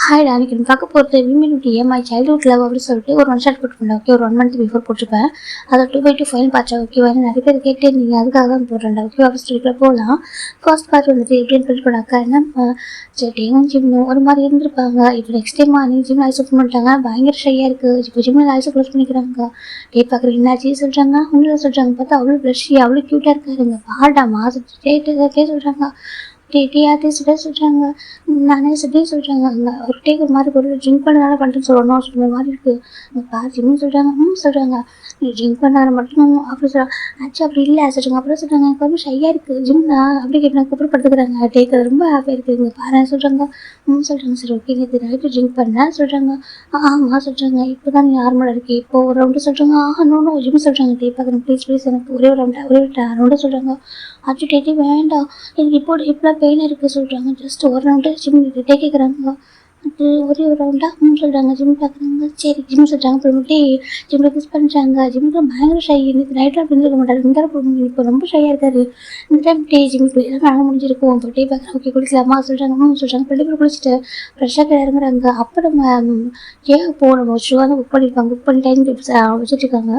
ஹாய்டா, அன்னைக்கு நான் பார்க்க போகிறது இம்யூனிட்டி மை சைல்ட்ஹுட் லவ் அப்படின்னு சொல்லிட்டு ஒரு ஒன் ஷாட் போட்டுருந்தேன். ஓகே, ஒரு 1 மந்த் பிஃபோர் போட்டிருப்பேன். அதை 2/2 ஃபைல் பார்த்தேன். ஓகேவா, நிறைய பேர் கேட்டே இருந்தீங்க, அதுக்காக தான் போடுறேன்டா. ஓகேவா, ஃபஸ்ட் வீக்கில் போகலாம். ஃபர்ஸ்ட் பார்ட் வந்துட்டு எப்படின்னு சொல்லி போனாக்கா என்ன டேவும் ஜிம்மும் ஒரு மாதிரி இருந்திருப்பாங்க. இப்போ நெக்ஸ்ட் டைம் நீங்கள் ஜிம் ஐஸ் ஓப்பன் பண்ணிட்டாங்க, பயங்கர ஷையாக இருக்குது. இப்போ ஜிம்மில் ஐஸ் க்ளோஸ் பண்ணிக்கிறாங்க. பார்க்குறேன் என்னாச்சு சொல்கிறாங்க, ஒன்றில் சொல்கிறாங்க. பார்த்தா அவ்வளோ ப்ளஷ்ஷி, அவ்வளோ க்யூட்டாக இருக்காருங்க. பாடா மாதம் டேட்டே சொல்கிறாங்க. டேட்டே சொல்கிறாங்க. நானே சொல்கிறாங்க. அங்கே ஒரு டேக் ஒரு மாதிரி ஒரு ட்ரிங்க் பண்ணனால பண்ணிட்டு சொல்லணும் சொல்கிற மாதிரி இருக்குது. அங்கே பார்த்துன்னு சொல்கிறாங்க. சொல்கிறாங்க நீ ட்ரிங்க் பண்ணாத மட்டும் அப்படி சொல்கிறாங்க. ஆச்சு அப்படி இல்லை சொல்கிறாங்க. அப்புறம் சொல்கிறாங்க எனக்கு ரொம்ப ஷையாக இருக்குது ஜிம்னா அப்படி கேட்டதுக்கு அப்புறம் படுத்துக்கிறாங்க. டேக் அது ரொம்ப ஹாப்பியாக இருக்குது. இங்கே பாரு சொல்கிறாங்க. சொல்கிறாங்க. சரி ஓகே, இது நைட்டு ட்ரிங்க் பண்ணேன் சொல்கிறாங்க. ஆமாம் சொல்கிறாங்க. இப்போ தான் நீ நார்மலாக இருக்குது. இப்போ ஒரு ரவுண்டு சொல்கிறாங்க. நோ ஜிம் சொல்கிறாங்க. டே பார்க்குறேன் ப்ளீஸ் எனக்கு ஒரே ஒரு ரவுண்டு சொல்கிறாங்க. ஆச்சு டேட்டே வேண்டாம், எனக்கு இப்போலாம் பெயின் இருக்குது சொல்கிறாங்க. ஜஸ்ட் ஒரு ரவுண்டு ஜிம் டே கேட்குறாங்க. அது ஒரே ஒரு ரவுண்டா சொல்கிறாங்க. ஜிம் பார்க்குறாங்க. சரி ஜிம் சொல்கிறாங்க. அப்புறமேட்டு ஜிம்மில் கிஸ் பண்ணுறாங்க. ஜிம்முக்கு பயங்கர ஷை. இன்னைக்கு நைட்டில் அப்படி இருந்திருக்க மாட்டாரு. இந்த இப்போ ரொம்ப ஷையாக இருக்காரு. இந்த டைம் ஜிம்முக்கு எல்லாம் நாங்கள் முடிஞ்சிருக்கோம். இப்போ டே பார்க்குறேன். ஓகே குளிக்கலாமா சொல்கிறாங்க. சொல்கிறாங்க. 2 பேர் குளிச்சுட்டு ஃப்ரெஷ்ஷாக இறங்குறாங்க. அப்போ நம்ம நம்ம ஷூவாக தான் புக் பண்ணியிருப்பாங்க. புக் பண்ணி டைம் வச்சுட்ருக்காங்க.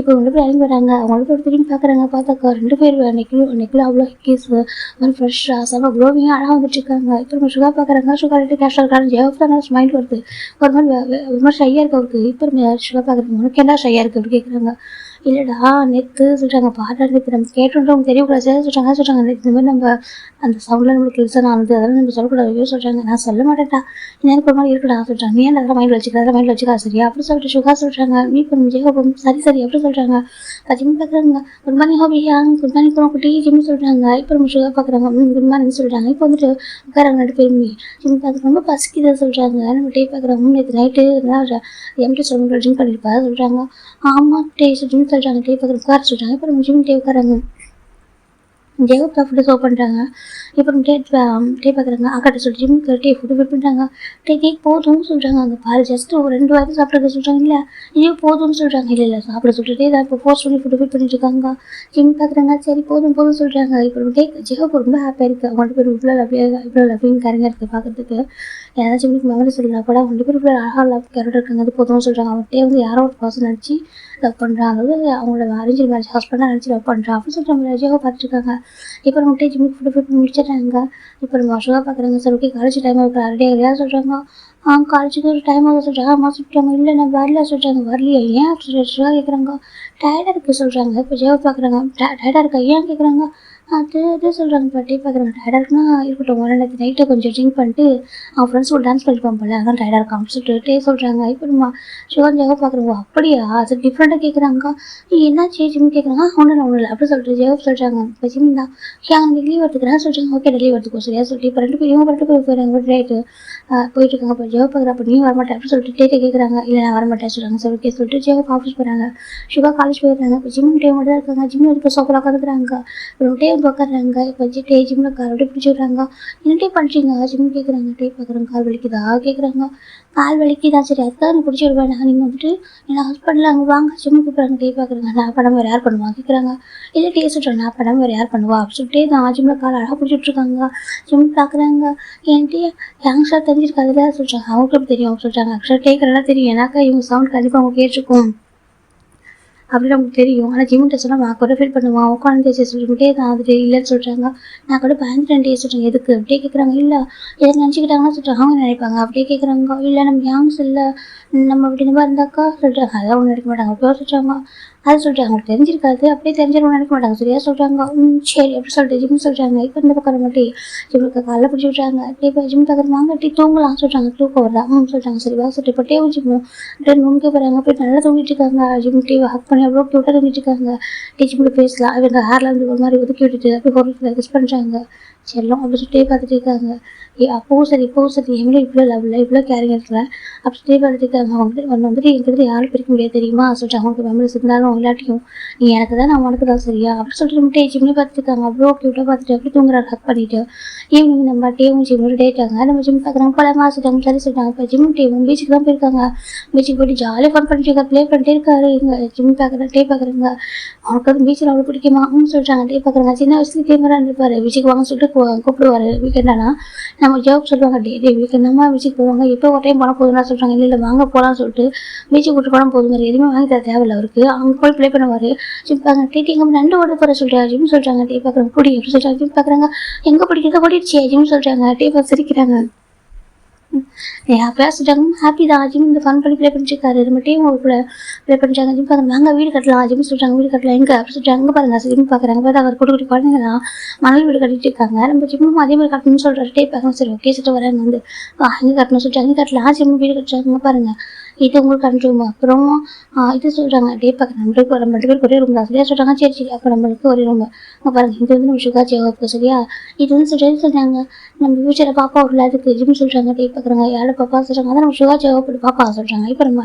இப்போ 2 பேர் இறங்கி வராங்க. அவங்களுக்கு ஒரு திரும்பி பார்க்குறாங்க. பார்த்தாக்கா 2 பேர் நெக்கில் அவ்வளோ கேஸ் ஒரு ஃப்ரெஷ்ஷாக செம்ம க்ளோவிங்காக அழகாக வந்துட்டுருக்காங்க. இப்போ நம்ம ஷுகா பார்க்குறாங்க. ஷுகா ரெட்டு கேஷாக இருக்காங்க. ஸ்மைல் வருது. ஒரு மாதிரி ஷையாக இருக்கு அவருக்கு. இப்போ ஷுகா பார்க்குறாங்க. உனக்கு என்ன ஷையாக இருக்குது அப்படி கேட்குறாங்க. இல்லைடா நேற்று சொல்கிறாங்க. பாட்டா நேற்று நம்ம கேட்டோன்றவங்க தெரியக்கூடாது சொல்கிறாங்க. இந்த மாதிரி நம்ம அந்த சவுண்டில் நம்மளுக்கு லிசன் ஆனது, அதெல்லாம் நம்ம சொல்லக்கூடாது சொல்கிறாங்க. நான் சொல்ல மாட்டேன்டா, எனக்கு ஒரு மாதிரி இருக்குடா சொல்கிறாங்க. நீ அதெல்லாம் மைண்டில் வச்சுக்கா சரியா அப்படி சொல்லிட்டு ஷுகா சொல்கிறாங்க. மீ பண்ணி ஜெயகோபம் சரி அப்படி சொல்கிறாங்க. ஜிம் பார்க்குறாங்க. குட் மார்னிங் ஹோபியா, குட் மார்னிங் குட்டி ஜிம் சொல்கிறாங்க. இப்போ நம்ம ஷுகா பார்க்குறாங்க. குட் மார்னிங் சொல்கிறாங்க. இப்போ வந்துட்டு உட்காராங்க 2 பேருமே. ஜிம் பார்க்குறது ரொம்ப பசிக்குது சொல்கிறாங்க. நம்ம டே பார்க்குறாங்க. நேற்று நைட்டு எம்டி சொல்லுங்க ட்ரிங்க் பண்ணியிருப்பா சொல்கிறாங்க. ஆமாம் டே ஜிம் சொல்கிறாங்க. டே பார்க்குற உட்கார சொல்கிறாங்க. இப்போ நம்ம ஜிம் டே உட்காராங்க. ஜெயகோப் ஃபுட்டு சர்வ் பண்ணுறாங்க. இப்போ டே பார்க்குறாங்க. அக்காட்ட சொல்லி ஜிம்முக்கு டே ஃபுட்டு ஃபிட் பண்ணுறாங்க. டே போதும்னு சொல்கிறாங்க. அங்கே பாரு ஜஸ்ட் ஒரு 2 வாய்ப்பு சாப்பிட்றது சொல்கிறாங்க. இல்லை ஐயோ போதும்னு சொல்கிறாங்க. இல்லை சாப்பிட சொல்லிட்டு தான் இப்போ ஃபோர்ஸ் பண்ணி ஃபுட்டு ஃபிட் பண்ணிட்டு இருக்காங்க. ஜிம் பார்க்குறாங்க. சரி போதும் சொல்கிறாங்க. இப்போ ஜெயகோப் ரொம்ப ஹாப்பியாக இருக்குது. அவங்க 2 பேர் இவ்வளோ லவ்விங் கேரிங்காக இருக்குது பார்க்குறதுக்கு. ஏதாச்சும் ஜிம்முக்கு மெமரி சொல்லலாம் கூட அவங்க 2 பேர் இவ்வளோ அழகாக லவ் கேரோட இருக்காங்க. அது போதும்னு சொல்கிறாங்க. அவங்கள்ட்டே வந்து யாரோ ஒரு பர்சன் நினச்சி லவ் பண்ணுறாங்க. அதாவது அவங்களோட அரேஞ்ச் மேரேஜ் ஹஸ்பண்டாக நினச்சி லவ் பண்ணுறான் அப்படின்னு சொல்லிட்டு நம்ம ஜெயகோப் பார்த்துருக்காங்க. இப்போ நம்ம ஜிம்முக்கு ஃபுட்டு ஃபிட் முடிச்சிடுறாங்க. இப்போ நம்ம ஷுகா பார்க்குறாங்க. சரி ஓகே காலேஜ் டைம் ஆகுது ரெடியாக இல்லையா சொல்கிறாங்க. காலேஜுக்கு ஒரு டைம் ஆகுது சொல்கிறாங்க. அம்மா சொல்லிட்டாங்க. இல்லை நான் வரல சொல்கிறாங்க. வரலையா ஏன் ஷுகா கேட்குறாங்க. டயர்டாக இருக்குது சொல்கிறாங்க. இப்போ ஜெயகோப் பார்க்குறாங்க. டயர்டாக இருக்கா ஏன் கேட்குறாங்க. அது சொல்கிறாங்க. இப்போ டே பார்க்குறாங்க. டயர்டாக இருக்குன்னா இருக்கட்டும், நேற்று நைட்டு கொஞ்சம் ட்ரிங்க் பண்ணிட்டு அவன் ஃப்ரெண்ட்ஸ் கூட டான்ஸ் பண்ணிப்பான் போல, அதான் டயர்டாக இருக்கான் அப்படின்னு சொல்லிட்டு டே சொல்கிறாங்க. இப்போ நம்ம ஷுகர் ஜெயகோப் பார்க்குறோம். அப்படியா அது டிஃப்ரெண்ட்டாக கேட்குறாங்க. என்னாச்சு ஜிம் கேட்குறாங்க. ஒன்றும் இல்லை அப்படி சொல்லிட்டு ஜெயகோப் சொல்கிறாங்க. இப்போ ஜிம் தான் அங்கே லீவ் எடுத்துக்கிறேன் சொல்கிறாங்க. ஓகே லீவ் எடுத்துக்கோ சரியா சொல்லிட்டு இப்போ 2 பேர் போயிடுறாங்க. ரைட்டு போயிட்டுருக்காங்க. இப்போ ஜெயகோப் பார்க்குறா. அப்போ நீ வரமாட்டேன் அப்படின்னு சொல்லிட்டு டேட்டை கேட்குறாங்க. இல்லை நான் வரமாட்டேன் சொல்கிறாங்க. சரி ஓகே சொல்லிட்டு ஜெயகோப் ஆஃபீஸ் போகிறாங்க. ஷுகா காலேஜ் போயிடுறாங்க. இப்போ ஜிம் டே மட்டும் தான் இருக்காங்க. ஜிம்மில் இப்போ சோஃபாவில் உட்காந்துக்கிறாங்க. இப்போ டே வந்து உட்காடுறாங்க. இப்போ டே ஜிம்மில் கால் அப்படியே பிடிச்சி விட்றாங்க. என்ன டே பண்ணுறீங்க ஜிம் கேட்குறாங்க. டே பார்க்குறாங்க. கால் வலிக்குதா கேட்குறாங்க. கால் வலிக்குதா சரி அதுக்காக நான் பிடிச்சி விடுவேன். நீங்கள் வந்துட்டு என் ஹஸ்பண்டில் அங்கே வாங்க ஜிம்முக்கு கூப்பிட்றாங்க. டே பார்க்குறாங்க. நான் படம் வேறு யார் பண்ணுவா கேட்குறாங்க. இல்லை டே சொல்கிறாங்க. நான் படம் வேறு யார் பண்ணுவா அப்படின்னு சொல்லிட்டு நான் ஜிம்மில் கால் அழகாக பிடிச்சிட்ருக்காங்க. ஜிம் பார்க்குறாங்க. என்கிட்ட யங்ஸ்டாக தெரிஞ்சிருக்காது தான் சொல்கிறாங்க. அவங்களுக்கு தெரியும் சொல்கிறாங்க. ஆக்சுவலாக கேட்குறதா தெரியும். ஏன்னாக்கா இவங்க சவுண்ட் கண்டிப்பாக அவங்க கேட்டிருக்கோம் அப்படின்னு நமக்கு தெரியும். ஆனால் ஜிம்மிட்ட சொன்னால் நான் கூட ஃபீல் பண்ணுவான். உட்காந்து பேச சொல்லிக்கிட்டே தான் அது இல்லைன்னு சொல்கிறாங்க. நான் கூட பயந்துட்டேன் டே சொல்கிறாங்க. எதுக்கு அப்படியே கேட்குறாங்க. இல்லை எதுக்கு நினச்சிக்கிட்டாங்கன்னா சொல்கிறாங்க. அவங்க நினைப்பாங்க அப்படியே கேட்குறாங்க. இல்லை நம்ம யங்ஸ் இல்லை நம்ம அப்படி இந்த மாதிரி இருந்தாக்கா சொல்கிறாங்க. அதெல்லாம் ஒன்றும் நினைக்க மாட்டாங்க அப்படியே சொல்கிறாங்க. அதை சொல்கிறாங்க. அவங்களுக்கு தெரிஞ்சிருக்காது அப்படியே தெரிஞ்சிருக்கணும் நினைக்க மாட்டாங்க சரியா சொல்கிறாங்க. சரி அப்படி சொல்லிட்டு ஜிம் சொல்கிறாங்க. இப்போ இந்த பக்கம் மட்டும் ஜிம்முக்கு காலைல பிடிச்சி விட்றாங்க. இப்போ ஜிம் பார்க்குறது வாங்க டீ தூங்கலாம் சொல்கிறாங்க. தூக்கம் வரதா சொல்கிறாங்க. சரி வா சொல்லிட்டு இப்போ டேவும் ஜிம்மும் ரூமுக்கே போகிறாங்க. போய் நல்லா தூங்கிட்டு இருக்காங்க. ஜிம் டீ ஹக் பண்ணி அவ்வளோ க்யூட்டாக தூங்கிட்டு இருக்காங்க. டீச்சர் கூட பேசலாம். இவங்க ஹேர்ல வந்து ஒரு மாதிரி ஒதுக்கி விட்டுட்டு அப்படி ஒரு கிஸ் பண்ணுறாங்க. செல்லம் அப்படி சொல்லிட்டே பார்த்துட்டு இருக்காங்க. அப்போவும் சரி எவ்வளோ இவ்வளோ லவ்ல இவ்வளோ கேரிங் இருக்கல அப்படி சொல்லிட்டே பார்த்துட்டு இருக்காங்க. அவங்க வந்துட்டு எங்களுக்கு யாரும் பிரிக்க முடியாது தெரியுமா சொல்லிட்டு அவங்களுக்கு மெமரிஸ் இருந்தாலும் வரும் இல்லாட்டியும் நீ எனக்கு தான் நான் உனக்கு தான் சரியா அப்படி சொல்லிட்டு நம்ம ஜிம்னு பார்த்துருக்காங்க. அவ்வளோ க்யூட்டாக பார்த்துட்டு அப்படி தூங்குறாரு ஹக் பண்ணிட்டு. ஈவினிங் நம்ம டேவும் ஜிம்மோட டேட்டாங்க. நம்ம ஜிம் பார்க்குறாங்க போல மாசிட்டாங்க சரி சொல்லிட்டாங்க. இப்போ ஜிம் டேவும் பீச்சுக்கு தான் போயிருக்காங்க. பீச்சுக்கு போயிட்டு ஜாலியாக ஃபன் பண்ணிட்டு இருக்காரு, ப்ளே பண்ணிட்டே இருக்காரு. இங்கே ஜிம் பார்க்குறேன் டே பார்க்குறேங்க. அவனுக்கு வந்து பீச்சில் அவ்வளோ பிடிக்குமா சொல்கிறாங்க. டே பார்க்குறாங்க. சின்ன வயசுல கேமரா இருப்பார். பீச்சுக்கு வாங்க சொல்லிட்டு கூப்பிடுவார் வீக்கெண்டானா. நம்ம ஜாப் சொல்லுவாங்க டே வீக்கெண்ட் நம்ம பீச்சுக்கு போவாங்க. இப்போ ஒரு டைம் போனால் போதும்னா சொல்கிறாங்க. இல்லை வாங்க போகலான்னு சொல்லிட்டு பீச்சுக்கு கூப்பிட்டு போனால் போதுங்க, எதுவுமே வாங்கி தர தேவையில்லை அவருக்கு. அவங்க போய் ப்ளே பண்ணுவார். ஜிம் பார்க்குறாங்க. டே எங்கே நண்டு ஓட போகிற சொல்கிறாங்க. ஜிம் சொல்கிறாங்க. டே பார்க்குறாங்க பிடி எப்படி சொல்கிறாங்க. ஜிம் பார்க்குறாங்க. எங்கே பிடிக்கிறத ஓடிடுச்சு ஜிம் சொல்கிறாங்க. டே பார்த்து சிரிக்கிறாங்க. ஹாப்பியாக சொல்லிட்டாங்க. ஹாப்பி தான் ஜிம் இந்த ஃபன் பண்ணி ப்ளே பண்ணிருக்காரு. நம்ம டீம் கூட ப்ளே பண்ணிட்டாங்க. ஜிம் பார்க்குறாங்க. வாங்க வீடு கட்டலாம் ஜிம் சொல்கிறாங்க. வீடு கட்டலாம் எங்கே அப்படி சொல்லிட்டு அங்கே பாருங்க ஜிம் பார்க்குறாங்க. பார்த்து அவர் குட்டி குட்டி குழந்தைங்களாம் மணல் வீடு கட்டிட்டு இருக்காங்க. நம்ம ஜிம்மும் அதே மாதிரி கட்டணும்னு சொல்கிறாரு. டே பார்க்கணும். சரி ஓகே சொல்லிட்டு வராங்க. வந்து அங்கே கட்டணும் சொல்லிட்டு அங்கே கட்டலாம் ஜிம் வீடு கட்டுறாங்க. பாருங்க இது உங்களுக்கு அனுப்பிடுவோம். அப்புறம் இது சொல்கிறாங்க. டே பார்க்குறாங்க. நம்ம ரெண்டு பேருக்கு ஒரே ரூம் தான் சரியா சொல்கிறாங்க. சரி சரி அப்போ நம்மளுக்கு ஒரே ரூம் பாருங்க. இது வந்து நம்ம சுகா ஜெவாவுக்கு சரியா. இது வந்து சொல்கிறாங்க நம்ம ஃபியூச்சரில் பாப்பா ஒரு அதுக்கு ஜிம் சொல்கிறாங்க. டே பார்க்குறாங்க. யாரும் பாப்பா சொல்கிறாங்க. அதான் நம்ம சுகா ஜெவாப்போட பாப்பா சொல்கிறாங்க. இப்போ நம்ம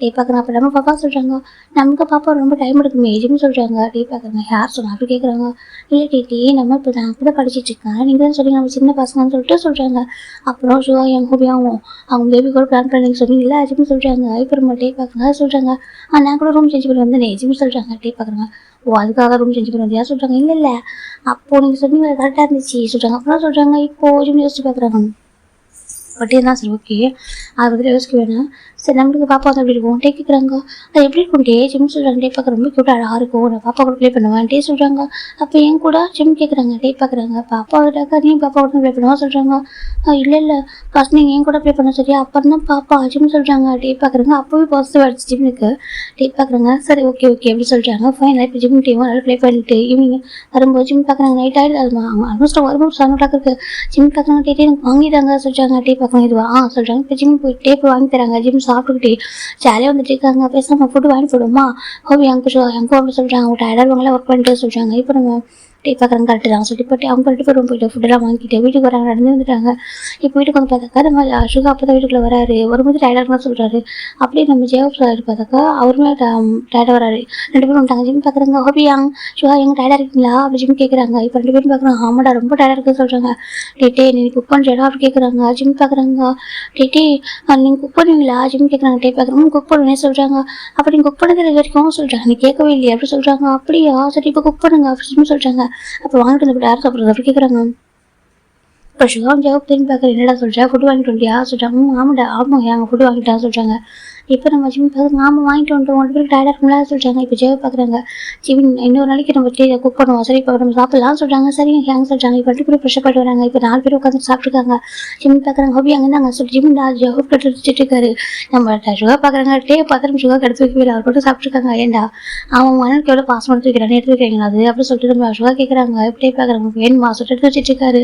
டே பார்க்குறோம். அப்போ நம்ம பாப்பா சொல்கிறாங்க. நமக்கு பாப்பா ரொம்ப டைம் எடுக்குமே ஜிம் சொல்கிறாங்க. டே பார்க்குறாங்க. யார் சொன்னாங்க அப்படி கேட்குறாங்க. இல்லை டேட்டி நம்ம இப்போ நான் கூட படிச்சுட்டு இருக்கேன், நீங்கள் தான் சொல்லி நம்ம சின்ன பசங்கன்னு சொல்லிட்டு சொல்கிறாங்க. அப்புறம் சுகா என் ஹோபியாகவும் அவங்க பேபி கூட பிளான் பண்ணி சொல்லி இல்லை ஜிம் சொல்கிறாங்க. இப்போ நம்ம டே பார்க்குறாங்க சொல்கிறாங்க. நான் கூட ரூம் சேஞ்ச் பண்ணி வந்தேன் ஜிம் சொல்கிறாங்க. டே பார்க்குறாங்க. ஓ அதுக்காக ரூம் சேஞ்ச் பண்ணி வந்தியா சொல்கிறாங்க. இல்லை இல்லை அப்போது நீங்கள் சொன்னீங்க கரெக்டாக இருந்துச்சு சொல்கிறாங்க. அப்புறம் சொல்கிறாங்க. இப்போது ஜிம் யோசிச்சு பார்க்குறாங்க. பட்டே தான் சரி ஓகே அதை பற்றி யோசிக்க வேணாம். சரி நம்மளுக்கு பாப்பா வந்து எப்படி இருக்கும் டே கேட்குறாங்க. அது எப்படி இருக்கும் டே ஜிம் சொல்கிறாங்க. டே பார்க்க ரொம்ப க்யூட்டாக அழகாக இருக்கும், நான் பாப்பா கூட ப்ளே பண்ணுவேன் டே சொல்கிறாங்க. அப்போ என் கூட ஜிம் கேட்குறாங்க. டே பார்க்குறாங்க. பாப்பா விட்டாக்கா நீ பாப்பா கூட ப்ளே பண்ணுவா சொல்கிறாங்க. இல்லை இல்லை ஃபஸ்ட் நீங்கள் என் கூட ப்ளே பண்ண சரியா அப்புறம் தான் பாப்பா ஜிம் சொல்கிறாங்க. டே பார்க்குறாங்க. அப்போவே பாசிட்டிவ் ஆகிடுச்சு ஜிம்முக்கு. டே பார்க்குறாங்க. சரி ஓகே ஓகே எப்படி சொல்கிறாங்க. ஃபைனலாக இப்போ ஜிம் டீமும் நல்லா ப்ளே பண்ணிட்டு ஈவினிங் வரும்போது ஜிம் பார்க்குறாங்க. நைட் ஆகிடுது அது ஆல்மோஸ்ட் வரும்போது 7 o'clock இருக்குது. ஜிம் பார்க்குறாங்க. டே எனக்கு வாங்கிட்டாங்க சொல்கிறாங்க. டே பார்க்குறாங்க. இதுவா சொல்கிறாங்க. இப்போ ஜிம் போய் டேப் வாங்கி தராங்க. ஜிம் சாப்பிட்டுக்கிட்டே ஜாலியாக வந்துட்டு இருக்காங்க. பேசாமல் ஃபுட்டு வாங்கி போடுமா ஹோபி அங்கே அப்படி சொல்கிறாங்க. அவங்க டயர்டாக ஒர்க் பண்ணிட்டு சொல்கிறாங்க. இப்போ நம்ம டே பார்க்குறாங்க. கரெக்டு தான் சொல்லிட்டு போட்டு அவங்க கரெக்டு போய் போயிட்டு ஃபுட்டெல்லாம் வாங்கிட்டு வீட்டுக்கு வராங்க. நடந்து வந்துட்டாங்க. இப்போ வீட்டுக்கு வந்து பார்த்தாக்கா நம்ம சுகா அப்போ தான் வீட்டுக்குள்ளே வராரு. வரும்போது டயர்டாக சொல்கிறாரு. அப்படியே நம்ம ஜெயப் சார் பார்த்தாக்கா அவருமே டயர்டாக வராரு. 2 பேரும் வந்துட்டாங்க. ஜிம் பார்க்குறாங்க. ஹோபி சுகா எங்கே டயர்டாக இருக்கீங்களா அப்படி ஜிம் கேட்குறாங்க. இப்போ 2 பேரும் பார்க்குறாங்க. ஆமாடா ரொம்ப டயர்டாக இருக்குன்னு சொல்கிறாங்க. டே நீ குக் பண்ணுறா அப்படி கேட்குறாங்க. ஜிம் பார்க்குறாங்க. டே நீங்கள் குக் பண்ணுவீங்களா ஜிம் கேட்குறாங்க. டே பார்க்குறாங்க. குக் பண்ணுவேன் சொல்கிறாங்க. அப்படி நீங்கள் குக் பண்ணது வரைக்கும் சொல்கிறாங்க. நீ கேட்கவே இல்லையா அப்படி சொல்கிறாங்க. அப்படியா சரி இப்போ குக் பண்ணுங்க அப்படின்னு சொல்கிறாங்க. அப்போ வாங்கிட்டு வந்து யார் சாப்பிட்றது அப்படி கேட்குறாங்க. இப்போ சுகா ஜவாப் திரும்பி பார்க்குறேன். என்னடா சொல்கிறேன் ஃபுட்டு வாங்கிட்டு வந்தியா சொல்கிறாங்க. ஆமாடா ஆமாம் எங்கள் ஃபுட்டு வாங்கிட்டான்னு சொல்கிறாங்க. இப்போ நம்ம ஜிம் பார்த்து ஆமாம் வாங்கிட்டு வந்துட்டோம் 2 பேருக்கு டயர்டாக இருக்கும்ல சொல்கிறாங்க. இப்போ ஜெவ பார்க்குறாங்க. ஜிம் இன்னொரு நாளைக்கு நம்ம குக் பண்ணுவோம் சரி இப்போ நம்ம சாப்பிட்லாம் சொல்கிறாங்க. சரி ஹேங் சொல்கிறாங்க. இப்போ 2 பேரும் ப்ரெஷர் பண்ணிட்டு வராங்க. இப்போ 4 பேர் உட்காந்து சாப்பிட்ருக்காங்க. ஜிம் பார்க்குறாங்க. ஹோபி அங்கே இருந்தாங்க சொல்லி ஜிம் ஜவப் கட்டு வச்சுட்டு இருக்காரு. நம்ம சுகா பார்க்குறாங்க. டே பார்த்து சுகா எடுத்து வைக்கவே அவர் மட்டும் சாப்பிட்ருக்காங்க. ஏன்டா அவன் மனக்கு எவ்வளோ பாசம் எடுத்து வைக்கிறான்னு எடுத்து வைக்கிறீங்களா அது அப்படி சொல்லிட்டு நம்ம சுகா கேட்குறாங்க. இப்படியே பார்க்குறாங்க. வேணுமா சொல்லிட்டு எடுத்து வச்சுட்டு இருக்காரு.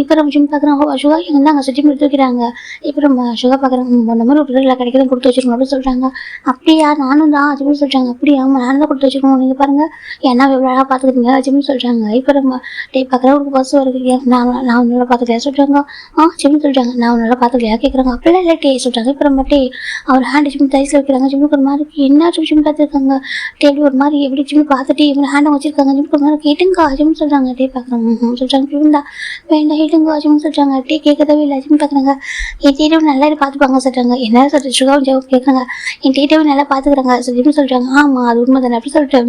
இப்போ நம்ம ஜிம் பார்க்குறாங்க. சுகா எங்கே இருந்தாங்க ஜிம் எடுத்து வைக்கிறாங்க. இப்போ நம்ம சுகா பார்க்குறாங்க. இந்த மாதிரி ஒரு பிள்ளைகளை கிடைக்கிறத கொடுத்து வச்சிருக்கோம் அப்படின்னு சொல்கிறாங்க. அப்படியா நானும் தான் ஜிம் சொல்கிறாங்க. அப்படியா நானும் தான் கொடுத்து வச்சுக்கணும் நீங்கள் பாருங்கள் ஏன்னா எவ்வளோ அழகாக பார்த்துக்கிட்டீங்க ஜிம் சொல்கிறாங்க. இப்போ நம்ம டே பார்க்குறவங்களுக்கு பஸ் வருது நான் நல்லா பார்த்துக்கலையா சொல்கிறாங்க. ஜிம் சொல்கிறாங்க. நான் நல்லா பார்த்துக்கலையா கேட்குறாங்க. அப்படிலாம் இல்லை டே சொல்கிறாங்க. இப்போ நம்ம டே அவர் ஹேண்ட் ஜிம் தைஸில் வைக்கிறாங்க. ஜிம்முக்கு ஒரு மாதிரி என்ன ஜிம் பார்த்துருக்காங்க. டே எப்படி ஒரு மாதிரி எப்படி ஜிம் பார்த்துட்டு இவங்க ஹேண்டை வச்சிருக்காங்க. ஜிம்முக்கு ஒரு மாதிரி கேட்டுங்க ஜிம் சொல்கிறாங்க. டே பார்க்குறாங்க சொல்கிறாங்க. வேண்டாம் வேண்டாம் ஹீட்டுங்க ஜிம் சொல்கிறாங்க. டே கேட்கவே இல்லை ஜிம் பார்க்குறாங்க. என் டேட்டும் நல்லா பார்த்துப்பாங்க சொல்கிறாங்க. என்ன சொல்லிட்டு சுகாவும் ஜவாப் கேட்குறாங்க. என் டேட்டாவும் நல்லா பார்த்துக்கிறாங்க ஜிம் சொல்கிறாங்க. ஆமாம் அது உண்மை தானே அப்படி சொல்லிட்டு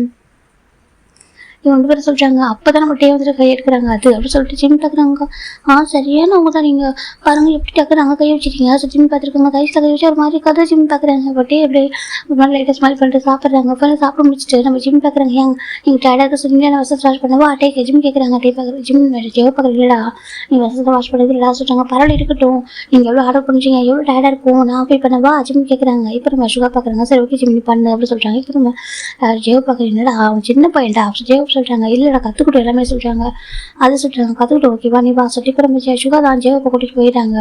இவங்க 2 பேரும் சொல்கிறாங்க. அப்போ தான் நம்ம டே வந்துட்டு கை எடுக்கிறாங்க அது அப்படி சொல்லிட்டு ஜிம் பார்க்குறாங்க. சரியானவங்க தான் நீங்கள் பாருங்க எப்படி டக்கு நாங்கள் கை வச்சுட்டீங்க ஜிம் பார்த்துருக்காங்க. கைஸில் கை வச்சு ஒரு மாதிரி கதை ஜிம் பார்க்குறாங்க. இப்போ டே அப்படியே ஒரு மாதிரி லைட்டாக ஸ்மைல் பண்ணிட்டு சாப்பிட்றாங்க. ஃபுல்லாக சாப்பிட முடிச்சுட்டு நம்ம ஜிம் பார்க்குறாங்க. நீங்கள் டயர்டாக சொல்லி நான் வசதி வாஷ் பண்ணவா டே ஜிம் கேட்குறாங்க. டே பார்க்குற ஜிம் ஜெவ பார்க்குறீங்களா நீ வசதி வாஷ் பண்ணது இல்லா சொல்கிறாங்க. பரவாயில்ல இருக்கட்டும் நீங்கள் எவ்வளோ ஆர்டர் பண்ணிச்சிங்க எவ்வளோ டயர்டாக இருக்கும் நான் போய் பண்ணவா ஜிம் கேட்குறாங்க. இப்போ நம்ம சுகா பார்க்குறாங்க. சரி ஓகே ஜிம் நீ பண்ணு அப்படி சொல்கிறாங்க. இப்போ நம்ம ஜெவ பார்க்குறீங்களா அவன் சின்ன பையன்டா ஜெவ சொல்கிறாங்க. இல்லைடா கற்றுக்கிட்டோம் எல்லாமே சொல்கிறாங்க. அதை சொல்கிறாங்க. கற்றுக்கிட்டோம் ஓகேவா நீ வா சொல்லி இப்போ நம்ம சுகா தான் ஜெவப்பை கூட்டிகிட்டு போயிட்டாங்க.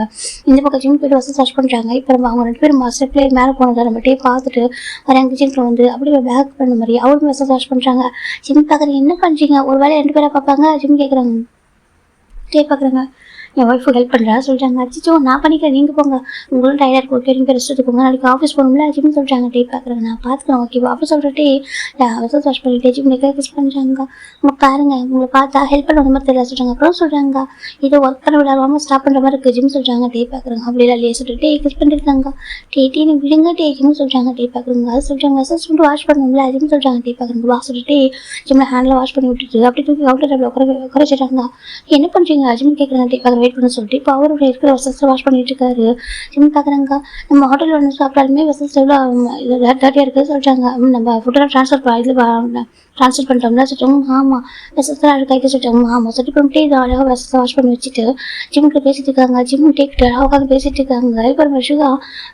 இந்த பக்கம் ஜிம் போய்ட்டு வசதி சர்ச் பண்ணுறாங்க. இப்போ நம்ம அவங்க 2 பேரும் மாஸ்டர் பிளேயர் மேலே போனதை நம்ம டே பார்த்துட்டு வர கிச்சனுக்குள்ள வந்து அப்படியே பேக் பண்ண மாதிரி அவரும் வசதி சர்ச் பண்ணுறாங்க. ஜிம் பார்க்குறீங்க என்ன பண்ணுறீங்க ஒரு வேலை 2 பேராக பார்ப்பாங்க ஜிம் கேட்குறாங்க. டே பார்க்குறாங்க. என் ஒய்ஃபு ஹெல்ப் பண்ணுறா சொல்கிறாங்க. அச்சோ நான் பண்ணிக்கிறேன், நீங்கள் போங்க, உங்களும் டயர்டாக இருக்கும், ஓகே நீங்கள் ரெஸ்ட் எடுத்துக்கோங்க, நாளைக்கு ஆஃபீஸ் போகணும்ல ஜிம்னு சொல்கிறாங்க. டே பார்க்குறேன் நான் பார்த்துக்கிறேன் ஓகேவா அப்போ சொல்லிட்டு வெசல் வாஷ் பண்ணிட்டு ஜிம் கிஸ் பண்ணுறாங்க. அவங்க பாருங்க உங்களை பார்த்தா ஹெல்ப் பண்ண மாதிரி தெரியல சொல்கிறாங்க. அப்புறம் சொல்கிறாங்க இது ஒர்க் பண்ண விடாமல் ஸ்டாப் பண்ணுற மாதிரி இருக்குது ஜிம் சொல்கிறாங்க. டே பார்க்குறாங்க அப்படி இல்லையே சொல்லிட்டு கிஸ் பண்ணிருக்காங்க. டே நீ விடுங்க டே ஜிம் சொல்கிறாங்க. டே பார்க்குறங்க அது சொல்கிறாங்க வெசல் சொல்லிட்டு வாஷ் பண்ணணும்ல ஜிம் சொல்கிறாங்க. டே பார்க்குறங்க வா சொல்லிட்டு ஜிம்மில் ஹேண்டில் வாஷ் பண்ணி விட்டுட்டு அப்படி தூக்கி கவுண்டர் டேபிள் குறைச்சிட்டாங்க. என்ன பண்ணுறீங்க ஜிம் கேட்குறாங்க. டே பார்க்குற வெயிட் பண்ண சொல்லிட்டு இப்போ அவர் இருக்கிற வெசல்ஸை வாஷ் பண்ணிட்டு இருக்காரு. ஜிம் பார்க்குறாங்க நம்ம ஹோட்டலில் வந்து சாப்பிட்டாலுமே வெசல்ஸ் எவ்வளோ டர்ட்டியாக இருக்குது சொல்கிறாங்க. நம்ம ஃபுட்டெல்லாம் ட்ரான்ஸ்ஃபர் பண்ணிட்டோம்ல சொல்லிட்டாங்க. ஆமாம் வெசல்ஸ்லாம் கைட்டு சொல்லிட்டாங்க. ஆமாம் சொல்லிட்டு பண்ணிட்டு இதை அழகாக வெசல்ஸை வாஷ் பண்ணி வச்சுட்டு ஜிம்முக்கு பேசிட்டு இருக்காங்க. ஜிம் டேக்கிட்டு அழகாக உட்காந்து பேசிட்டு இருக்காங்க. இப்போ நம்ம ஷுகா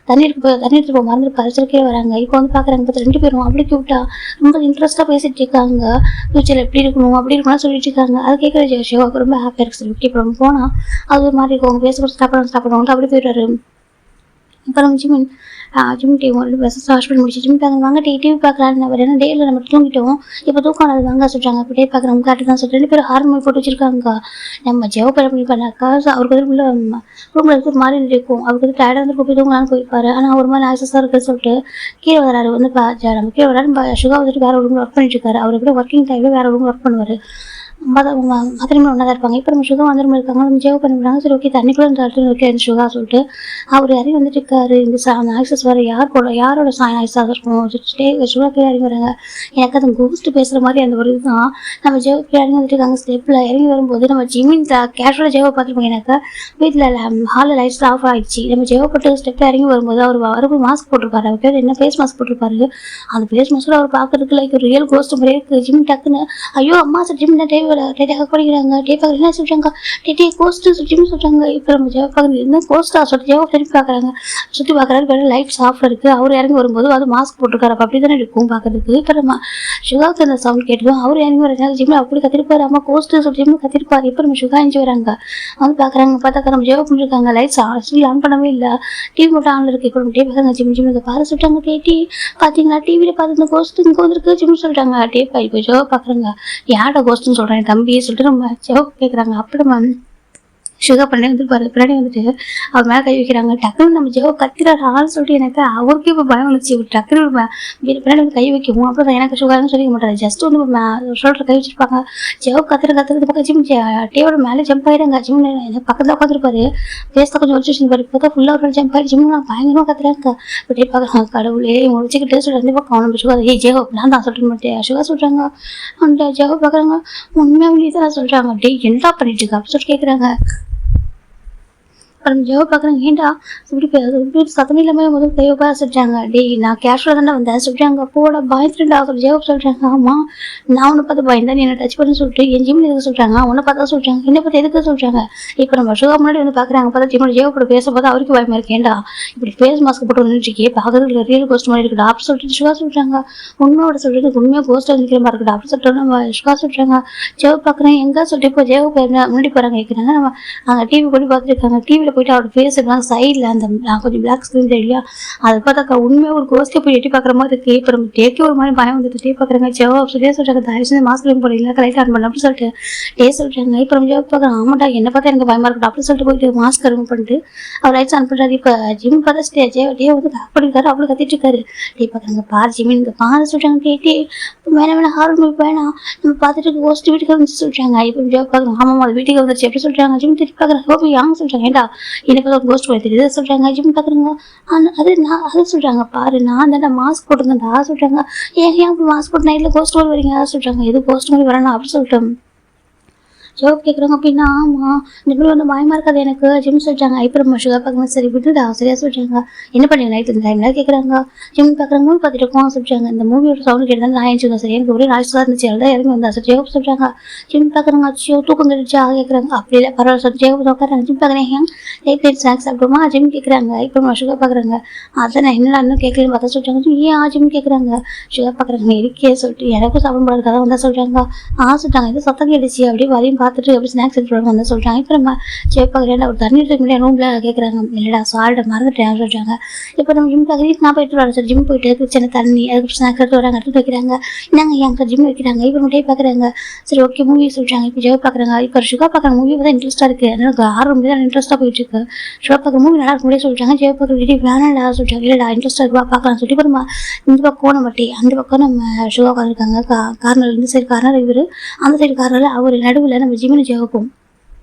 தண்ணி எடுத்து போக மறந்துருப்பாரு சிறுக்கே வராங்க. இப்போ வந்து பார்க்குறாங்க பார்த்து 2 பேரும் அப்படி கியூட்டா ரொம்ப இன்ட்ரெஸ்ட்டாக பேசிட்டு இருக்காங்க. ஃபியூச்சரில் எப்படி இருக்கணும் அப்படி இருக்கணும்னு சொல்லிட்டு இருக்காங்க. அது கேட்குற ஷிவாவுக்கு ரொம்ப ஹாப்பியாக இருக்கு. சரி இப்போ நம்ம போனால் அது ஒரு மாதிரி இருக்கும், அவங்க பேச ஸ்டாப் பண்ணுவாங்க அப்படி போயிடுறாரு. அப்புறம் ஜிம் டீம் பஸ்ஸஸ் வாஷ் பண்ணி முடிச்சு ஜிம் பார்க்குறாங்க. வாங்க டிவி பார்க்கலான்னு நம்ம என்ன டேயில் நம்ம தூங்கிட்டோம், இப்போ தூக்கம் அது வாங்க சொல்கிறாங்க. இப்போ டே பார்க்குறவங்க கரெக்டாக தான் சொல்லிட்டு 2 பேரும் ஹார்ன் மூவி போட்டு வச்சிருக்காங்க. நம்ம ஜெவ பண்ணி பண்ணாக்கா அவருக்கு வந்து உள்ள ரூமில் இருக்கிற மாதிரி இருக்கும். அவருக்கு வந்து டயர்டாக வந்து போய் தூங்கலான்னு போயிருப்பாரு. ஆனால் ஒரு மாதிரி ஆக்சஸாக இருக்குன்னு சொல்லிட்டு கீழே வராரு. வந்து நம்ம கீழே வராரு. ஷுகா வந்துட்டு வேறு ரூமில் ஒர்க் பண்ணிட்டு இருக்காரு. அவர் எப்படி ஒர்க்கிங் டைமில் வேறு ரூமில் ஒர்க் பண்ணுவார். மதுரையில் ஒன்றா தான் இருப்பாங்க. இப்போ நம்ம சுகா வந்துருமா இருக்காங்க. நம்ம ஜெவ் பண்ணிவிடுறாங்க. சரி ஓகே தண்ணிக்குள்ளே இந்த இடத்துல ஓகே இந்த சுகா சொல்லிட்டு அவர் இறங்கி வந்துட்டு இருக்காரு. இந்த ஆக்சஸ் வேறு யாரோட ஆக்சஸ் இருக்கும் சுகா கீழே இறங்கி வராங்க. எனக்கு அது கோஸ்ட் பேசுகிற மாதிரி அந்த ஒரு இதுதான். நம்ம ஜெவ் கீழே இறங்கி வந்துட்டு இருக்காங்க. ஸ்டெப்பில் இறங்கி வரும்போது நம்ம ஜிம்மின் கேஷுவலாக ஜெவை பார்த்துருப்பாங்க. எனக்கு வீட்டில் ஹாலில் லைட்ஸ் ஆஃப் ஆகிடுச்சு. நம்ம ஜெவ் போட்டு ஸ்டெப்பில் இறங்கி வரும்போது அவர் வரும்போது மாஸ்க் போட்டிருப்பாரு. அவர் பேர் என்ன ஃபேஸ் மாஸ்க் போட்டிருப்பாரு. அந்த ஃபேஸ் மாஸ்கில் அவர் பார்க்கறதுக்கு லைக் ஒரு ரியல் கோஸ்ட் மாதிரியே இருக்குது. ஜிம் டக்குன்னு ஐயோ அம்மா சார் ஜிம் டே டேட்டாக படிக்கிறாங்க. டே பார்க்குற என்ன சொல்கிறாங்க டே கோஸ்ட்டு சுற்றின்னு சொல்கிறாங்க. இப்போ நம்ம ஜெவ பார்க்குறது என்ன கோஸ்ட்டாக சொல்லிட்டு ஜெவ திருப்பி பார்க்குறாங்க. சுற்றி பார்க்குறாரு வேறு லைட்ஸ் ஆஃப் இருக்குது. அவர் இறங்கி வரும்போது அது மாஸ்க் போட்டிருக்காரு. அப்போ அப்படி தானே இருக்கும் பார்க்கறதுக்கு. இப்போ நம்ம சுகாவுக்கு அந்த சவுண்ட் கேட்டுக்கோம். அவர் இறங்கி வர ஜிம்மில் அப்படி கத்திருப்பாரு. அம்மா கோஸ்ட்டு சொல்லி ஜிம்மில் கத்திருப்பாரு. இப்போ நம்ம சுகா எஞ்சி வராங்க. வந்து பார்க்குறாங்க பார்த்தாக்கா நம்ம ஜெவ பண்ணிருக்காங்க. லைட்ஸ் ஆன் பண்ணவே இல்லை, டிவி மட்டும் ஆன் இருக்குது. இப்போ நம்ம டே பார்க்குறாங்க ஜிம்முக்கு பாரு சொல்லிட்டாங்க. டே பார்த்தீங்களா டிவியில் பார்த்து இந்த கோஸ்ட்டு இங்கே வந்துருக்கு ஜிம்னு சொல்லிட்டாங்க. டே இப்போ ஜெவ பார்க்குறாங்க யார்டா கோஸ்ட்டுன்னு சொல்கிறேன் தம்பி சொல்லிட்டு நம்ம ஜெவ கேட்குறாங்க. அப்படி நம்ம சுகர் பண்ணி வந்துருப்பாரு. பின்னாடி வந்துட்டு அவர் மேலே கை வைக்கிறாங்க. டக்குன்னு நம்ம ஜெவ கத்திராரு ஆள் சொல்லிட்டு எனக்கு அவருக்கே இப்போ பயம் வந்துச்சு. டக்குன்னு பின்னாடி வந்து கை வைக்கவும் அப்புறம் எனக்கு சுகர்னு சொல்லிக்க மாட்டாரு. ஜஸ்ட் வந்து ஷோல்டர் கை வச்சிருப்பாங்க. ஜெவ கத்துறது பக்கம் ஜிம் டேவோட மேலே ஜம்ப் ஆயிடுங்க. ஜிம் எனக்கு பக்கத்தில் உட்காந்துருப்பாரு. பேச கொஞ்சம் வச்சு வச்சுருப்பாரு. இப்போ தான் ஃபுல்லாக ஒரு ஜம்ப் ஆகிட்டு ஜிம் நான் பயங்கரமாக கத்துறாங்க. இப்படியே பார்க்குறாங்க. கடவுளே இவங்க வச்சுக்கிட்டு சொல்லிட்டு பக்கம் நம்ம சுகர் ஜெவ நான் தான் சொல்லிட்டு மாட்டேன் சுகர் சொல்கிறாங்க. அந்த ஜெவ பார்க்குறாங்க உண்மையாக வெளியே தான் சொல்கிறாங்க. டே என்ன பண்ணிட்டு இருக்கா அப்படி சொல்லிட்டு கேட்குறாங்க. அப்புறம் ஜெவ பார்க்குறாங்க. ஏன்டா இப்படி சத்தமே இல்லாமல் முதல் கையோப்பா சொல்லிட்டாங்க. டே நான் கேஷுவலாக தானே வந்தேன் சொல்லிட்டாங்க. போட பயத்துட்டா சொல்லி ஜெவ சொல்கிறாங்க. ஆமாம் நான் உன்னை பார்த்து பயந்தேன் நீ என்ன டச் பண்ணி சொல்லிட்டு என் ஜிம்மில் எதுக்கு சொல்கிறாங்க. உன்னை பார்த்தா சொல்கிறாங்க. என்னை பற்றி எதுக்கு சொல்கிறாங்க. இப்போ நம்ம சுகா முன்னாடி வந்து பார்க்குறாங்க. பார்த்தா ஜிம்மோட ஜெவ கூட பேச பார்த்தா அவருக்கு பயமாக இருக்கேன்டா இப்படி ஃபேஸ் மாஸ்க் போட்டு வந்துட்டுருக்கே பார்க்கறதுக்கு ரியல் கோஸ்ட் மாதிரி இருக்குடா அப்படி சொல்லிட்டு சுகா சொல்கிறாங்க. உண்மையோட சொல்லிட்டு உண்மையாக கோஸ்ட்டாக இருக்கிற மாதிரி இருக்குடா அப்படி சொல்லிட்டு நம்ம சுகா சொல்கிறாங்க. ஜெவ பார்க்குறேன் எங்கே சொல்லிட்டு இப்போ ஜெவ முன்னாடி போகிறாங்க கேட்குறாங்க. நம்ம அங்கே டிவி போட்டு பார்த்துருக்காங்க. டிவியில் போயிட்டு அவரோட ஃபேஸ் எல்லாம் சைடில் அந்த கொஞ்சம் பிளாக் ஸ்க்ரீன் தெரியலையா அதை பார்த்தாக்கா உண்மையாக ஒரு கோஸ்ட்டை போய் எட்டி பார்க்குற மாதிரி இருக்குது. இப்போ நம்ம டேக்கே ஒரு மாதிரி பயம் வந்துட்டு டே பார்க்குறாங்க. ஜெவா சொல்லியே சொல்கிறாங்க தயவு செஞ்சு மாஸ்க் போடல லைட் ஆன் பண்ண அப்படி சொல்லிட்டு டே சொல்கிறாங்க. இப்போ நம்ம ஜெவா பார்க்குறேன். ஆமாட்டா என்ன பார்த்தா எனக்கு பயமாக இருக்கட்டும் அப்படி சொல்லிட்டு போயிட்டு மாஸ்க் ரிமூவ் பண்ணிட்டு அவர் லைட்ஸ் ஆன் பண்ணுறாரு. இப்போ ஜிம் பார்த்தா டே வந்து பேக் பண்ணிருக்காரு. அவ்வளோ கத்திட்டு இருக்காரு. டே பார்க்குறாங்க பாரு ஜிம் இங்கே பாரு சொல்கிறாங்க. டே வேணாம் ஹாரர் மூவி வேணாம் நம்ம பார்த்துட்டு கோஸ்ட் வீட்டுக்கு வந்து சொல்கிறாங்க. இப்போ ஜெவா பார்க்குறாங்க. ஆமாம் அது வீட்டுக்கு வந்துருச்சு எப்படி சொல்கிறாங்க. ஜிம் திருப்பி பார்க்குறாங்க. ஹோபி யாங்க சொல்கிறாங்க. ஏண்டா எனக்கு கோஸ்ட் போய் தெரியுது சொல்கிறாங்க. ஜிம் பார்க்குறாங்க. அது சொல்கிறாங்க பாரு நான் தானே மாஸ்க் போட்டுருந்தேன்டா சொல்கிறாங்க. ஏன் மாஸ்க் போட்டு நைட்டில் கோஸ்ட் மாதிரி வரீங்க சொல்கிறாங்க. எது கோஸ்ட் மாதிரி வரணும் அப்படி சொல்லிட்டு ஜோப் கேட்குறாங்க. அப்படின்னா ஆமாம் இந்த மாதிரி வந்து பயமாக இருக்காது எனக்கு ஜிம் சொல்கிறாங்க. இப்போ நம்ம சுகர் பார்க்கணும் சரி விட்டுடா சரியாக சொல்கிறாங்க. என்ன பண்ணுங்க நைட் இந்த டைமில் கேட்குறாங்க. ஜிம் பார்க்குறாங்க. மூவி பார்த்துட்டு இருக்கோம் சொல்கிறாங்க. இந்த மூவியோட சவுண்ட் கேட்டு நான் ஏஞ்சுங்க சரி எனக்கு ஒரே நாய்ஸாக இருந்துச்சு தான் இறங்கி வந்தா சார் ஜோப் சொல்கிறாங்க. ஜிம் பார்க்குறாங்க. அச்சோ தூக்கம் கழிச்சா கேட்குறாங்க. அப்படி இல்லை பரவாயில்ல சார் ஜோப் உட்காராங்க. ஜிம் பார்க்குறேன் லைட் லைட் ஸ்நாக்ஸ் சாப்பிடுமா ஜிம் கேட்குறாங்க. இப்போ நம்ம சுகர் பார்க்குறாங்க. அதான் நான் என்னடா இன்னும் கேட்கலன்னு பார்த்தா சொல்கிறாங்க. ஏன் ஜிம் கேட்குறாங்க. சுகர் பார்க்குறாங்க இருக்கே சொல்லிட்டு எனக்கும் சாப்பிட முடியாது கதை வந்தால் சொல்கிறாங்க. சொல்லிட்டாங்க இது சத்தம் கேட்டுச்சு அப்படியே வரையும் பார்த்து பார்த்துட்டு அப்படி ஸ்நாக்ஸ் எடுத்துட்டு வந்து சொல்கிறாங்க. இப்போ நம்ம ஜிம் பார்க்குறேன் ஒரு தண்ணி எடுத்து முடியாது ரூமில் கேட்குறாங்க. இல்லைடா சால்ட்டை மறந்துட்டேன் சொல்கிறாங்க. இப்போ நம்ம ஜிம் பார்க்குறீங்க நான் போயிட்டு வரேன் சார் ஜிம் போயிட்டு சின்ன தண்ணி அதுக்கு ஸ்நாக்ஸ் எடுத்து வராங்க எடுத்து வைக்கிறாங்க. நாங்கள் ஏன் சார் ஜிம் வைக்கிறாங்க. இப்போ நம்ம டே பார்க்குறாங்க. சரி ஓகே மூவி சொல்கிறாங்க. இப்போ ஜெய் பார்க்குறாங்க. இப்போ சுகா பார்க்குற மூவி தான் இன்ட்ரெஸ்ட்டாக இருக்குது. எனக்கு 6 மணி தான் இன்ட்ரெஸ்ட்டாக போயிட்டு இருக்கு. சுகா பார்க்குற மூவி நல்லா இருக்கும் சொல்கிறாங்க. ஜெய் பார்க்குற வீடியோ வேணாம்டா சொல்கிறாங்க. இல்லைடா இன்ட்ரெஸ்ட்டாக இருக்குவா பார்க்கலாம் சொல்லிட்டு இப்போ நம்ம இந்த பக்கம் நம்ம அந்த பக்கம் நம்ம சுகா உட்காந்துருக்காங்க. கார்னர் இந்த சைடு கார்னர் இவர் அந்த சைடு கார்னரில் அவர் நடுவில் நம்ம ஜிம்மினு ஜெயிப்போம்.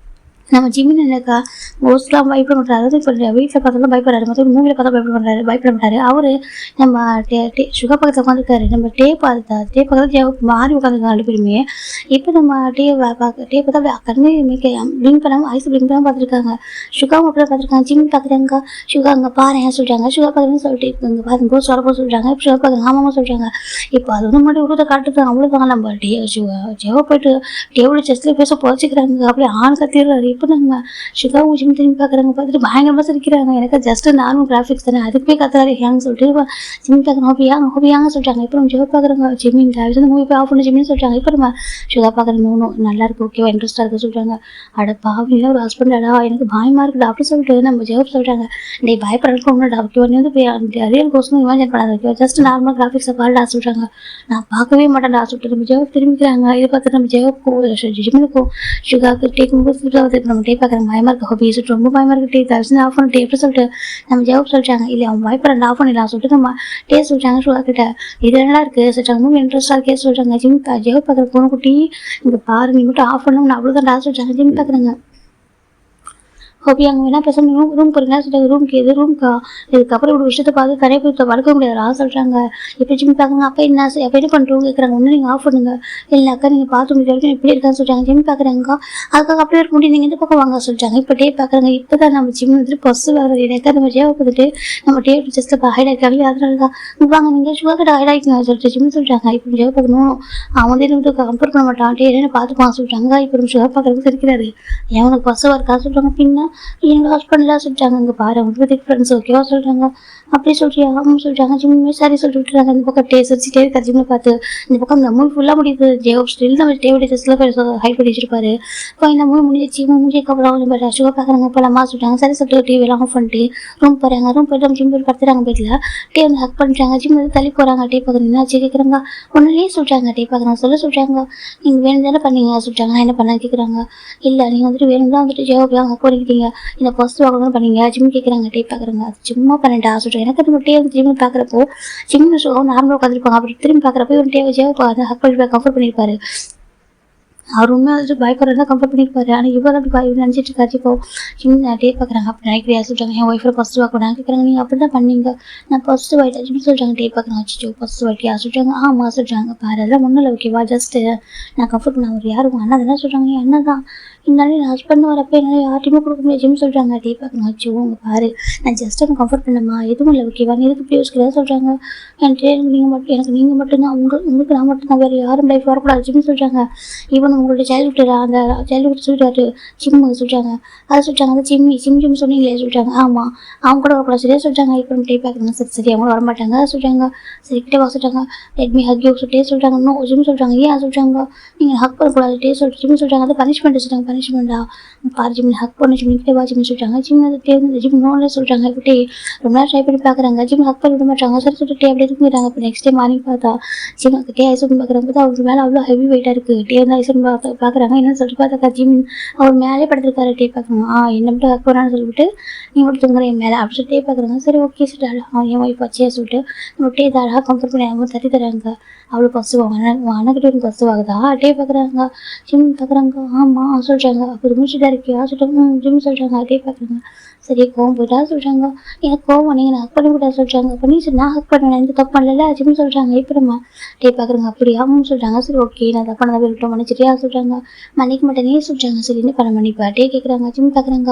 நம்ம ஜிம்மின் என்னக்கா மோஸ்ட்லாம் பயப்பட மாட்டாரு. அதாவது இப்போ வீட்டில் பார்த்தாலும் பயப்படுறாரு. மற்ற மூவியில் பார்த்தா பயப்பட மாட்டாரு. அவர் நம்ம சுகா பக்கத்தில் உட்காந்துருக்காரு. நம்ம டே பக்கத்தில் மாறி உட்காந்துருக்காங்க 2 பேருமே. இப்போ நம்ம டே பார்த்தா கண்ணு பிளிங்க் பண்ணாமல் ஐஸ் பிளிங்க் பண்ணாமல் பார்த்துருக்காங்க. சுகா மட்டும் பார்த்துருக்காங்க. ஜிம் பார்க்குறாங்க. சுகா அங்கே பாரு ஏன் சொல்கிறாங்க. சுகா பார்க்குறேன்னு சொல்லிட்டு இங்கே பாருங்க போஸ் வரப்போ சொல்கிறாங்க. இப்போ சுகா பார்க்குறாங்க ஆமாம் சொல்கிறாங்க. இப்போ அது வந்து முன்னாடி உருவத்தை காட்டுறாங்க. அவ்வளோதாங்க நம்ம ஜெவா போயிட்டு டேபிள் செஸ்ட்டில் பேச புதைச்சிக்கிறாங்க. அப்படியே ஆண் கத்திடுறாரு. இப்போ நம்ம சுகாவும் ஜிம் திரும்பி பார்க்குறாங்க. பார்த்துட்டு பயங்கரமாக சிரிக்கிறாங்க. எனக்கு ஜஸ்ட் நார்மல் கிராஃபிக்ஸ் தானே அதுக்கு கத்துறாரு ஹேங் சொல்லிட்டு ஜிம் பார்க்குறோம் ஹோபியாங்க சொல்கிறாங்க. இப்போ நம்ம ஜெவா பார்க்குறாங்க. ஜிம்மின் வந்து மூவி போய் ஆஃப் பண்ணி ஜிம்மின்னு சொல்கிறாங்க. இப்போ நம்ம சுகா பார்க்குறோம் நல்லா இருக்கு ஓகேவா இன்ட்ரெஸ்ட்டாக இருக்குது சொல்கிறாங்க. அட பாவியில் ஒரு ஹஸ்பண்டா எனக்கு பயமாக இருக்குடா அப்படி சொல்லிட்டு நம்ம ஜெவா சொல்கிறாங்க. டே பயப்படுறதுக்கு ஒன்றுடா ஓகே நீ வந்து ரியல் கோர்ஸ்னு இமேஜின் பண்ணாது ஓகேவா ஜஸ்ட் நார்மல் கிராஃபிக்ஸை பாருடா சொல்கிறாங்க. நான் பார்க்கவே மாட்டேன்டா சொல்லிட்டு நம்ம ஜெவா திரும்பிக்கிறாங்க. இதை பார்த்துட்டு நம்ம ஜெவாக்கும் ஜிம்முக்கும் சுகாவுக்கு டேக்கும் நம்ம டே பார்க்குறாங்க. பயமாக இருக்கு ஹோபி சொல்லிட்டு ரொம்ப பயமாக இருக்கு டே தவிர்த்து ஆஃப் பண்ணிட்டு எப்படி சொல்லிட்டு நம்ம ஜெவாப் சொல்கிறாங்க. இல்லை அவன் பயப்படுறான் ஆஃப் பண்ணிடலாம் சொல்லிட்டு நம்ம டே சொல்கிறாங்க. சுகா கிட்ட இது நல்லா இருக்குது சொல்கிறாங்க. ரொம்ப இன்ட்ரெஸ்ட்டாக இருக்கே சொல்கிறாங்க. ஜிம் ஜெவா பார்க்குற பொண்ணு குட்டி இங்கே பாரு நீ மட்டும் ஆஃப் பண்ணணும் அவ்வளோதான் டா சொல்கிறாங்க. ஜிம் பார்க்குறாங்க. ஹோபி அங்கே வேணா பேசணும் ரூம் போகிறீங்களா சொல்லிட்டு ரூமுக்கு எது ரூம்க்கா இதுக்கப்புறம் ஒரு விஷயத்தை பார்த்து தனியாக போய் படுக்க முடியாதுடா சொல்கிறாங்க. இப்போ ஜிம் பார்க்குறாங்க. அப்போ என்ன பண்ணுறோம் கேட்குறாங்க. ஒன்று நீங்கள் ஆஃப் பண்ணுங்க இல்லைனாக்கா நீங்கள் பார்த்து முடிஞ்ச வரைக்கும் எப்படி இருக்கான்னு சொல்கிறாங்க. ஜிம் பார்க்குறாங்கக்கா அதுக்காக அப்படியே இருக்க முடியும் நீங்கள் இந்த பக்கம் வாங்க சொல்கிறாங்க. இப்போ டே பார்க்குறாங்க. இப்போ தான் நம்ம ஜிம் வந்துட்டு பஸ்ஸு வர்றது எனக்கா நம்ம ஜேவை பார்த்துட்டு நம்ம டே ஜஸ்ட்டில் ஹைட் ஆகிருக்காங்க. அதனால தான் வாங்க நீங்கள் சுகா கிட்ட ஹைட் ஆகிக்கங்க சொல்லிட்டு ஜிம் சொல்கிறாங்க. இப்போ ஜேவை பார்க்கணும் அவன் வந்து வந்து கம்பேர் பண்ண மாட்டான் டே என்ன பார்த்துப்பான் சொல்கிறாங்க. இப்போ நம்ம சுகா பார்க்குறதுக்கு இருக்கிறாரு எவனுக்கு பஸ்ஸு வரக்கா சொல்கிறாங்க. பின்னா என்னோட ஹஸ்பண்ட்லாம் சொல்லிட்டாங்க. அங்கே பாரு அவங்க ஃப்ரெண்ட்ஸ் ஓகேவா சொல்கிறாங்க. அப்படி சொல்லிட்டு ஆமாம் சொல்கிறாங்க. ஜிம்மே சரி சொல்லிட்டு விட்டுறாங்க. இந்த பக்கம் டே சிரிச்சிட்டே இருக்காரு ஜிம்மை பார்த்து. இந்த பக்கம் இந்த மூவி ஃபுல்லாக முடியுது. ஸ்டில் நம்ம டேவிட் டெஸ்ட்டில் ஹைட் பண்ணி வச்சிருப்பாரு. இப்போ இந்த மூவி முடிஞ்சிச்சு முடிஞ்சதுக்கப்புறம் அவங்க சுகா பார்க்குறாங்க. இப்போ அம்மா சொல்லிட்டாங்க. சரி சொல்லிட்டு டிவியெல்லாம் ஆஃப் பண்ணிட்டு ரூம் போகிறாங்க. ரூம் போய்ட்டு நம்ம ஜிம் போய் படுத்துறாங்க. வீட்டில் டே வந்து ஹக் பண்ணிட்டாங்க. ஜிம் வந்து தள்ளி போகிறாங்க. டே பார்க்குறீங்க என்னாச்சு கேட்குறாங்க. ஒன்றுலேயே சொல்கிறாங்க. டே பார்க்குறாங்க சொல்கிறாங்க. நீங்கள் வேணும் தானே பண்ணீங்க சொல்கிறாங்க. நான் என்ன பண்ணேன்னு கேட்குறாங்க. இல்லை நீங்கள் வந்துட்டு வேணும் தான் வந்துட்டு ஜெவாப் ஹக் பண்ணிக்கிட்டீங்க இந்த ஃபர்ஸ்ட் வாங்கணும் பண்ணீங்க ஜிம் கேட்குறாங்க. டே பார்க்குறாங்க. அது சும்மா பண்ணிட்டா சொல்கிறேன். எனக்கு அது டே வந்து ஜிம்னு பார்க்குறப்போ ஜிம்னு நார்மலாக உட்காந்துருப்பாங்க. அப்படி திரும்பி பார்க்குறப்போ ஒரு டே ஜெவாப் ஹக் பண்ணி கம்ஃபர்ட் பண்ணியிருப்பாரு. அவர் உண்மையாக வந்துட்டு பயப்படுறதா கம்ஃபர்ட் பண்ணியிருப்பாரு. ஆனால் இவர் அப்படி நினச்சிட்டு இருக்காச்சு. இப்போ ஜிம் டே பார்க்குறாங்க. அப்படி நினைக்கிறியா சொல்கிறாங்க. என் ஒய்ஃபை ஃபஸ்ட்டு வாங்க கேட்குறாங்க. நீங்கள் அப்படி தான் பண்ணீங்க நான் ஃபஸ்ட்டு வாய்ட்டா ஜிம் சொல்கிறாங்க. டே பார்க்குறாங்க. வச்சுச்சோ ஃபஸ்ட்டு வாய்ட்டியா சொல்கிறாங்க. ஆமாம் சொல்கிறாங்க. பாரு அதெல்லாம் ஒன்றும் இல்லை ஓகேவா ஜஸ்ட்டு நான் கம்ஃபர்ட் பண்ண அவர் யாரும் அண்ணா தானே சொல்கிறாங்க. என் அண்ணன் தான் இருந்தாலும் என் ஹஸ்பண்ட் வரப்போ என்னால் யார்ட்டையுமே கொடுக்க முடியாது ஜிம் சொல்கிறாங்க. டே பார்க்குறாங்க. வச்சு உங்க பாரு நான் ஜஸ்ட் எனக்கு கம்ஃபர்ட் பண்ணமா எதுவும் இல்லை ஓகேவா நீ எதுக்கு இப்படி யோசிக்கிறதா சொல்கிறாங்க. என்கிட்ட எனக்கு நீங்கள் மட்டும்தான் உங்களுக்கு நான் மட்டும்தான் வேறு யாரும் லைஃப் வரக்கூடாது ஜிம் சொல்கிறாங்க. ஈவன் உங்களோட சைல்ட்ஹுட் அந்த சைல்ட்ஹுட் சொல்லிட்டாரு ஜிம் சொல்கிறாங்க. அதை சொல்கிறாங்க. அந்த ஜிம் சொன்னீங்களே சொல்கிறாங்க. ஆமாம் அவங்க கூட வரக்கூடாது சரியா சொல்கிறாங்க. இப்போ டே பார்க்குறாங்க. சரி அவங்க வரமாட்டாங்க சொல்கிறாங்க. சரி கிட்டே வா சொல்கிறாங்க. லெட்மி ஹக் யூ சொல்லிட்டே சொல்கிறாங்க. இன்னும் ஜிம் சொல்கிறாங்க. ஏன் சொல்கிறாங்க நீங்கள் ஹக் பண்ணக்கூடாது டே ஜிம் சொல்கிறாங்க. அது பனிஷ்மெண்ட் சொல்கிறாங்க. பனிஷ்மெண்ட்டா பாரு ஜிம் ஹக் பண்ண ஜிம் கிட்டே வா ஜிம் சொல்கிறாங்க. ஜிம் வந்து ஜிம் நோன்ல சொல்கிறாங்க. இப்படி ரொம்ப நேரம் ட்ரை பண்ணி பார்க்குறாங்க. ஜிம் ஹக் பண்ணி விட மாட்டாங்க. சரி சொல்லிட்டு அப்படியே தூங்கிடுறாங்க. இப்போ நெக்ஸ்ட் டே மார்னிங் பார்த்தா ஜிம் டே ஐஸ்வன் பார்க்குறாங்க. பார்த்தா அவர் மேலே அவ்வளோ ஹெவி வெயிட்டாக இருக்குது. டே வந்து ஐஸ்வன் பார்க்குறாங்க. என்னன்னு சொல்லிட்டு பார்த்தாக்கா ஜிம் அவர் மேலே படுத்துருக்காரு. டே பார்க்குறாங்க. என்ன மட்டும் ஹக் பண்ணான்னு சொல்லிட்டு நீ மட்டும் தூங்குற என் மேலே அப்படி சொல்லிட்டு பார்க்குறாங்க. சரி ஓகே சொல்லிட்டு அவன் என் ஒய்ஃப் வச்சே சொல்லிட்டு நம்ம டே தாராக கம்ஃபர்ட் பண்ணி அவங்க தட்டி தராங்க. அவ்வளோ ஃபஸ்ட்டு அண்ணக்கிட்ட எனக்கு ஃபஸ்ட்டு ஆகுதா டே பார்க்குறாங்க. ஜிம் பார்க்குறாங்க. ஆமாம் சொல்கிறாங்க. அப்போ முடிச்சுட்டா இருக்கியா சொல்லிட்டு ஜிம் சொல்கிறாங்க. டே பார்க்குறாங்க. சரி கோவம் போயிட்டா சொல்கிறாங்க. எனக்கு கோவம் நீங்கள் நான் ஹக் பண்ணி விட்டா சொல்கிறாங்க. அப்போ நீ சரி நான் ஹக் பண்ணேன் எந்த தப்பு பண்ணல ஜிம் சொல்கிறாங்க. இப்போ நம்ம டே பார்க்குறாங்க. அப்படியாவும் சொல்கிறாங்க. சரி ஓகே நான் தப்பானதை விட்டோம் மன்னிச்சிட்டியா சொல்கிறாங்க. மன்னிக்க மாட்டேனே சொல்கிறாங்க. சரி என்ன பண்ண மன்னிப்பா டே கேட்குறாங்க. ஜிம் பார்க்குறாங்க.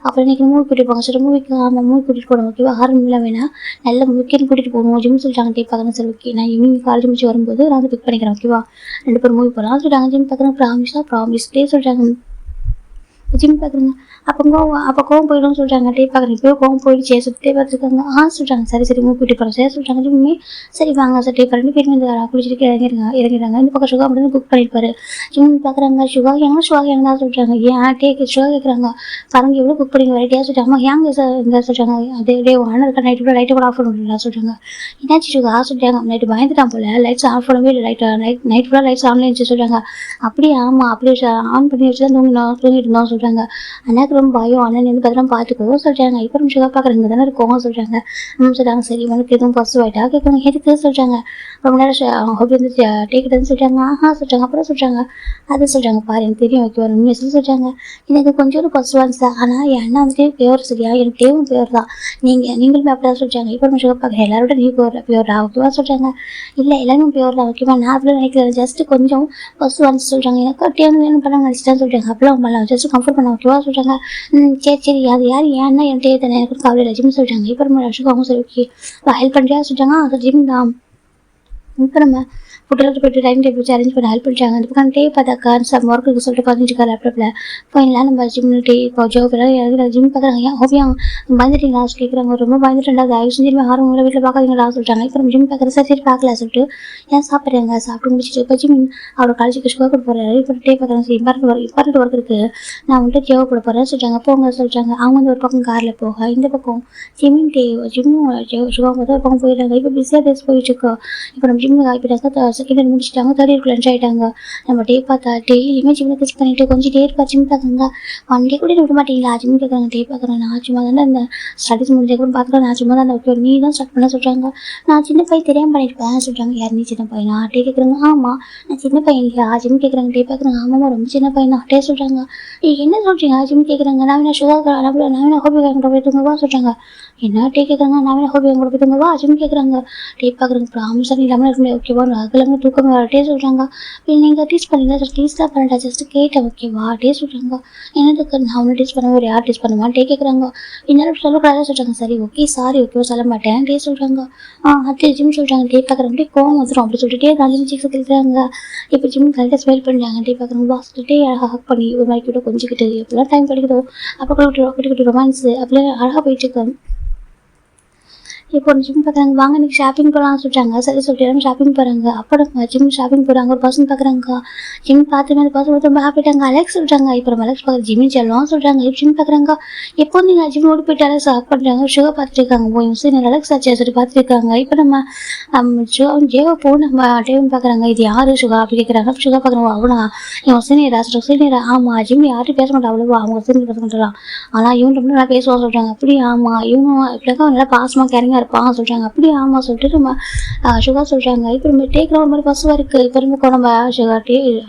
அப்புறம் இன்றைக்கி மூவி கூட்டிட்டு போங்க சரி மூவிக்கு ஆமாம் மூவி கூட்டிகிட்டு போகணும் ஓகேவா ஹாரன்லாம் வேணா நல்ல மூவிக்கு கூட்டிகிட்டு போகணும் ஜிம் சொல்கிறாங்க. டே பார்க்குறாங்க. சரி ஓகே நான் ஈவினிங் காலேஜ் முடிச்சு வரும்போது நான் வந்து பிக் பண்ணிக்கிறேன் ஓகேவா 2 பேரும் மூவி போகலாம் சொல்கிறாங்க. ஜிம் பார்க்குறாங்க. ப்ராமிஸ் டே சொல்கிறாங்க. ஜிம் பார்க்குறேங்க. அப்போ கோவம் போயிடும்னு சொல்கிறாங்க. டே பார்க்குறேன் இப்போயே கோவம் போயிடுச்சே சுற்றிட்டே பார்த்துருக்காங்க. சொல்கிறாங்க. சரி மூக்கிட்டு போகிறோம் சார் சொல்கிறாங்க. ஜிம்மே சரி வாங்க சார் டே 2 பேரும் வந்து குளிச்சுட்டு இறங்கிடுறாங்க. இந்த பக்கம் சுகா மட்டும் புக் பண்ணியிருப்பாரு. ஜிம் பார்க்குறாங்க. சுகா எங்கன்னா சொல்கிறாங்க. ஏன் சுகா கேட்குறாங்க. பாருங்க எவ்வளோ புக் பண்ணி வெரைட்டியாக சொல்கிறாங்க. ஏங்க சார் இந்த சொல்கிறாங்க. அதே ஒன்று இருக்க நைட்டு கூட லைட்டை கூட ஆஃப் பண்ண சொல்கிறாங்க. என்னாச்சு சுகா சொல்கிறாங்க. நைட்டு பயந்துட்டான் போல லைட்ஸ் ஆஃப் பண்ணவே இல்லை. நைட் ஃபுல்லாக லைட்ஸ் ஆன்லைன் இருந்துச்சு சொல்கிறாங்க. அப்படியே அப்படியே ஆன் பண்ணி வச்சு தான் தூங்கிட்டு இருந்தோம் சொல்கிறாங்க. அண்ணாக்கு ரொம்ப பயம். அண்ணன் வந்து பத்திரம் பார்த்துக்கோ சொல்கிறாங்க. இப்போ நம்ம சுகா பார்க்குறவங்க தானே இருக்கோம் சொல்கிறாங்க. சொல்கிறாங்க. சரி இவனுக்கு எதுவும் பசு ஆகிட்டா கேட்குறாங்க. எதுக்கு சொல்கிறாங்க. ரொம்ப நேரம் ஹோபி வந்து டேக்கிட்டேன்னு சொல்கிறாங்க. சொல்கிறாங்க. அப்புறம் சொல்கிறாங்க. அது சொல்கிறாங்க. பாரு எனக்கு தெரியும் ஓகே ஒரு உண்மையை சொல்கிறாங்க. எனக்கு கொஞ்சம் ஒரு பசுவான் சார். ஆனால் என் அண்ணா வந்துட்டு பியோர் சரியா எனக்கு தேவும் பியோர் தான். நீங்களுமே அப்படிதான் சொல்கிறாங்க. இப்போ நம்ம சுகா பார்க்குறேன் எல்லாரோட நீ பியோரா ஓகேவா சொல்கிறாங்க. இல்லை எல்லாரும் பியோர் தான் ஓகேவா. நான் அப்படிலாம் நினைக்கிறேன். ஜஸ்ட் கொஞ்சம் பசுவான்னு சொல்கிறாங்க. எனக்கு டேன்னு என்ன பண்ண நினச்சிட்டான்னு சொல்கிறாங்க. அப்படிலாம் பண்ணலாம் ஜஸ்ட் கம்ஃபர்ட் பண்ண ஓகேவா சொல்கிறாங்க. சரி அது யார் ஏன்னா என் டே தானே எனக்கு கவலை இல்லை ஜிம் சொல்கிறாங்க. இப்போ நம்ம சுகாவும் சரி ஓகே ஹெல்ப் பண்ணுறியா சொல்கிறாங்க. அது ஜிம் தான். இப்போ நம்ம ஃபுட்டில் போய்ட்டு டைம் டேபிள் வச்சு அரேஞ்ச் பண்ண ஹெல்ப் பண்ணுறாங்க. அந்த பக்கம் டே பார்த்தாக்கா சம் ஒர்க்குக்கு சொல்லிட்டு பார்த்துட்டு லேப்டாப்பில் ஃபைனலாக நம்ம ஜிம் டே இப்போ ஜோப் எல்லாம் ஜிம் பார்க்குறாங்க. ஏன் ஹோபியா பயந்துட்டீங்களா கேட்குறாங்க. ரொம்ப பயந்துட்டேன்டா தயவு செஞ்சு ஆர்வம் வீட்டில் பார்க்காதீங்களா சொல்கிறாங்க. இப்போ நம்ம ஜிம் பார்க்குற சரி பார்க்கல சொல்லிட்டு ஏன் சாப்பிட்றாங்க. சாப்பிட்டு முடிச்சுட்டு இப்போ ஜிம் அவரோட காலேஜுக்கு சுகா கூட போகிறாரு. இப்போ டே பார்க்குறாங்க. சரி இம்பார்ட்டன்ட் ஒர்க் இருக்குது நான் வந்துட்டு ஜோவ் கூட போகிறேன் சொல்கிறாங்க. போங்க சொல்கிறாங்க. அவங்க வந்து ஒரு பக்கம் காரில் போக இந்த பக்கம் ஜிம்மிங் ஜிம்மும் சுகா ஒரு பக்கம் போயிடுறாங்க. இப்போ பிஸியாக டேஸ் போயிட்டுருக்கோம். இப்போ நம்ம ஜிம்மில் ஆகிட்டாங்க. செகண்ட் இயர் முடிச்சிட்டாங்க. தேர்ட் இயருக்கு லஞ்ச் ஆகிட்டாங்க. நம்ம டே பார்த்தா டெய்லியுமே ஜிம்மில் கிஸ் பண்ணிட்டு கொஞ்சம் டே இருப்பா ஜிம் பார்க்குறாங்க. 1 டே கூட விட மாட்டீங்களா ஜிம் கேட்குறாங்க. டே பார்க்குறேன். நான் சும்மா தானே அந்த ஸ்டடிஸ் முடிஞ்ச கூட பார்க்குறேன். நான் சும்மா தான் அந்த ஓகே நீ தான் ஸ்டார்ட் பண்ண சொல்கிறாங்க. நான் சின்ன பையன் தெரியாமல் பண்ணியிருப்பேன் சொல்கிறாங்க. யார் நீ சின்ன பையனா டே கேட்குறாங்க. ஆமாம் நான் சின்ன பையன் இல்லையா ஜிம் கேட்குறாங்க. டே பார்க்குறாங்க. ஆமாம் ரொம்ப சின்ன பையனா டே சொல்கிறாங்க. என்ன சொல்கிறீங்க ஜிம் கேட்குறாங்க. நான் வேணா சுகா நான் வேணா ஹோபி கூட போய் தூங்கவா சொல்கிறாங்க. என்ன டே கேட்குறாங்க. நான் வேணா ஹோபி கூட போய் தூங்கவா ஜிம் கேட்குறாங்க. டே பார்க்குறாங்க. ப்ராமிஸாக இல்லாமல் இருக்கணும் ஓகேவா அகலாமல் தூக்கம் வரட்டே சொல்கிறாங்க. நீங்கள் டீச் பண்ணிங்களா சார் டீச் தான் பண்ணட்டா ஜஸ்ட் கேட்டேன் ஓகேவா டே சொல்கிறாங்க. என்னதுக்கு நான் ஒன்று டீச் பண்ணுவேன் ஒரு யார் டீச் பண்ணுவேன் டே கேட்குறாங்க. என்னால் சொல்லக்கூடாது சொல்கிறாங்க. சரி ஓகே சாரி ஓகேவா சொல்ல மாட்டேன் டே சொல்கிறாங்க. அது ஜிம் சொல்கிறாங்க. டே பார்க்குறாங்க. டே கோவம் வந்துடும் அப்படி சொல்லிட்டு ஜிம் சிக்ஸ் கேட்குறாங்க. இப்போ ஜிம் கரெக்டாக ஸ்மெல் பண்ணுறாங்க. டே பார்க்குறாங்க. வா சொல்லிட்டு அழகாக ஹக் பண்ணி ஒரு மாதிரி கூட கொஞ்சிக்கிட்டு எப்படிலாம் டைம் கிடைக்குதோ அப்போ கூட ரொமான்ஸு அப்படியே அழகாக போயிட்டுருக்கு. இப்போ ஜிம் பார்க்குறாங்க. வாங்க இன்னைக்கு ஷாப்பிங் போகலாம்னு சொல்கிறாங்க. சரி சொல்லிட்டு எல்லாரும் ஷாப்பிங் போகிறாங்க. அப்போ நம்ம ஜிம் ஷாப்பிங் போகிறாங்க. ஒரு பர்சன் பார்க்குறாங்க. ஜிம் பார்த்துமே அந்த பர்சன் ரொம்ப ஹாப்பிட்டாங்க. அலெக்ஸ் சொல்கிறாங்க. இப்போ நம்ம அலெக்ஸ் பார்க்குற ஜிம்மின் செல்லம் சொல்கிறாங்க. இப்போ ஜிம் பார்க்குறாங்க. எப்போ நீங்கள் ஜிம் ஓடி போயிட்டு அலெக்ஸ் ஹக் பண்ணுறாங்க. சுகர் பார்த்துருக்காங்க. சரி அலெக்ஸ் ஆச்சு சொல்லி பார்த்துருக்காங்க. இப்போ நம்ம ஜேவை போ நம்ம டேவன் பார்க்குறாங்க. இது யார் சுகா அப்படி கேட்குறாங்க. அப்போ சுகா பார்க்குறாங்க. அவனா இவன் சீனியரா ஆமாம் ஜிம் யார்ட்டும் பேச மாட்டான் அவ்வளோவா அவங்க சீனியர் பேச மாட்டான். ஆனால் இவன் ரொம்ப நல்லா பேசுவான் சொல்கிறாங்க. அப்படி ஆமாம் இவனும் இப்படிக்கா நல்லா பாசமாக கேரிங்காக இருப்பான் சொல்கிறாங்க. அப்படி ஆமாம் சொல்லிட்டு நம்ம சுகா சொல்கிறாங்க. இப்போ நம்ம டேக்கில் ஒரு மாதிரி பசுவாக இருக்குது. இப்போ ரொம்ப நம்ம சுகா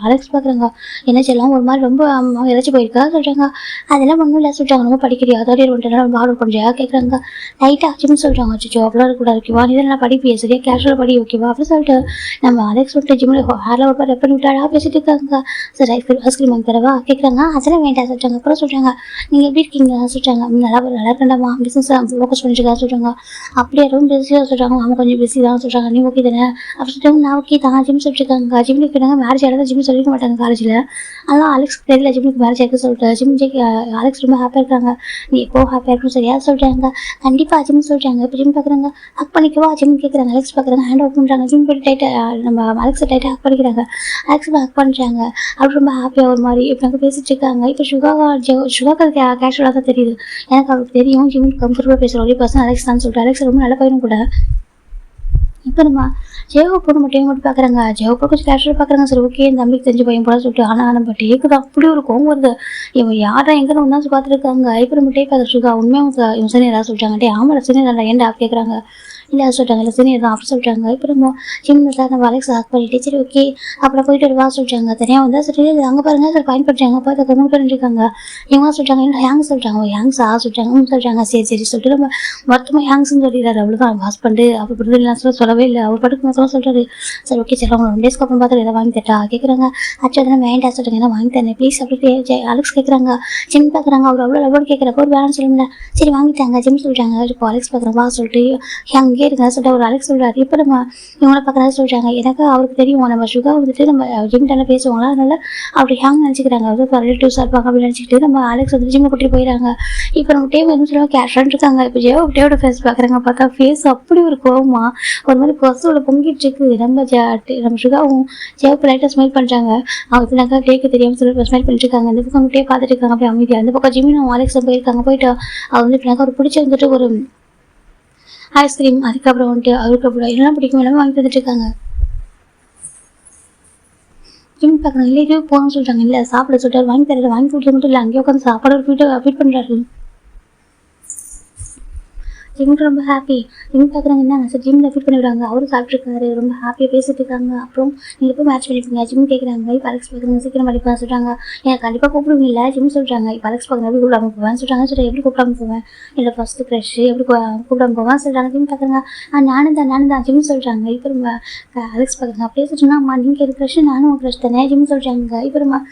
அலெக்ஸ் பார்க்குறாங்க. என்ன செய்யலாம் ஒரு மாதிரி ரொம்ப இறச்சி போயிருக்கா சொல்கிறாங்க. அதெல்லாம் ஒன்றும் இல்லை சொல்கிறாங்க. ரொம்ப படிக்கிறியா அதாவது ஒரு ரொம்ப ஆர்டர் பண்ணுறியா கேட்குறாங்க. லைட்டாக ஆச்சுன்னு சொல்கிறாங்க. அச்சோ அவ்வளோ இருக்கக்கூடாது ஓகேவா நீ தான் நல்லா படிப்பியா சரியா கேஷுவலாக படி ஓகேவா அப்படி சொல்லிட்டு நம்ம அலெக்ஸ் சொல்லிட்டு ஜிம்மில் ஹேரில் ஒரு ரெப் பண்ணி விட்டாடா பேசிட்டு இருக்காங்க. சரி ஐஸ்கிரீம் வாங்கி தரவா கேட்குறாங்க. அதெல்லாம் வேண்டாம் சொல்கிறாங்க. அப்புறம் சொல்கிறாங்க நீங்கள் எப்படி இருக்கீங்க சொல்கிறாங்க. நல்லா இருக்கண்டாமா பிஸ்னஸ் ஃபோக்கஸ் பண்ணிட்டுருக்கா சொல்கிறாங்க. அப்படியே ரொம்ப பிஸியாக சொல்கிறாங்க. அவங்க கொஞ்சம் பிஸி தான் சொல்கிறாங்க. நீ ஓகே தானே அப்படி சொல்லிட்டு நான் ஓகே தான் ஜிம் சொல்லிட்டுருக்காங்க. ஜிம்மில் கேட்டாங்க மேரேஜ் ஆகிடும் ஜிம் சொல்லிக்க மாட்டாங்க காலேஜில். அதெல்லாம் அலெக்ஸ்க்கு தெரியல ஜிம்முக்கு மேரேஜ் ஆகிட்டு சொல்லிட்டு ஜிம் அலெக்ஸ் ரொம்ப ஹாப்பியாக இருக்காங்க. நீ எப்போ ஹாப்பியாக இருக்கணும் சரியா சொல்கிறாங்க. கண்டிப்பாக ஜிம் சொல்கிறாங்க. இப்போ ஜிம் பார்க்குறாங்க. ஹக் பண்ணிக்கவா ஜிம் கேட்குறாங்க. அலெக்ஸ் பார்க்குறாங்க. ஹேண்ட் அவுட் பண்ணுறாங்க. ஜிம் போய்ட்டு டைட்டாக நம்ம அலெக்ஸை டைட்டாக ஹக் பண்ணிக்கிறாங்க. அலெக்ஸ் ஹக் பண்ணுறாங்க. அப்படி ரொம்ப ஹாப்பியாக ஒரு மாதிரி இப்போ நாங்கள் பேசிட்டு இருக்காங்க. இப்போ சுகாக்கு கேஷுவலாக தான் தெரியுது. எனக்கு அவருக்கு தெரியும் ஜிம் கம்ஃபர்டபுளாக பேசுகிற ஒரே பர்சன் அலெக்ஸ் தான் சொல்லிட்டு அலெக்ஸ் ரொம்ப நல்ல பையனும் கூட. இப்போ நம்ம ஜெயவை போட்டு மட்டும் பார்க்குறாங்க. ஜெயவை போட்டு கொஞ்சம் கேஷுவலாக பார்க்குறாங்க. சரி ஓகே இந்த தம்பிக்கு தெரிஞ்ச பையன் போல சொல்லிட்டு ஆனால் நம்ம டேக்கு அப்படி ஒரு கோவம் வருது. இவன் யாரா எங்கே வந்தாலும் பார்த்துருக்காங்க. இப்போ நம்ம டே பார்த்து சுகா உண்மையாக இவன் சீனியராக சொல்லிட்டாங்க. ஆமாம் சீனியர் ஏன்டா கேட்குறாங்க. இல்லை சொல்லிட்டாங்க. இல்லை சீனியர் தான் அப்படி சொல்லிட்டாங்க. இப்போ நம்ம ஜிம்மில் சார் நம்ம அலெக்ஸ் ஹக் பண்ணிட்டு சரி ஓகே அப்புறம் போயிட்டு வா சொல்லிட்டாங்க. தனியாக வந்தால் சரி அங்கே பாருங்க சார் பயன்படுறாங்க பார்த்து கம்மி பண்ணிருக்காங்க. இவங்க சொல்லிட்டாங்க இல்லை ஹேங் சொல்லிட்டாங்க. ஹேங்ஸ் சொல்லிட்டாங்க சொல்லிட்டாங்க. சரி சொல்லிட்டு நம்ம மொத்தமாக ஹேங்ஸ்ன்னு சொல்லிடுறாரு. அவ்வளோதான் ஹஸ்பண்டு அப்போ பிரதெல்லாம் சொல்லவே இல்லை. அவர் படுக்க மொத்தமாக சொல்கிறாரு. சரி ஓகே சரி அவங்க 1 டேஸ்க்கு அப்புறம் பார்த்து எதாவது வாங்கி தட்டா கேட்குறாங்க. ஆக்சுவலாக அதெல்லாம் வேண்டாம் சொல்லிட்டாங்க. ஏன்னா வாங்கி தரேன் ப்ளீஸ் அப்படி அலெக்ஸ் கேட்குறாங்க. ஜிம் பார்க்குறாங்க. அவர் அவ்வளோ லவோடு கேட்குறப்போ ஒரு வேலை சொல்லுங்க. சரி வாங்கிட்டாங்க ஜிம் சொல்லிட்டாங்க. இப்போ அலெக்ஸ் பார்க்குறேன் வா சொல்லிட்டு ஹேங் இங்கே இருங்க சொல்லிட்டு ஒரு அலெக்ஸ் சொல்கிறாரு. இப்போ நம்ம இவங்கள பார்க்குறதா சொல்கிறாங்க. எனக்கு அவருக்கு தெரியும் நம்ம சுகா வந்துட்டு நம்ம ஜிம்கிட்ட பேசுவாங்களா, அதனால அப்படி ஹேங் நினச்சிக்கிறாங்க. அது ரிலேட்டிவ்ஸாக இருப்பாங்க அப்படின்னு நினச்சிக்கிட்டு நம்ம அலெக்ஸ் வந்து ஜிம்மை கூட்டிட்டு போயிடறாங்க. இப்போ நம்ம டேவ் வந்து சொல்லுவாங்க கேஷான்னு இருக்காங்க. இப்போ டேவோட ஃபேஸ் பார்க்குறாங்க. பார்த்தா ஃபேஸ் அப்படி ஒரு கோவமா ஒரு மாதிரி கொசுவில் பொங்கிட்டு இருக்கு. நம்ம சுகாவும் ஜேவுக்கு லைட்டாக ஸ்மைல் பண்ணுறாங்க. அவங்க இப்படினாக்கா டேக்கு தெரியாமல் சொல்லி ஸ்மைல் பண்ணிட்டு இருக்காங்க. இந்த பக்கம் டே பார்த்துட்டு இருக்காங்க அப்படியே அமைதியாக. அந்த பக்கம் ஜிம்மினும் அலெக்ஸும் போயிருக்காங்க. போயிட்டு அவங்க வந்து இப்படினாக்கா ஒரு பிடிச்சி வந்துட்டு ஒரு ஐஸ்கிரீம், அதுக்கப்புறம் வந்துட்டு அவருக்கு அப்புறம் எல்லாம் பிடிக்கும் எல்லாமே வாங்கி தந்துட்டு இருக்காங்க. ஜிம் பார்க்குறாங்க. இல்லை இதுவே போகணும்னு சொல்லிட்டாங்க. இல்லை சாப்பிட சொல்லிட்டு வாங்கி தரல, வாங்கி கொடுத்து மட்டும் இல்லை அங்கேயே உட்காந்து சாப்பாடு ஒரு ஃபீட் பண்ணுறாரு. ஜிம்க்கு ரொம்ப ஹாப்பி. ஜிம் பார்க்குறாங்க. என்ன சார் ஜிம்மில் ஃபீட் பண்ணி விடுறாங்க. அவரும் சாப்பிட்ருக்காரு. ரொம்ப ஹாப்பியாக பேசிட்டு இருக்காங்க. அப்புறம் நீங்கள் எப்போ மேட்ச் பண்ணிப்பீங்க ஜிம் கேட்குறாங்க. இப்போ அலெக்ஸ் பார்க்குறாங்க. சீக்கிரம் படிப்பாங்க சொல்கிறாங்க. எனக்கு கண்டிப்பாக கூப்பிடுவீங்க இல்லை ஜிம் சொல்கிறாங்க. இப்போ அலெக்ஸ் பார்க்குறாங்க. எப்படி கூப்பிடாம போவேன் சொல்கிறாங்க. சரி எப்படி கூப்பிடாம போவேன், இல்லை ஃபஸ்ட்டு க்ரஷ் எப்படி கூப்பிடாம போவேன் சொல்கிறாங்க. ஜிம் பார்க்குறாங்க. நானும் தான் ஜிம் சொல்கிறாங்க. இப்போ நம்ம அலெக்ஸ் பார்க்குறாங்க. அப்படியே சொல்லிட்டுனா அம்மா நீங்கள் எது க்ரஷ் நானும் ஒரு க்ரஷ் தானே ஜிம் சொல்கிறாங்க. இப்போ நம்ம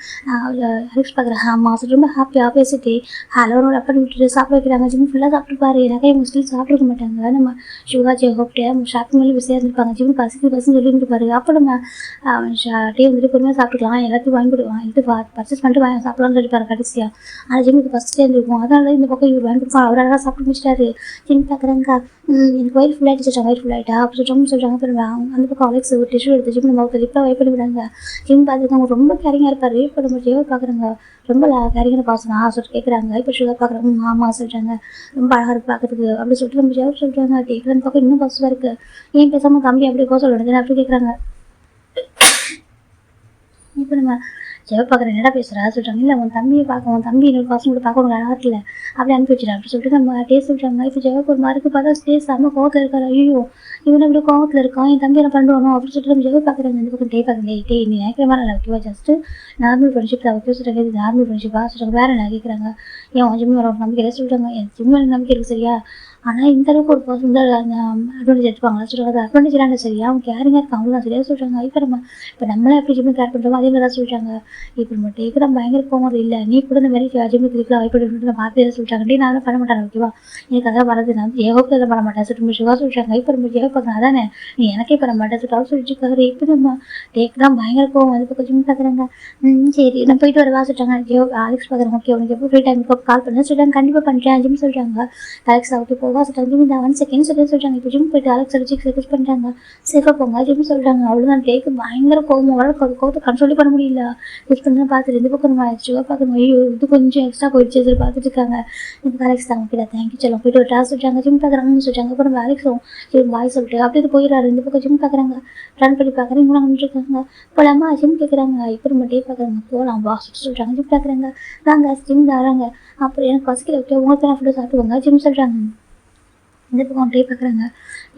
அலெக்ஸ் பார்க்குறாங்க. ஆமாம் சொல்லிட்டு ரொம்ப ஹாப்பியாக பேசிட்டு ஹலோனோட அப்படி விட்டுட்டு சாப்பிட வைக்கிறாங்க. ஜிம் ஃபுல்லாக சாப்பிட்டுப்பாரு. நிறைய முஸ்லீம் சாப்பிட்ருக்க மாட்டாங்க. நம்ம சுகா ஜெயோப்டே ஷாப்பிங் மேலே பிஸியாக இருந்திருப்பாங்க. ஜிம் பசங்க சொல்லி இருந்துருப்பாரு. அப்போ நம்ம டே வந்துட்டு பொறுமையாக சாப்பிட்டுக்கலாம், எல்லாத்தையும் வாங்கி கொடுக்கலாம், இது பர்ச்சேஸ் பண்ணிட்டு சாப்பிடலாம்னு சொல்லிப்பாரு கடைசியாக. ஆனால் ஜிம்முக்கு ஃபஸ்ட் இருந்திருக்கும். அதனால இந்த பக்கம் இவர் வாங்கி கொடுப்பாங்க. அவர் அழகாக சாப்பிட்டு முடிச்சிட்டாரு. ஜிம் பார்க்குறாங்க. எனக்கு வயிறு ஃபுல்லாகிட்டு சொல்கிறாங்க. வயிறு ஃபுல்லாகிட்டா அப்படி சொல்கிறாங்க. அப்புறம் அந்த பக்கம் அலெக்ஸ் ஒரு டிஷ்யூ எடுத்து ஜிம் நம்ம லிப்பாக வைப் பண்ணி விடாங்க. ஜிம் பார்த்துருக்காங்க. ரொம்ப கேரிங்காக இருப்பார். இப்போ நம்ம ஜெயோ பார்க்குறாங்க. ரொம்ப கேரிங்கான பாசனா சொல்லிட்டு கேட்குறாங்க. இப்போ சுகர் பார்க்குறாங்க. ஆமாம் சொல்கிறாங்க. ரொம்ப அழகாக இருக்கு பார்க்குறதுக்கு அப்படி சொல்லிட்டு நம்ம ஜெயோ சொல்கிறாங்க. கேட்குறேன்னு பக்கம் இன்னும் பாசமாக இருக்குது. ஏன் பேசாமல் தம்பி அப்படி போக சொல்லுறது அப்படி கேட்குறாங்க. இப்போ நம்ம ஜெயோ பார்க்குற என்னடா பேசுகிறா சொல்கிறாங்க. இல்லை உன் தம்பியை பார்க்க, உன் தம்பி இன்னொரு பசங்க கூட பார்க்க உனக்கு அழகாக இல்லை அப்படி அனுப்பி வச்சுட்டா அப்படி சொல்லிட்டு நம்ம டேஸ்ட் சொல்கிறாங்க. இப்போ ஜெயோக்கு ஒரு மார்க்கு பார்த்தா டேஸ்ட் செம்ம கோவத்தில் இருக்காரு. ஐயோ இவன் எப்படி கோவத்தில் இருக்கான், என் தம்பி என்ன பண்ணுவானோ அப்படின்னு சொல்லிட்டு நம்ம ஜெயோ பார்க்குறாங்க. இந்த பக்கம் டே பார்க்குறேன். டே நீ நினைக்கிற மாதிரி இல்லை ஓகேவா, ஜஸ்ட்டு நார்மல் ஃப்ரெண்ட்ஷிப் தான் ஓகே சொல்கிறாங்க. இது நார்மல் ஃப்ரெண்ட்ஷிப்பாக சொல்கிறாங்க. வேறு என்ன கேட்குறாங்க. ஏன் ஜிம்மி வர நம்பிக்கை சொல்கிறாங்க. என் ஜிம்மி நம்பிக்கை இருக்குது சரியா, ஆனால் இந்த அளவுக்கு ஒரு பர்சன் தான் அந்த அட்வான்டேஜ் எடுத்துப்பாங்களா சொல்கிறாங்க. அது அட்வான்டேஜ் இல்லாமல் சரியா அவங்க கேரிங்காக இருக்காங்க அவ்வளோதான் சரியாக சொல்கிறாங்க. இப்போ நம்மளே எப்படி ஜிம்மி கேர் பண்ணுறோமோ அதே மாதிரி தான் சொல்கிறாங்க. இப்போ நம்ம டேக்கு நம்ம பயங்கர போகும்போது இல்லை நீ கூட இந்த மாதிரி ஜிம்முக்கு இதுக்குலாம் வாய்ப்பு நான் பார்த்து சொல்லிட்டாங்க. டே நான் பண்ண மாட்டேன் ஓகேவா, எனக்கு அதான் வரது நான் ஏகோக்கு எல்லாம் பண்ண மாட்டேன் சொல்லிட்டு சுகா சொல்லிட்டாங்க. இப்போ நம்ம ஏகோ பார்க்குறேன் அதானே நீ எனக்கே பண்ண மாட்டேன் சொல்லிட்டு சொல்லிட்டு இருக்காரு. இப்போ நம்ம டேக்கு தான் பயங்கர போகும். அது பக்கம் ஜிம் பார்க்குறாங்க. சரி நான் போயிட்டு வரவா சொல்லிட்டாங்க. ஜியோ அலெக்ஸ் பார்க்குறேன். ஓகே உனக்கு எப்போ ஃப்ரீ டைம் இப்போ கால் பண்ண சொல்லிட்டாங்க. கண்டிப்பாக பண்ணுறேன் ஜிம் சொல்கிறாங்க. அலெக்ஸ் ஓகே போவா சொல்லிட்டாங்க. ஜிம் இந்த 1 செகண்ட் சொல்கிறாங்க. இப்போ ஜிம் போயிட்டு அலெக்ஸ் ரிக்வெஸ்ட் பண்ணுறாங்க. சேஃபாக போங்க ஜிம் சொல்கிறாங்க. அவ்வளோதான் டேக்கு பயங்கர கோவம் வர கோவத்தை கண்ட்ரோலே பண்ண முடியல. யூஸ் பண்ணி பார்த்துட்டு இந்த பக்கம் நம்ம சுகா பார்க்கணும். ஐயோ இது கொஞ்சம் எக்ஸ்ட்ரா போயிடுச்சு சொல்லி பார்த்துட்டு இருக்காங்க. இப்போ அலெக்ஸ் தாங்க ஓகே தேங்க்யூ சொல்லுவோம் போயிட்டு ஒரு டாஸ் சொல்லிட்டாங்க. ஜிம் பார்க்குறாங்கன்னு சொல்லிட்டாங்க. அப்புறம் நம்ம அலெக்ஸும் சரி பாய் சொல்லிட்டு அப்படியே போயிடறாரு. இந்த பக்கம் ஜிம் பார்க்குறாங்க. ரன் பண்ணி பார்க்குறேன் இவங்களாம் வந்துருக்காங்க. போகலாமா ஜிம் கேட்குறாங்க. இப்போ நம்ம டே பார்க்குறாங்க. போகலாம் வா சொல்கிறாங்க. ஜிம் பார்க்குறாங்க. வாங்க ஜிம் வராங்க. அப்புறம் எனக்கு பசிக்கல ஓகே உங்களுக்கு நான் ஃபுட்டு சாப்பிடுவாங்க ஜிம் சொல்கிறாங்க. இந்த பக்கம் டே பார்க்குறாங்க.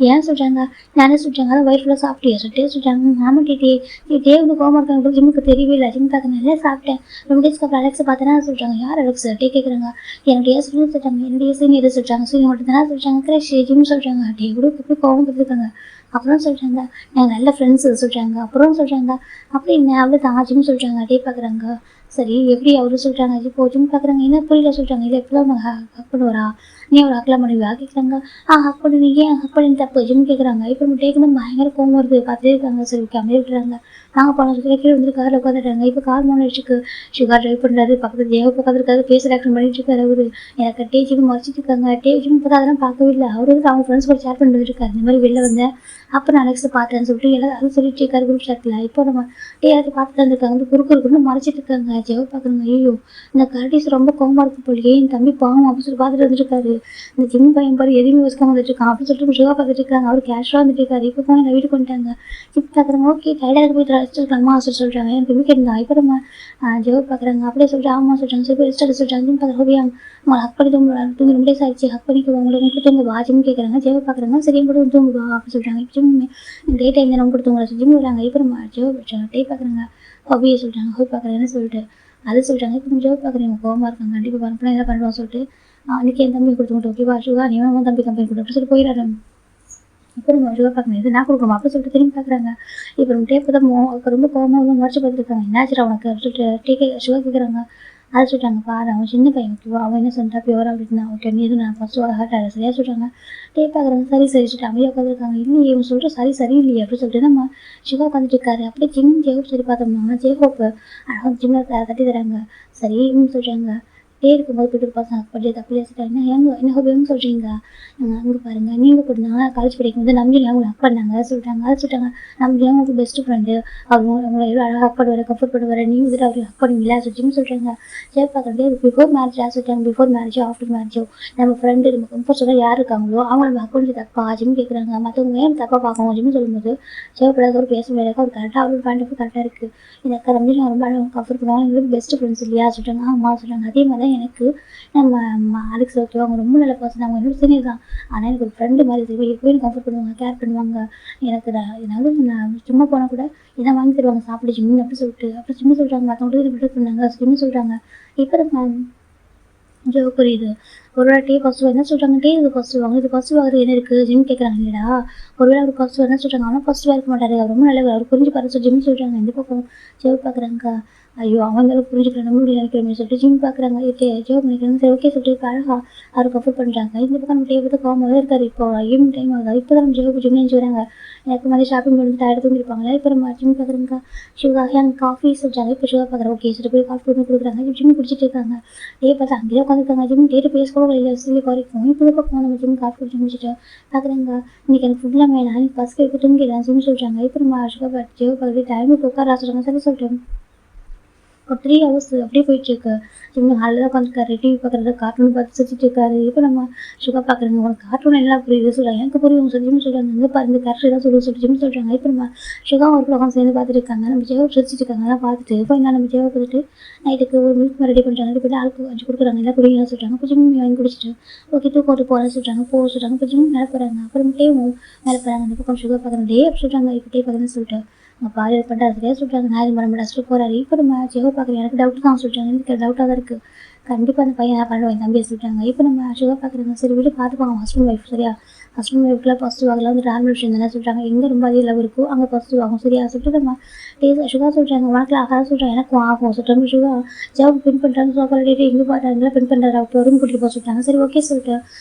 ஏன் சொல்கிறாங்க நானே சொல்கிறாங்க. அதான் வயிறு ஃபுல்லாக சாப்பிட்டியா சொல்லிட்டு சொல்கிறாங்க. ஆமாம் டே வந்து கோமா இருக்காங்க. ஜிம்முக்கு தெரியவே இல்லை. ஜிம் பார்க்க நல்லா சாப்பிட்டேன். 2 டேஸ்க்கு அப்புறம் அலெக்ஸை பார்த்தேன்னா சொல்கிறாங்க. யார் அலெக்ஸ் டே கேட்குறாங்க. என்னுடைய சொல்லி சொல்கிறாங்க. என்னுடைய சீனி எது சொல்கிறாங்க. சீனி மட்டும் தானே சொல்கிறாங்க. கிரஷ் ஜிம் சொல்கிறாங்க. டே கூட எப்படி கோவம் கொடுத்துருக்காங்க. அப்புறம் சொல்கிறாங்க நாங்கள் நல்ல ஃப்ரெண்ட்ஸு சொல்கிறாங்க. அப்புறம் சொல்கிறாங்க அப்படி என்ன அவ்வளோ தான் ஜிம் சொல்கிறாங்க. டே பார்க்குறாங்க. சரி எப்படி அவரு சொல்கிறாங்க. இப்போ ஜிம் பார்க்குறாங்க. என்ன புரியல சொல்கிறாங்க. இல்லை எப்படிலாம் அவங்க ஹக் பண்ணுவாரா, நீ அவர் ஹக்லாம் பண்ணுவியா கேட்குறாங்க. ஹக் பண்ணி ஏன் ஹக் பண்ணி தப்பு ஜிம் கேட்குறாங்க. இப்போ நம்ம டேக்குன்னு பயங்கர கோவம் வருது பார்த்துட்டே இருக்காங்க. சரி ஓகே அப்படியே விட்டுறாங்க. நாங்கள் போன கீழே வந்து காரில் உட்காந்துட்டாங்க. இப்போ கார் மூணு சுகர் ட்ரைவ் பண்ணுறாரு. பக்கத்தில் தேவ பக்கத்தில் இருக்காரு. ஃபேஸ் ஆக்ஷன் பண்ணிட்டு இருக்காரு. அவரு எனக்கு டே ஜிம் மறைச்சிட்டு இருக்காங்க. டே ஜிம் பார்த்தா அதெல்லாம் பார்க்கவே இல்லை. அவரு வந்து அவங்க ஃப்ரெண்ட்ஸ் கூட ஷேர் பண்ணிட்டு இருக்காரு. இந்த மாதிரி வெளில வந்தேன் அப்போ நான் அலெக்ஸை பார்த்தேன்னு சொல்லிட்டு எல்லாரும் சொல்லிட்டு இருக்காரு குரூப் ஷாட்டில். இப்போ நம்ம டே எல்லாத்தையும் பார்த்துட்டு இருந்திருக்காங்க. வந்து குறுக்குன்னு மறைச்சிட்டு இருக்காங்க. ஜெவ பார்க்குறாங்க. ஐயோ இந்த கரடிஸ் ரொம்ப கோவமாக இருக்கு போலியே, என் தம்பி பாவம் அப்படின்னு சொல்லி பார்த்துட்டு வந்துருக்காரு. இந்த ஜிம் பையன் பாரு எதுவுமே யோசிக்காம வந்துட்டு இருக்கான் அப்படின்னு சொல்லிட்டு சுகா பார்த்துட்டு இருக்காங்க. அவர் கேஷுவலாக வந்துட்டு இருக்காரு. இப்போ போய் நான் வீட்டுக்கு வந்துட்டாங்க. ஜிம் பார்க்குறாங்க. ஓகே டைடாக போய் ரெஸ்ட் எடுக்கலாமா சொல்கிறாங்க. எனக்கு வீக்கெண்ட் தான். இப்போ நம்ம ஜெவ பார்க்குறாங்க. அப்படியே சொல்லிட்டு ஆமாம் சொல்கிறாங்க. சரி ரெஸ்ட் எடுத்து சொல்கிறாங்க. ஜிம் பார்க்குறாங்க. ஓகே உங்களை ஹக் பண்ணி தூங்க 2 டேஸ் ஆயிடுச்சு. ஹக் பண்ணிக்குவோம் உங்களுக்கு தூங்குவா ஜிம் கேட்குறாங்க. ஜெவ பார்க்குறாங்க. சரி கூட தூங்குவா அப்படின்னு சொல்கிறாங்க. ஜிம் டே டைம் தான் உங்களுக்கு தூங்குற ஜிம் வராங்க. இப்போ நம்ம ஜெவ டே பார்க்குறாங்க. ஹாபியை சொல்கிறாங்க. ஹோய் பார்க்குறேன்னு சொல்லிட்டு அது சொல்கிறாங்க. இப்போ ஜெவ பார்க்குறேன் கோவமாக இருக்காங்க. கண்டிப்பாக பண்ணலாம் என்ன பண்ணுவோம் சொல்லிட்டு அன்றைக்கி என் தம்பி கொடுத்து ஓகேவா சுகா நீ வேணும் தம்பி கம்பெனி கொடு அப்படி சொல்லி போயிடாரு. இப்போ நம்ம சுகா பார்க்கணும் இது நான் கொடுக்கணும் அப்படி சொல்லிட்டு திரும்பி பார்க்குறாங்க. இப்போ நம்ம டேப்பு தான் ரொம்ப கோவமாக மறைச்சு பார்த்துருக்காங்க. என்னாச்சுரா உனக்கு அப்படின்னு சொல்லிட்டு சுகா கேட்குறாங்க. அதை சொல்லிட்டாங்க. பாரு அவன் சின்ன பையன் ஓகேவா, அவன் என்ன சொல்லிட்டா பியூரா அப்படின்னா ஓகே நீ எதுவும் நான் ஃபஸ்ட்டு ஹர்ட் ஆகிட சரியா சொல்கிறாங்க. பார்க்குறாங்க சரி சரி சொல்லிட்டு அமைதியாக உட்காந்துருக்காங்க. இல்லையே இவன் சொல்கிற சரி இல்லையே அப்படின்னு சொல்லிட்டு நம்ம சிவா உட்காந்துட்டு இருக்காரு. அப்படியே ஜேகப் சரி பார்த்தோம்னா ஜேகப் அழகாக ஜிம்மில் தட்டி தராங்க. சரின்னு சொல்கிறாங்க. இருக்கும்போது போய்ட்டு பசங்க அப்படி தப்பு சொல்லிட்டாங்க. என்ன ஹோபின்னு சொல்கிறீங்க, அங்கே பாருங்கள் நீங்கள் கூட நான் காலேஜ் படிக்கும்போது நம்பியும் அவங்க ஹக் பண்ணாங்க சொல்லிட்டாங்க. அதை சொல்லிட்டாங்க நம்பியும் உங்களுக்கு பெஸ்ட் ஃப்ரெண்டு, அவங்க உங்களை எவ்வளோ அழகாக ஹக் பண்ணுவார் கம்ஃபர்ட் பண்ணுவார், நீங்கள் வந்துட்டு அவருக்கு ஹக் பண்ணுவீங்களா சொல்லிட்டு சொல்கிறாங்க. சரி பார்க்குறது பிஃபோர் மேரேஜ் சொல்லிட்டாங்க. பிஃபோர் மேரேஜோ ஆஃப்டர் மேரேஜோ நம்ம ஃப்ரெண்டு நம்ம கம்ஃபர்ட் சொல்ல யார் இருக்காங்களோ அவங்க நம்ம ஹக் பண்ணி தப்பா ஜிம் கேட்குறாங்க. மற்றவங்க ஏன் தப்பாக பார்க்கணும் ஜிம் சொல்லும்போது சேவப்படாத ஒரு பேச வேலைக்கு அவர் கரெக்டாக அவரோட பாயிண்ட் கரெக்டாக இருக்குது. இந்த அக்கா ரம்ஜி நான் ரொம்ப அழகாக கம்ஃபர்ட் பண்ணுவாங்க, எங்களுக்கு பெஸ்ட் ஃப்ரெண்ட்ஸ் இல்லையா சொல்லிட்டாங்க. ஆமாம் சொல்கிறாங்க. அதே மாதிரி தான் எனக்கு நம்ம அலெக்ஸ் ஓகேவா, அவங்க ரொம்ப நல்ல பர்சன், அவங்க என்னோட சீனியர் தான். ஆனால் எனக்கு ஒரு ஃப்ரெண்டு மாதிரி தெரியும், எப்போயும் கம்ஃபர்ட் பண்ணுவாங்க, கேர் பண்ணுவாங்க. எனக்கு ஏதாவது நான் சும்மா போனால் கூட எதாவது வாங்கி தருவாங்க சாப்பிட ஜிம்மி அப்படி சொல்லிட்டு. அப்புறம் ஜிம்மி சொல்கிறாங்க மற்றவங்களுக்கு ப்ரிப்பேர் பண்ணாங்க ஜிம்மி சொல்கிறாங்க. இப்போ நம்ம ஜோ புரியுது. ஒரு வேளை டீ ஃபஸ்ட்டு என்ன சொல்கிறாங்க, டீ இது ஃபஸ்ட்டு வாங்க, இது ஃபஸ்ட்டு வாங்குறது என்ன இருக்குது ஜிம் கேட்குறாங்க. இல்லைடா ஒரு வேளை அவர் ஃபஸ்ட்டு என்ன சொல்கிறாங்க, ஆனால் ஃபஸ்ட்டு இருக்க மாட்டார், அவர் ரொம்ப நல்லவர், அவர் புரிஞ்சு பார்த்து ஜிம் சொல்கிறாங்க. இந்த பக்கம் ஜோ பார்க்குறாங்க. ஐயோ அவங்க புரிஞ்சுக்கிறேன் நம்ம இப்படி நினைக்கிறோம்னு சொல்லிட்டு ஜிம் பார்க்குறாங்க. ஓகே ஜோ பண்ணிக்கிறாங்க. சரி ஓகே சொல்லிட்டு இப்போ அழகாக அவர் கம்ஃபர்ட் பண்ணுறாங்க. இந்த பக்கம் நம்ம டே பார்த்து கோவமாகவே இருக்காரு. இப்போ ஈவினிங் டைம் ஆகுது. இப்போ தான் நம்ம ஜோ ஜிம் நினச்சி வராங்க. எனக்கு மாதிரி ஷாப்பிங் பண்ணி டயர்டு தூங்கிருப்பாங்களா. இப்போ நம்ம ஜிம் பார்க்குறாங்க. ஷுகர் எனக்கு காஃபி சொல்லிட்டாங்க. இப்போ ஷுகர் பார்க்குறேன். ஓகே சொல்லிட்டு போய் காஃபி பண்ணி கொடுக்குறாங்க. ஜிம் குடிச்சிட்டு இருக்காங்க. டே பார்த்து அங்கேயே உட்காந்துருக்காங்க. ஜிம் டேட்டு பேசக்கூட இல்லை சொல்லி குறைக்கும். இப்போ பக்கம் நம்ம ஜிம் காஃபி குடிச்சு முடிச்சுட்டு பார்க்குறாங்க. இன்றைக்கி எனக்கு ஃபுட்டில் வேணாம், எனக்கு பஸ்க்கு எடுத்து தூங்கிடலாம் ஜிம் சொல்கிறாங்க. இப்போ நம்ம ஷுகர் பார்த்து ஜோ பார்த்துட்டு டைமுக்கு உட்கார சொல்கிறாங்க. சரி சொல்லிட்டு ஒரு 3 ஹவர்ஸ் அப்படியே போயிட்டுருக்கு. இன்னும் ஹாலில் தான் உட்காந்துருக்காரு, டிவி பார்க்குறது, கார்ட்டூன் பார்த்து சுற்றிட்டு இருக்காரு. இப்போ நம்ம சுகா பார்க்குறேங்க. உனக்கு கார்ட்டூன் எல்லாம் புரியுது சொல்கிறாங்க. எனக்கு புரியும் சொல்லி சொல்கிறாங்க. இங்கே பாரு இந்த கேரக்டர் தான் சொல்லிட்டு சொல்கிறாங்க. இப்போ நம்ம சுகா ஒரு உட்காந்து சேர்ந்து பார்த்துட்டு இருக்காங்க. நம்ம ஜெயவை சிரிச்சிட்டு இருக்காங்க. அதெல்லாம் பார்த்துட்டு இப்போ என்ன நம்ம ஜெயவை பார்த்துட்டு நைட்டுக்கு ஒரு மில்க் ரெடி பண்ணுறாங்க. ரெடி பண்ணி ஆளுக்கு கொஞ்சம் கொடுக்குறாங்க. எல்லாம் குடிக்கலாம் சொல்கிறாங்க. இப்போ ஜிம் வாங்கி குடிச்சிட்டு ஓகே தூக்கம் போகிறேன்னு சொல்கிறாங்க. சொல்கிறாங்க. இப்போ ஜிம் மேலே போகிறாங்க. அப்புறம் டேவும் மேலே போகிறாங்க. அந்த பக்கம் சுகா பார்க்குறேன். டே அப்படி சொல்கிறாங்க. இப்போ டே பார்க்குறேன்னு சொல்லிட்டு அவங்க பாரு இது பண்ணுறது சரியாக சொல்கிறாங்க. நான் இது பண்ண மாட்டேன் போகிறாரு. இப்போ நம்ம ஜெயவை பார்க்குறேன். எனக்கு டவுட் தான் சொல்லிட்டாங்க. எனக்கு டவுட்டாக தான் இருக்குது. கண்டிப்பாக அந்த பையன் என்ன பண்ணுவேன் தம்பி சொல்லிட்டாங்க. இப்போ நம்ம சுகர் பார்க்குறாங்க. சரி வீட்டு பார்த்துப்பாங்க ஹஸ்பண்ட் ஒய்ஃப் சரியா. ஹஸ்பண்ட் ஒய்ஃப்லாம் ஃபஸ்ட்டு வாங்கலாம் வந்து நார்மல் விஷயம் தானே சொல்கிறாங்க. எங்கே ரொம்ப அதிக லவ் இருக்கோ அங்கே ஃபஸ்ட்டு வாங்கும் சரியா சொல்லிட்டு நம்ம சுகா சொல்கிறாங்க. உனக்குலாம் ஆகாத சொல்கிறாங்க. எனக்கும் ஆகும் சொல்லிட்டு சுகா ஜாப் பின் பண்ணுறாங்க. சோஃபா டேட்டு எங்கே பாடுறாங்களா பின் பண்ணுறாரு. அப்போ ரூம் கூட்டிகிட்டு போக சொல்லிட்டாங்க. சரி ஓகே சொல்லிட்டு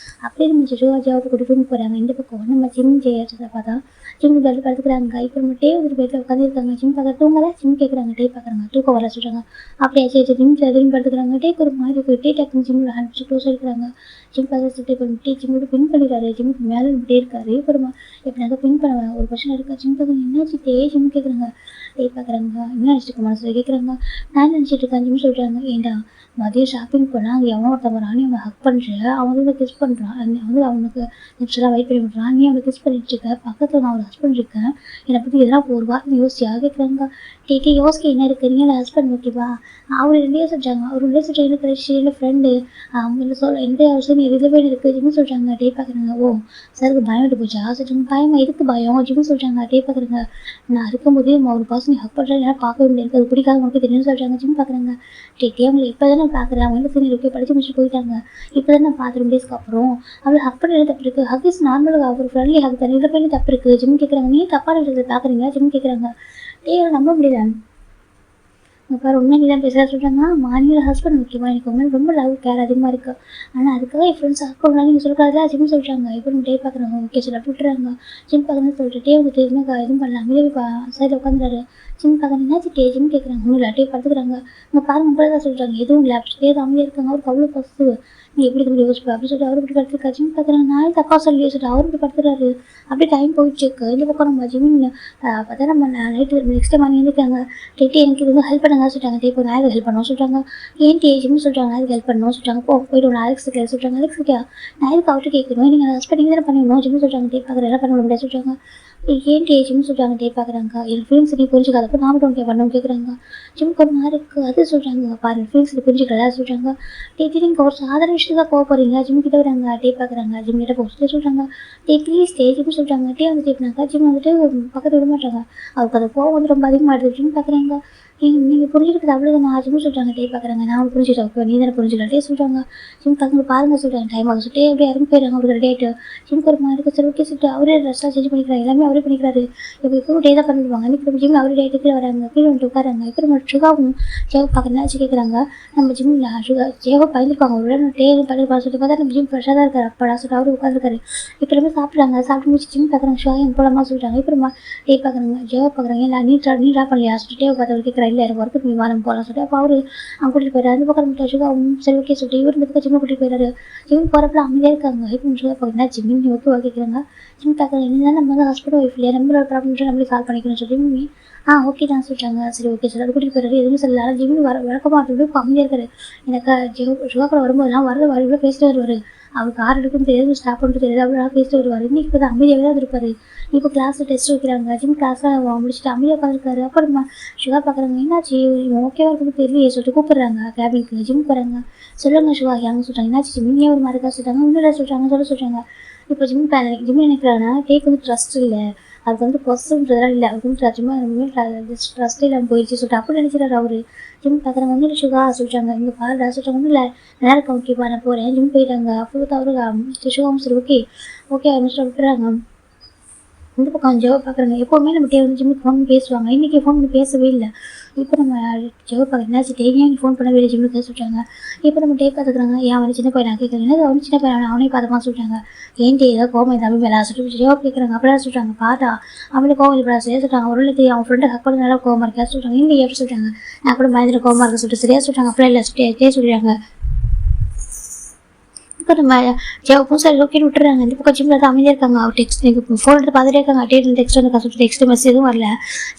அப்படியே நம்ம சுகா ஜாப் கூட்டிட்டு ரூம் போகிறாங்க. இந்த பக்கம் நம்ம ஜிம் ஜெயிச்சதை பார்த்தா ஜிம் பெல் படுத்துக்கிறாங்க. இப்போ நம்ம டே வந்து பேட்டில் உட்காந்துருக்காங்க. ஜிம் பார்க்க தூங்கலை. ஜிம் கேட்குறாங்க. டே பார்க்குறாங்க. தூக்கம் வர சொல்கிறாங்க. அப்படியே சரி ஜிம் திரும்பி படுத்துக்கிறாங்க. டேக்கு ஒரு மாதிரி இருக்குது. டே டக்குன்னு ஜிம்மில் ஹேண்ட் வச்சு க்ளோஸ் ஆகிக்கிறாங்க. ஜிம் பார்த்து சுற்றி பண்ணிட்டு ஜிம்மோட பின் பண்ணிடுறாரு. ஜிம்முக்கு மேலே இப்படியே இருக்காரு. அப்புறமா இப்போ நான் பின் பண்ணுவேன் ஒரு பர்சன் இருக்கா. ஜிம் பார்க்க என்னாச்சு டே ஜிம் கேட்குறாங்க. டே பார்க்குறாங்க. என்ன நினச்சிட்டு மனசில் கேட்குறாங்க. நான் நினச்சிட்டு இருக்கேன் ஜிம் சொல்கிறாங்க. ஏண்டா மதியம் ஷாப்பிங் போனால் அங்கே எவனோ ஒருத்தன் வரான், நீ அவனை ஹக் பண்ணுற, அவன் வந்து கிஸ் பண்ணுறான், வந்து அவனுக்கு நிமிஷம் வெயிட் பண்ணி விட்றான், நீ அவனை கிஸ் பண்ணிட்டு இருக்க, பக்கத்தில் நான் ஒரு ஹஸ்பண்ட் இருக்கேன், என்னை பற்றி எதனா ஒரு வாரம் யோசிச்சியா கேட்குறாங்க. கேட்டு யோசிக்க என்ன இருக்குது, நீங்கள் ஹஸ்பண்ட் ஓகேவா, அவர் 2 இயர்ஸ் சொல்கிறாங்க. அவர் 2 இயர்ஸ் சொல்லிட்டு கழிச்சு என்ன ஃப்ரெண்டு அவங்க இல்லை சொல்ல எந்த அவசியம் எதுவே இருக்குது ஜிம்னு சொல்கிறாங்க. டே பார்க்குறாங்க. ஓ சாருக்கு பயம் விட்டு போச்சா சொல்கிறாங்க. பயமா எதுக்கு பயம் ஜிம்னு சொல்கிறாங்க. டே பார்க்குறாங்க. நான் இருக்கும்போதே ஒரு பர்சன் ஹக் பண்ணுறேன் என்னால் பார்க்கவே முடியாது, அது பிடிக்காத உங்களுக்கு தெரியும்னு சொல்கிறாங்க. ஜிம் பார்க்குறாங்க. டே அவங்க இப்போ தானே பார்க்குறேன், அவங்க வந்து சரி ஓகே படித்து முடிச்சுட்டு போயிட்டாங்க, இப்போ தான் நான் பார்த்து 2 டேஸ்க்கு அப்புறம் அவளை ஹக் பண்ணுறது தப்பு இருக்குது, ஹக் இஸ் நார்மலாக ஒரு ஃப்ரெண்ட்லி ஹக் தானே, இதில் போய் தப்பு இருக்குது ஜிம் கேட்குறாங்க. நீ தப்பான விஷயத்தை பார்க்குறீங்க ஜிம் கேட்குறாங்க. டே நம்ப முடியல. இங்கே பாரு உண்மை நீ தான் பேசுகிறா சொல்கிறாங்க. மானியோட ஹஸ்பண்ட் முக்கியமாக எனக்கு உண்மையில ரொம்ப லவ் கேர் அதிகமாக இருக்குது, ஆனால் அதுக்காக என் ஃப்ரெண்ட்ஸ் ஹக் பண்ணலாம் நீங்கள் சொல்கிறாங்களா ஜிம் சொல்கிறாங்க. இப்போ நம்ம டே பார்க்குறாங்க. ஓகே சார் அப்படி விட்டுறாங்க. ஜிம் பார்க்குறேன்னு சொல்லிட்டு டே வந்து எதுவுமே எதுவும் பண்ணலாம் அமைதியாக சைடில் உட்காந்துறாரு. ஜிம் பார்க்குறேன். என்னாச்சு டே ஜிம் கேட்குறாங்க. ஒன்றும் இல்லை டே படுத்துக்கிறாங்க. இங்கே பாருங்க இப்படி தான் சொல்கிறாங்க. எதுவும் இல்லை டே தான் அமைதியாக இருக்காங்க. அவருக்கு அவ்வளோ பசு நீ எப்படி இப்படி யோசிப்பா அப்படின்னு சொல்லிட்டு அவரு இப்படி படுத்துருக்கா. ஜிம் பார்க்குறாங்க. நானே தப்பா சொல்லி யோசிச்சுட்டு அவரு இப்படி படுத்துறாரு. அப்படியே டைம் போயிட்டு இருக்கு. இந்த பக்கம் நம்ம ஜிம் பார்த்தா நம்ம நைட்டு நெக்ஸ்ட் டைம் வாங்கி இருக்காங்க. டேட்டி எனக்கு இது வந்து ஹெல்ப் பண்ணுங்க சொல்லிட்டாங்க. டே இப்போ நான் எதுக்கு ஹெல்ப் பண்ணணும் சொல்கிறாங்க. ஏன் டே ஜிம் சொல்கிறாங்க நான் எதுக்கு ஹெல்ப் பண்ணணும் சொல்கிறாங்க. போயிட்டு ஒன்று அலெக்ஸ் கேட்க சொல்கிறாங்க. அலெக்ஸ் கிட்டா நான் எதுக்கு அவர்கிட்ட கேட்கணும், நீங்கள் ஹஸ்பண்ட் நீங்கள் தானே பண்ணிடணும் ஜிம் சொல்கிறாங்க. டே பார்க்குறேன் என்ன பண்ண முடியாது சொல்கிறாங்க. ஏன் டே ஜிம் சொல்கிறாங்க. டே பார்க்குறாங்க. என் ஃபீலிங்ஸ் நீ புரிஞ்சுக்காதப்போ நான் மட்டும் ஓகே பண்ணணும் கேட்குறாங்க. ஜிம்க்கு ஒரு மாதிரி இருக்குது. அது சொல்கிறாங்க. பாரு ஃபீலிங்ஸ் நீ புரிஞ்சுக்கல சொல்கிறாங்க. டே நீங்கள் ஒரு சாதாரண விஷயத்துக்கு தான் போகிறீங்க. ஜிம் கிட்ட வராங்க. டே பார்க்குறாங்க. ஜிம் கிட்ட போட்டு சொல்கிறாங்க. டே ப்ளீஸ் டே ஜிம் சொல்கிறாங்க. டே வந்து டேப்னாக்கா ஜிம் வந்துட்டு பக்கத்தில் விட மாட்டாங்க. அவருக்கு அது போக வந்து ரொம்ப அதிகமாக எடுத்து ஜிம் பார்க்குறாங்க. நீங்கள் புரிஞ்சுக்கிட்டது அவ்வளோதான் ஆச்சுன்னு சொல்கிறாங்க. டே பார்க்குறாங்க நான் புரிஞ்சுட்டேன். ஓகே நீ தானே புரிஞ்சுக்கலாம். டே சொல்கிறாங்க. ஜிம் பார்க்குங்க பாருங்க சொல்கிறாங்க. டைம் ஆகும் சொல்லிட்டு அப்படியே இறங்கி போயிடுறாங்க. அவருக்கு டேட்டு ஜிம்க்கு ஒரு மாதிரி சரி ஓகே சொல்லிட்டு அவரே ட்ரெஸ்லாம் சேஞ்ச் பண்ணிக்கிறாரு. எல்லாமே அவரே பண்ணிக்கிறாரு. இப்போ இப்போ டே தான் பண்ணிடுவாங்க. அன்றைக்கி நம்ம ஜிம் அவரே டேட்டு கீழே வராங்க. கீழே வந்துட்டு உட்காராங்க. இப்போ நம்ம சுகாவும் ஜெயோ பார்க்குறதுனாச்சு கேட்குறாங்க. நம்ம ஜிம்மில் ஜெயோ பயந்துருப்பாங்க. ஒரு வேலை டே பண்ணிருப்பாங்க சொல்லிட்டு பார்த்தா நம்ம ஜிம் ஃப்ரெஷ்ஷாக தான் இருக்காரு. அப்படா சொல்லிட்டு அவரு உட்காந்துருக்காரு. இப்போ நம்ம சாப்பிட்றாங்க. சாப்பிட்டு முடிச்சு ஜிம் பார்க்குறாங்க. சுகா என் போலாமா சொல்லிட்டாங்க. இப்போ நம்ம டே பார்க்குறாங்க. ஜெயோ பார்க்குறாங்க. இல்லை நீ ட்ரா பண்ணலையா சொல்லிட்டு பார்த்து கேட்குறா. இல்லை எனக்கு ஒர்க்கு விமானம் போகலாம் சொல்லிட்டு அப்போ அவரு அவங்க கூட்டிகிட்டு போயிடாரு. அந்த பக்கம் நம்ம சுகாவும் சரி ஓகே சொல்லிட்டு இவர் இந்த பக்கம் ஜிம்மை கூட்டிகிட்டு போயிடாரு. ஜிம் போகிறப்பல அமைதியாக இருக்காங்க. இப்போ சுகா பார்க்குறா ஜிம் நீ ஓகேவா கேட்குறாங்க. ஜிம் பார்க்குறாங்க என்ன நம்ம வந்து ஹாஸ்பிட்டல் ஒய்ஃப் இல்லையா நம்மளோட ப்ராப்ளம் நம்மளே சால்வ் பண்ணிக்கணும்னு சொல்லி ஜிம்மி ஓகே தான் சொல்லிட்டாங்க. சரி ஓகே சார் அது கூட்டிகிட்டு போயிடாரு. எதுவுமே சொல்லல. ஜிம்மி வழக்கமாக இப்போ அமைதியாக இருக்காரு. எனக்கு சுகா கூட வரும்போதுலாம் வரது வரையில பேசிட்டு வருவார். அவருக்கு ஆறு எடுக்குன்னு தெரியாது ஸ்டாப் பண்ணிட்டு தெரியாது அவ்வளோ பேசிட்டு வருவார். இன்னைக்கு இப்போ அமைதியாகவே தான் இருப்பார். இப்போ கிளாஸில் டெஸ்ட் வைக்கிறாங்க. ஜிம் கிளாஸில் முடிச்சுட்டு அமைதியாக உட்காந்துருக்காரு. அப்புறமா சுகா பார்க்குறாங்க என்னாச்சு இவன் ஓகேவா இருக்குன்னு தெரியலையே சொல்லிட்டு கூப்பிட்றாங்க. கேபினுக்கு ஜிம் போகிறாங்க. சொல்லுங்க சுகா யாங்க சொல்கிறாங்க. என்னாச்சு ஜிம் நீ ஒரு மாதிரி இருக்கா சொல்லிட்டாங்க. இன்னும் சொல்லிட்டாங்க சொல்கிறாங்க. இப்போ ஜிம் நினைக்கிறாங்கன்னா டேக்கு வந்து ட்ரஸ்ட் இல்லை. அதுக்கு வந்து பொசன்றதெல்லாம் இல்லை. அதுக்கு வந்து ட்ரஸ்ட் இல்லாமல் போயிடுச்சு சொல்லிட்டு அப்படி நினைக்கிறாரு அவரு. ஜிம் பார்க்குறாங்க வந்து சுகா சொல்லிட்டாங்க. இங்கே பாருடா சொல்லிட்டாங்க ஒன்றும் இல்லை நல்லா இருக்கும் ஓகேப்பா நான் போகிறேன். ஜிம் போயிட்டாங்க. அப்போ அவரு சுகாவும் சரி ஓகே ஓகே அப்படின்னு சொல்லி விட்டுறாங்க. இந்த பக்கம் ஜெவ பார்க்குறாங்க. எப்போவுமே நம்ம டே வந்து ஜிம்முக்கு ஃபோன் பேசுவாங்க. இன்றைக்கி ஃபோன் பண்ணி பேசவே இல்லை. இப்போ நம்ம ஜெவ பார்க்குறேன் என்னாச்சு டே ஏன் ஃபோன் பண்ணவே இல்லை ஜிம்முக்கு சொல்லிட்டாங்க. இப்போ நம்ம டே பார்த்துக்குறாங்க. ஏன் அவனை சின்ன பையன் நான் கேட்குறேன் அவனு சின்ன பையன் அவனே பார்த்தமா சொல்லிட்டாங்க. ஏன் டே ஏதாவது கோவம் தம்பி மேலே சொல்லிட்டு ஜெவ கேட்குறாங்க. அப்படிலாம் சொல்லிட்டாங்க. பார்த்தா அவனுக்கு கோவம் இல்லை சரியா சொல்லிட்டாங்க. ஒரு இல்லை அவன் ஃப்ரெண்டை ஹக் பண்ணி நல்லா கோவமாக இருக்கா சொல்லிட்டாங்க. இல்லை எப்படி சொல்லிட்டாங்க நான் கூட பயந்துட்டு கோவமாக இருக்க சொல்லிட்டு சரியா சொல்லிட்டாங்க. அப்படிலாம் இல்லை டே சொல்லிடுறாங்க. இப்போ நம்ம ஜெவப்பும் சரி ஓகேன்னு விட்டுறாங்க. இந்த பக்கம் ஜிம்மில் தான் அமைதியாக இருக்காங்க. அவர் டெக்ஸ்ட் எனக்கு ஃபோன் எடுத்து பார்த்துட்டே இருக்காங்க. டெக்ஸ்ட் வந்து சொல்லிட்டு டெக்ஸ்ட் மெசேஜ் எதுவும் வரல.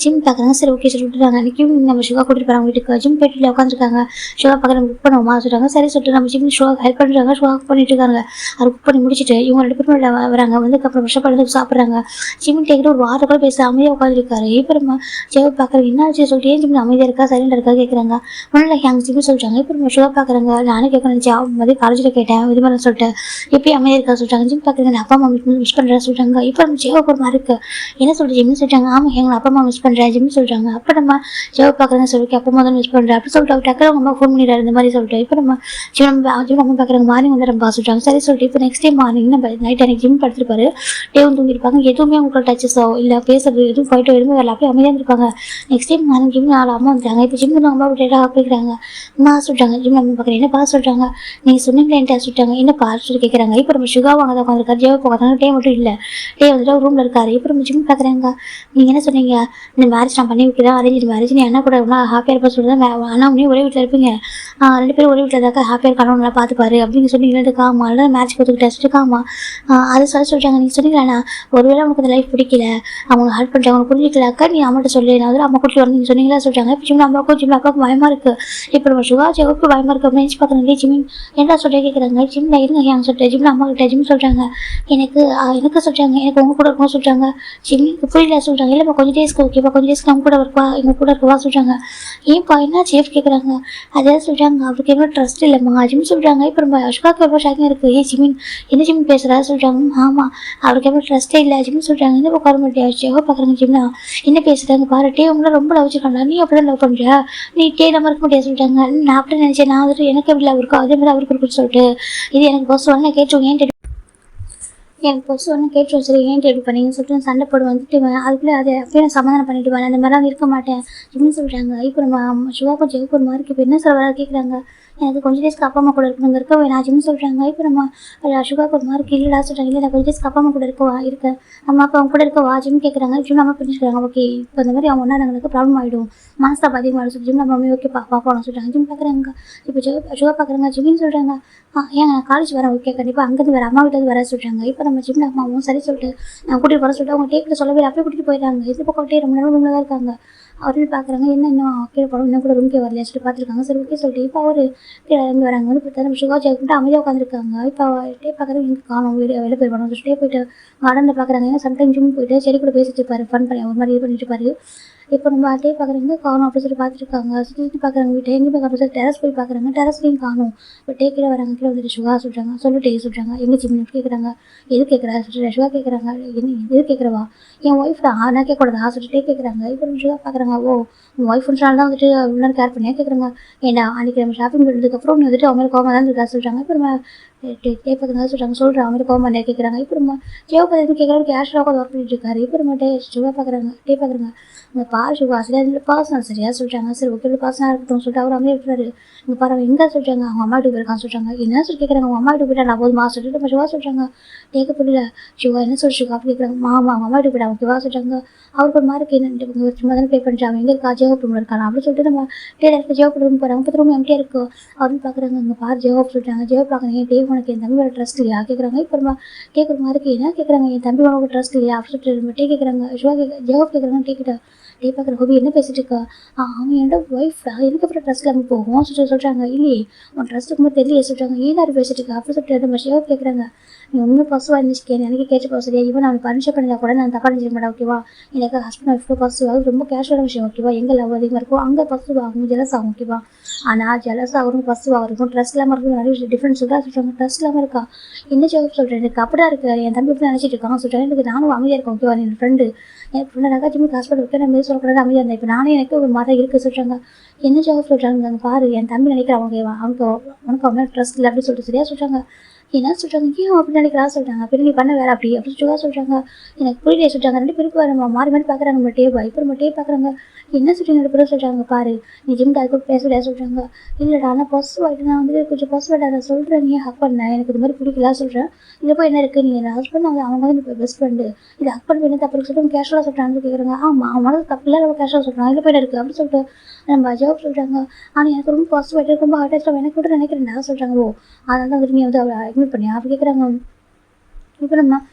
ஜிம் பார்க்குறாங்க. சரி ஓகே சொல்லி விட்டுறாங்க. அன்றைக்கும் நம்ம சுகா கூட்டிகிட்டு போகிறாங்க வீட்டுக்கு. ஜிம் போயிட்டு உட்காந்துருக்காங்க. சுகா பார்க்குற புக் பண்ணுவோமா சொல்லிட்டாங்க. சரி சொல்லிட்டு நம்ம ஜிம் சுகா ஹெல்ப் பண்ணுறாங்க. சுகா குக் பண்ணிட்டு இருக்காங்க. அது குக் பண்ணி முடிச்சுட்டு இவங்க 2 பேரும் வராங்க. வந்துக்கப்புறம் ஃப்ரெஷ்ஷாக பண்ணி சாப்பிட்றாங்க. ஜிம் டேக்கிட்டு ஒரு வாரத்தை கூட பேச அமைதியாக உட்காந்துருக்காரு. இப்போ நம்ம ஜெவ பார்க்குறாங்க என்னாச்சு சொல்லிட்டு ஏன் ஜிம் அமைதியாக இருக்கா சைலண்டாக இருக்கா கேட்குறாங்க. ஒன்றும் ஹேங் ஜிம் சொல்லிட்டாங்க. இப்போ நம்ம சுகா பார்க்குறாங்க. நானே கேட்கணும் ஜாப் மாதிரி காலேஜில் கேட்டேன் இது மாதிரி சொல்லிட்டு இப்போயே அமைதியாக இருக்கா சொல்லிட்டாங்க. ஜிம் பார்க்குறேன் அப்பா அம்மா மிஸ் பண்ணுறேன் சொல்லிட்டாங்க. இப்போ நம்ம ஜெவ ஒரு மாதிரி இருக்குது என்ன சொல்லிட்டு ஜிம்னு சொல்லிட்டாங்க. ஆமாம் எங்களை அப்பா அம்மா மிஸ் பண்ணுறேன் ஜிம்னு சொல்லிட்டாங்க. அப்போ நம்ம ஜெவ பார்க்குறேன்னு சொல்லி அப்பா அம்மா தான் மிஸ் பண்ணுறேன் அப்படி சொல்லிட்டு அவர் டக்குனு அவங்க அம்மா ஃபோன் பண்ணிடுறாரு இந்த மாதிரி சொல்லிட்டு. இப்போ நம்ம ஜிம் அம்மா பார்க்குறாங்க. மார்னிங் வந்து ரொம்ப சொல்லிட்டாங்க. சரி சொல்லிட்டு இப்போ நெக்ஸ்ட் டே மார்னிங் நம்ம நைட் அன்றைக்கி ஜிம் படுத்துருப்பாரு. டேவும் தூங்கிருப்பாங்க. எதுவுமே உங்களுக்கு டச்சஸோ இல்லை பேசுறது எதுவும் ஃபைட்டோ எதுவுமே வரல. அப்படியே அமைதியாக இருப்பாங்க. நெக்ஸ்ட் டைம் மார்னிங் ஜிம் நாலு அம்மா வந்துட்டாங்க. இப்போ ஜிம் அம்மா டேட்டாக கேட்குறாங்க. அம்மா சொல்லிட்டாங்க. ஜிம் அம்மா பார்க்குறேன் என்னப்பா சொல்லிட்டாங்க. நீங்கள் சொன்னீங்களே என்கிட்ட சொல்லிட்டாங்க என்னப்பா சொல்லி கேட்குறாங்க. இப்போ நம்ம சுகாவும் அங்கே தான் உட்காந்துருக்காரு. ஜெவ உட்காந்தாங்க. டே மட்டும் இல்லை டே வந்துட்டு ரூமில் இருக்காரு. இப்போ நம்ம ஜிம் பார்க்குறாங்க. நீங்கள் என்ன சொன்னீங்க இந்த மேரேஜ் நான் பண்ணி வைக்கிறேன் அரேஞ்ச் மேரேஜ் நீ அண்ணா கூட எவ்வளோ ஹாப்பியாக இருப்பா சொல்லுறது அண்ணா உடனே ஒரே வீட்டில் இருப்பீங்க 2 பேரும் ஒரே வீட்டில் இருக்காக்கா ஹாப்பியாக இருக்கணும் நல்லா பார்த்துப்பாரு அப்படின்னு சொன்னீங்களே காமா இல்லை மேட்ச் கொடுத்துக்கிட்டேன் காமா அது சொல்லிட்டாங்க. நீங்கள் சொன்னீங்களா ஒருவேளை உனக்கு அந்த லைஃப் பிடிக்கல அவங்க ஹெல்ப் பண்ணுறாங்க அவங்க புரிஞ்சிக்கலாக்கா நீ அம்மாட்ட சொல்லி நான் அம்மா கூட்டிட்டு வந்து நீங்கள் சொன்னீங்களா சொல்லிட்டாங்க. இப்போ ஜிம் அம்மாவுக்கும் ஜிம் அப்பாவுக்கும் பயமாக இருக்குது. இப்போ நம்ம சுகா ஜெவுக்கு பயமாக இருக்குது அப்படின்னு நினச்சி பார்க்குறாங்க. ஜிம் என்ன சொல்லிட்டு கேட்குறாங்க. ஜிம்ல இருங்க ஏன் சொல்லிட்டு ஜிம்ல அம்மா கிட்ட ஜிம் சொல்கிறாங்க எனக்கு சொல்கிறாங்க எனக்கு உங்கள் கூட இருக்கணும் சொல்கிறாங்க. ஜிம்முக்கு புரியல சொல்கிறாங்க. இல்லைப்பா கொஞ்சம் டேஸ்க்கு ஓகேப்பா கொஞ்சம் டேஸ்க்கு நம்ம கூட இருப்பா எங்கள் கூட இருக்கவா சொல்கிறாங்க. ஏன்ப்பா என்ன சேஃப் கேட்குறாங்க. அதே சொல்கிறாங்க அவருக்கு எவ்வளோ ட்ரஸ்ட் இல்லைம்மா ஜிம் சொல்கிறாங்க. இப்போ நம்ம அஷ்காக்கு எவ்வளோ ஷாக்கிங் இருக்குது ஏன் ஜிமின் என்ன ஜிம் பேசுகிறா சொல்கிறாங்க. ஆமாம் அவருக்கு எவ்வளோ ட்ரஸ்ட்டே இல்லை ஜிம் சொல்கிறாங்க. என்ன உட்கார மாட்டேன் ஜெவ பார்க்குறாங்க. ஜிம்னா என்ன பேசுகிறாங்க பாரு டே உங்களை ரொம்ப லவ் வச்சுருக்காங்களா நீ அப்படி தான் லவ் பண்ணுறியா நீ டே நம்ம இருக்க முடியாது சொல்லிட்டாங்க. நான் அப்படி நினச்சேன் நான் வந்துட்டு எனக்கு எப்படி லவ் இருக்கோ அதே மாதிரி அவருக்கு இருக்குன்னு சொல்லிட்டு இது எனக்கு பஸ் ஒன்று கேட்டுருவோம் ஏன் எனக்கு பஸ் ஒன்று கேட்டு சரி ஏன் கேட்டு பண்ணீங்கன்னு சொல்லிட்டு சண்டை போடு வந்துட்டு அதுக்குள்ளே அதை அப்படியே நான் சமாதானம் பண்ணிட்டு வரேன் அந்த மாதிரிலாம் இருக்க மாட்டேன் அப்படின்னு சொல்கிறாங்க. இப்போ நம்ம சுகாக்கும் ஜெவுக்கு ஒரு மாதிரி இப்போ என்ன சொல்ல வர கேட்குறாங்க. எனக்கு கொஞ்சம் டேஸ்க்கு அப்பா அம்மா கூட இருக்கணுங்க இருக்க வேணாச்சுன்னு சொல்கிறாங்க. இப்போ நம்ம சுகாக்கு ஒரு மாதிரி இல்லைடா சொல்கிறாங்க. இல்லை நான் கொஞ்சம் டேஸ்க்கு அப்பா அம்மா கூட இருக்கேன் அம்மா அப்பா அவங்க கூட இருக்க வாஜின்னு கேட்குறாங்க. ஜிம் நம்ம புரிஞ்சுக்கிறாங்க. ஓகே இப்போ இந்த மாதிரி அவங்க ஒன்றா எங்களுக்கு ப்ராப்ளம் ஆகிடும் மனஸ்தாப் அதிகமாக சொல்லி ஜிம் நம்ம மம்மி ஓகே பார்ப்போம் சொல்கிறாங்க. ஜிம் பார்க்குறாங்க. இப்போ சுகா பார்க்குறாங்க. ஜிம்னு சொல்கிறாங்க. ஏன் நான் காலேஜ் வரேன் ஓகே கண்டிப்பாக அங்கேருந்து வேறு அம்மா வீட்டில் வர சொல்கிறாங்க. இப்போ நம்ம ஜிம்ல அம்மாவும் சரி சொல்லிட்டு நான் கூட்டிகிட்டு வர சொல்லிட்டு அவங்க டேக்கில் சொல்லவே அப்படியே கூட்டிகிட்டு போயிட்டாங்க. இது பக்கம் டே ரொம்ப நேரம் ரூமில் தான் இருக்காங்க. அவரையும் பார்க்குறாங்க. என்ன இன்னும் கீழே படம் இன்னும் கூட ரூம்கே வரலையா சொல்லிட்டு பார்த்துருக்காங்க. சரி ஓகே சொல்லிட்டு இப்போ அவர் கீழே இறங்கி வராங்க. வந்து பார்த்தா நம்ம சுகா ஜெயிக்கிட்டு அமைதியாக உட்காந்துருக்காங்க. இப்போ டே பார்க்குறாங்க இங்கே காணும் வெளியே போய் பண்ணணும் சொல்லிட்டு போயிட்டு கார்டனில் பார்க்குறாங்க. ஏன்னா சம்டைம் ஜிம் போயிட்டு செடி கூட பேசிட்டு இருப்பாரு ஃபன் பண்ணி ஒரு மாதிரி இது பண்ணிட்டு இருப்பாரு. இப்போ நம்ம அதே பார்க்குறவங்க காணும் அப்படி சொல்லி பார்த்துருக்காங்க. சுற்றி பார்க்குறாங்க வீட்டை எங்கேயுமே காணும் சொல்லி டெரஸ் போய் பார்க்குறாங்க. டெரஸ்லையும் காணும். இப்போ கீழே வராங்க. கீழே வந்துட்டு சுகா சொல்கிறாங்க. சொல்லிட்டு சொல்கிறாங்க எங்கே ஜிம்னு கேட்குறாங்க. எது கேட்குறா சொல்லிட்டு சுகா கேட்குறாங்க. என்ன எது கேட்குறவா என் ஒய்ஃப் தான் நான் கேட்கக்கூடாதா சொல்லிட்டே கேட்குறாங்க. இப்போ சுகா பார்க்குறாங்க. ஓ உன் ஒய்ஃப்னால தான் வந்துட்டு இவ்வளோ கேர் பண்ணியா கேட்குறாங்க. ஏன்னா அன்றைக்கி நம்ம ஷாப்பிங் பண்ணதுக்கப்புறம் நீ வந்துட்டு அவங்க கோவமாக தான் இருக்கா சொல்கிறாங்க. இப்போ நம்ம கேட்பதுங்க சொல்கிறாங்க. சொல்கிறேன் அவங்க கோவமாக பண்ணியா கேட்குறாங்க. இப்போ நம்ம ஜெயபதி கேட்குறாங்க. கேஷுவலாக ஒர்க் பண்ணிட்டு இருக்காரு. இப்போ நம்ம சுகா பார்க்குறாங்க. பார்க்குறாங்க. இந்த பாரு சுகா சரியா இதில் பாசனம் சரியா சொல்கிறாங்க. சரி ஓகே பாசனாக இருக்கட்டும் சொல்லிட்டு அவர் அங்கே இருக்கிறாரு. இங்கே பாரு எங்கே சொல்கிறாங்க அவங்க அம்மா வீட்டுக்கு இருக்கான்னு சொல்கிறாங்க. என்ன சொல்லி கேட்குறாங்க அவங்க அம்மா வீட்டுக்கு போயிட்டா நான் போதுமா சொல்லிட்டு நம்ம சுகா சொல்கிறாங்க. கேட்க புரியல. சுகா என்ன சொல்லி சுகா அப்படி கேட்குறாங்க. மாமா அவங்க அம்மா வீட்டுக்கு போயிட்டா ஓகேவா சொல்கிறாங்க. அவருக்கு ஒரு மாதிரி என்ன சும்மா தானே பே பண்ணிட்டாங்க. எங்கே இருக்கா ஜெயப் ரூமில் இருக்காங்க அப்படின்னு சொல்லிட்டு நம்ம டேரக்ட் ஜெயப் ரூம் போகிறாங்க. 30 ரூம் எம்டியாக இருக்கு அப்படின்னு பார்க்குறாங்க. இங்கே பாரு ஜெயப் சொல்லிட்டாங்க. ஜெயப் பார்க்குறீங்க டேவ் உனக்கு என் தம்பியோட ட்ரஸ்ட் இல்லையா கேட்குறாங்க. இப்போ நம்ம கேட்குற மாதிரி என்ன கேட்குறாங்க என் தம்பி உனக்கு ட்ரஸ்ட் இல்லையா அப்படின்னு சொல்லிட்டு நம்ம கேட்குறாங்க. சுகா ஜெயப் கேட்குறாங்க கேட்கிட்ட பார்க்குற ஹோபி என்ன பேசிட்டு இருக்கா அவன் என்னோட ஒய்ஃப் இதுக்கு அப்புறம் ட்ரெஸ் இல்லாமல் போகும் சொல்கிறாங்க. இல்லையே உன் ட்ரெஸ் இருக்கும்போது தெரியல சொல்கிறாங்க. ஏன் பேசிட்டு இருக்கா அப்படின்னு சொல்லிட்டு நம்ம ஷேவ் கேட்குறாங்க. நீ உண்மை பசுவாக இருந்துச்சு எனக்கு கேட்டு போக சரியா இவன் அவனுக்கு பர்மிஷன் பண்ணியிருந்தா கூட நான் தப்பாக நினைச்சிக்க மாட்டேன் ஓகேவா. எனக்கு ஹஸ்பண்ட் ஒய்ஃபு பசுவாக ரொம்ப கேஷுவலான விஷயம் ஓகேவா. எங்கே லவ் அதிகமாக இருக்கும் அங்கே பசுவாகும் ஜெலஸ் ஆகும் ஓகேவா. ஆனால் ஜெலஸ் ஆகும் பசுவாக இருக்கும் ட்ரெஸ் இல்லாமல் இருக்கும் நிறைய விஷயம் டிஃப்ரெண்ட் சொல்கிறாங்க. ட்ரெஸ் இல்லாமல் இருக்கா என்ன ஜோப் சொல்கிறேன் எனக்கு அப்படிதான் இருக்குது என் தம்பி எப்படி நினச்சிட்டு இருக்காங்க சொல்கிறேன். எனக்கு நானும் அமைதியாக இருக்கேன் ஓகேவா. என் ஃப்ரெண்டு எனக்கு ஃப்ரெண்டு நகாச்சிமி ஹஸ்பண்ட் வைக்க நான் மீது சொல்லக்கூடாது அமைதியாக இருந்தேன். இப்போ நானே எனக்கு ஒரு மாதிரி இருக்குது சொல்கிறாங்க. என்ன ஜோப் சொல்கிறாங்க அங்கே பாரு என் தம்பி நினைக்கிறேன் அவங்க உனக்கு அவங்க ட்ரெஸ் இல்லை அப்படின்னு சொல்லிட்டு சரியா சொல்கிறாங்க. என்ன சொல்கிறாங்க ஏன் அப்படி நினைக்கிறா சொல்கிறாங்க. அப்படி நீ பண்ண வேறு அப்படி அப்படின்னு சொல்லி சொல்கிறாங்க. எனக்கு புரியல சொல்கிறாங்க. 2 பேருக்கு வர மாறி மாறி பார்க்குறாங்க நம்ம டேபா இப்போ நம்ம டே பார்க்குறாங்க. என்ன சொல்கிறீங்க 2 பேரும் சொல்கிறாங்க. பாரு நீ ஜிம்க்கு அதுக்கு பேசலையா சொல்கிறாங்க. இல்லைடா ஆனால் பசு ஆகிட்டு நான் வந்து கொஞ்சம் பசு ஆகிட்டு அதை சொல்கிறேன் நீ ஹக் பண்ணேன் எனக்கு இது மாதிரி பிடிக்கல சொல்கிறேன். இதில் போய் என்ன இருக்குது நீங்கள் ஹஸ்பண்ட் அவங்க வந்து இப்போ பெஸ்ட் ஃப்ரெண்டு இது ஹக் பண்ணி என்ன தப்பு சொல்லிட்டு கேஷுவலாக சொல்கிறான்னு கேட்குறாங்க. ஆமாம் அவனோட தப்பு இல்லை நம்ம கேஷுவலாக சொல்கிறான் இதில் போய் இருக்குது அப்படின்னு சொல்லிட்டு நம்ம ஜவாப் சொல்கிறாங்க. ஆனால் எனக்கு ரொம்ப பாசிட்டிவ் ஆகிட்டு ரொம்ப அட்டாச்சாக எனக்கு கூட நினைக்கிறேன் சொல்கிறாங்க. ஓ அதனால தான் வந்து நீ வந்து அவளை இக்னோர் பண்ணியா அப்படி கேட்குறாங்க. இப்போ நம்ம